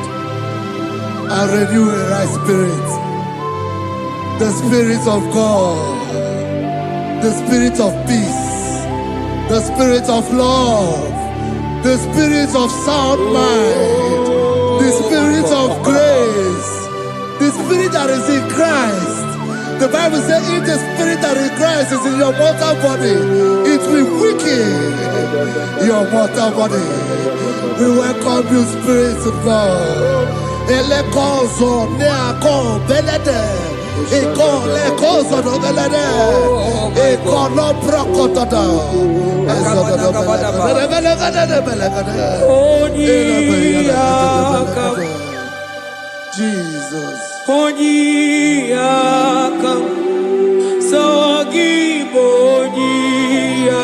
and renew a right spirit. The Spirit of God, the Spirit of peace, the Spirit of love, the Spirit of sound mind, the Spirit of grace, the Spirit that is in Christ. The Bible says if the Spirit that is in Christ is in your mortal body, it will weaken your mortal body. We welcome you, Spirit of God. Elekozo neako belede, eko lekozo no belede, eko no prokotoda, Jesus. Onyiyakam, Sagibo Onyiyakam,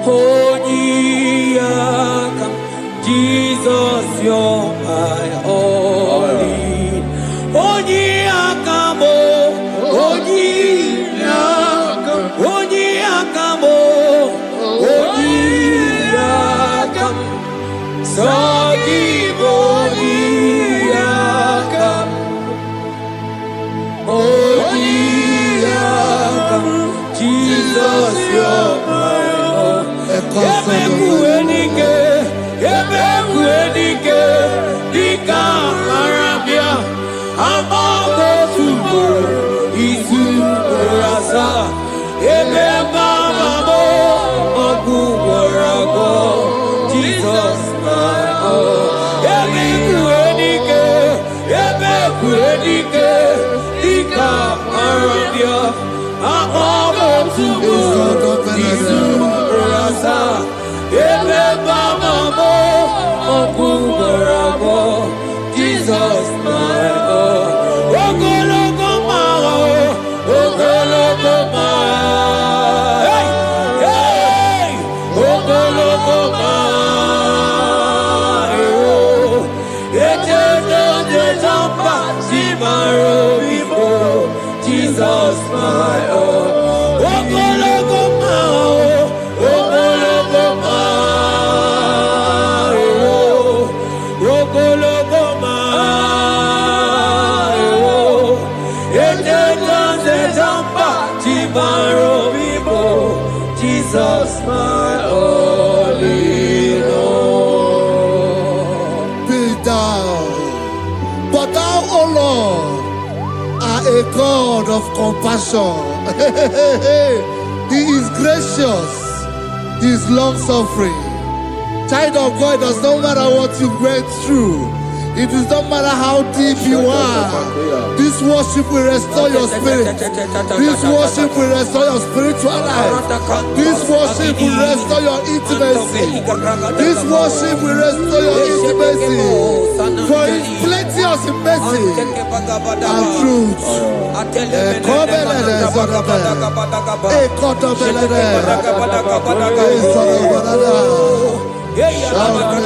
Onyiyakam, Jesus, you're my all in. Onyiyakam, Onyiyakam, Onyiyakam, Onyiyakam, Sagibo Onyiyakam, Onyiyakam, Jesus, you're my Lord. Ebekuenike, Ebekuenike, Dika Arabia, Amabo Tumor, Isu Rasa, Ebebamamo, Oguwarago, Jesus, my Lord. Ebekuenike, Ebekuenike, Dika Arabia, Amabo Tumor, Isu Rasa, Ebebamamo, Oguwarago, Jesus, my Lord. Ogologo mao, ogologo mao, hey, hey, ogologo mao. Ejedo jejamba simaro bibo, Jesus, my Lord. Ogologo mao, ogologo mao, ogologo mao. Ejedo jejamba simaro bibo, Jesus, my only Lord. Be thou, but thou, O Lord, are a God of compassion. He is gracious, He is long suffering. Child of God, it does not matter what you went through. It does not matter how deep you are. This worship will restore your spirit. This worship will restore your spiritual life. This worship will restore your intimacy. This worship will restore your intimacy. For His plenteous in mercy and truth. Have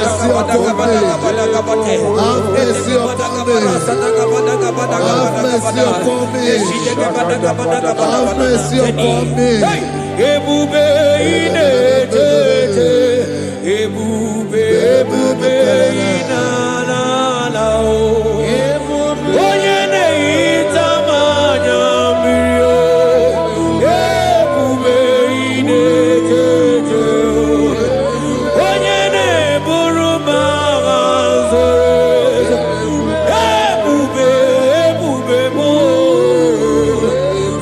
mercy upon me. Have mercy upon me. Have mercy upon me. Have mercy upon me. Ebube inetete, ebube, ebube inanana o. Onye na-ehita mmanya mmiri o. Ebube inetete o. Onye na-eburu m agha zoro ezo. Ebube, ebube m o.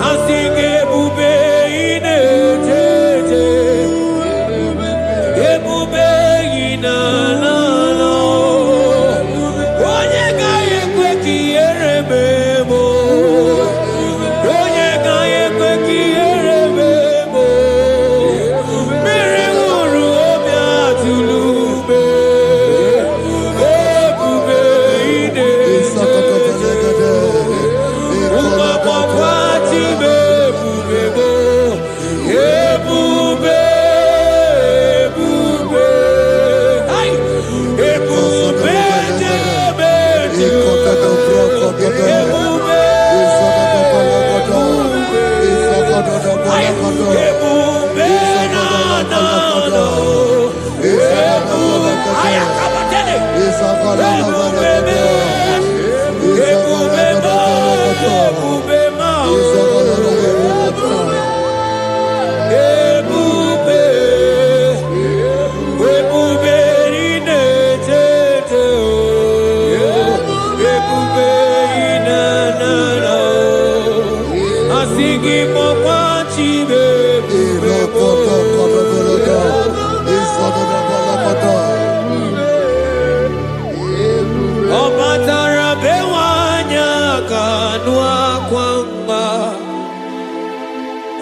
Asị gị ebube inetete. Ebube inanana o.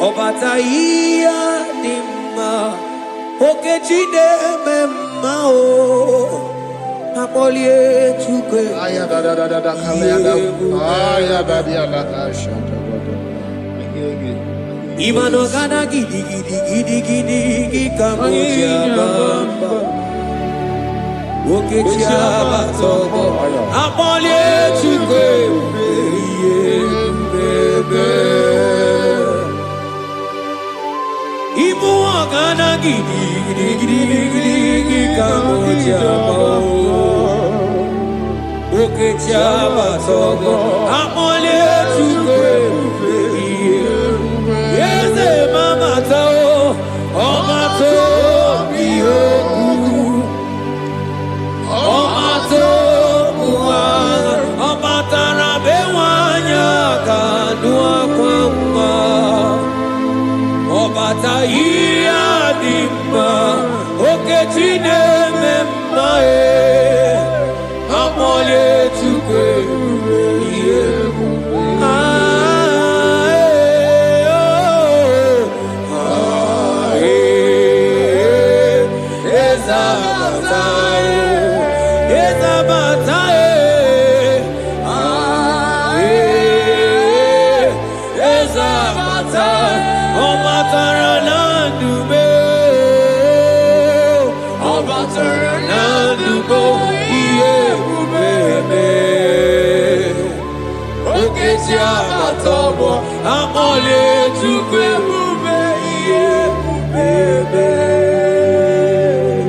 Obataia dimma okechide memma o napolie chukwe aya da kalenda aya da dia la shanta imano kana gidi kamoja bamba okechia batobo napolie chukwe bebe Ibu agana gidi kamoja bao Oke chaba sogo amole chukwe Yeze mama tao omato biyoku Omato kuwa omatara bewanya kanua kwamba Obataia dimma okechine memma amole chukwe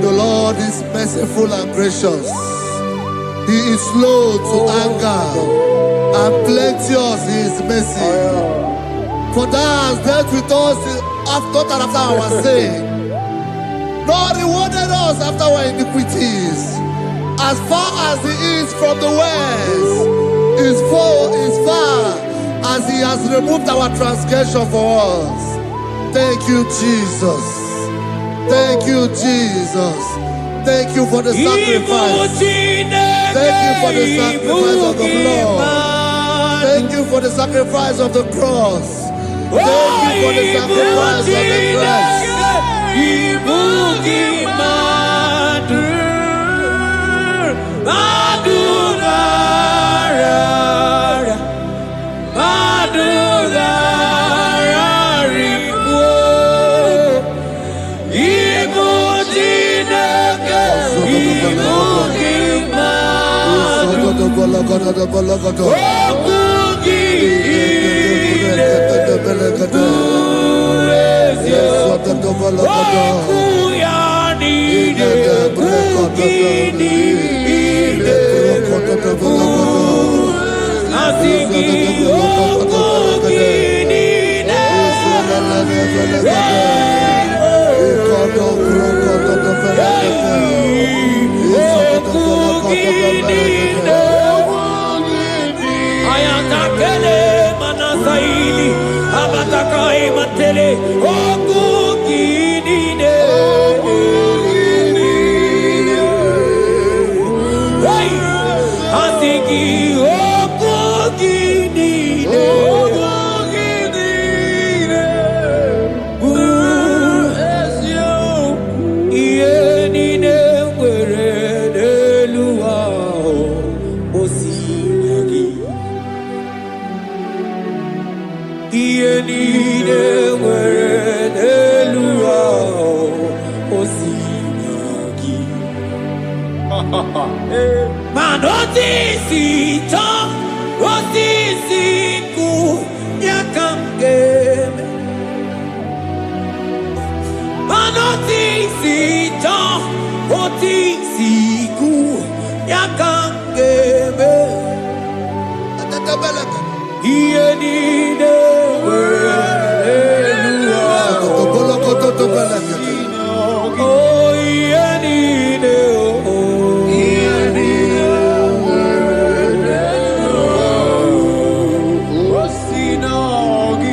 The Lord is merciful and gracious. He is slow to anger and plenteous in his mercy. For thou hast dealt with us after our sin, nor rewarded us after our iniquities. As far as the east from the west is far as he has removed our transgression for us. Thank you, Jesus. Thank you, Jesus. Thank you for the sacrifice. Thank you for the sacrifice of the blood. Thank you for the sacrifice of the cross. Thank you for the sacrifice of the cross.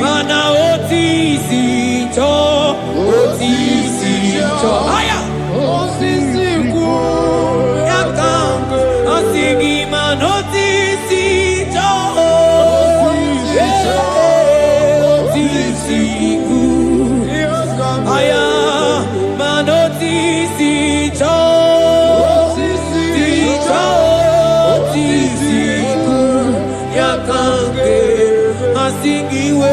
Mana I sing you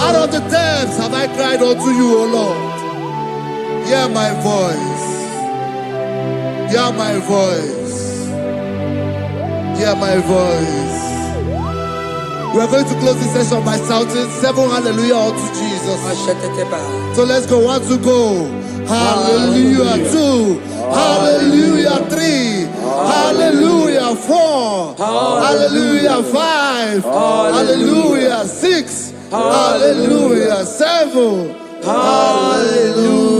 out of the depths have I cried unto you, O Lord. Hear my voice. Hear my voice. Hear my voice. We are going to close this session by shouting 7 hallelujah unto Jesus. So let's go. 1, 2, go. Hallelujah. 2. Hallelujah. 3. Hallelujah. 4. Hallelujah. 5. Hallelujah. 6. Hallelujah. 7. Hallelujah.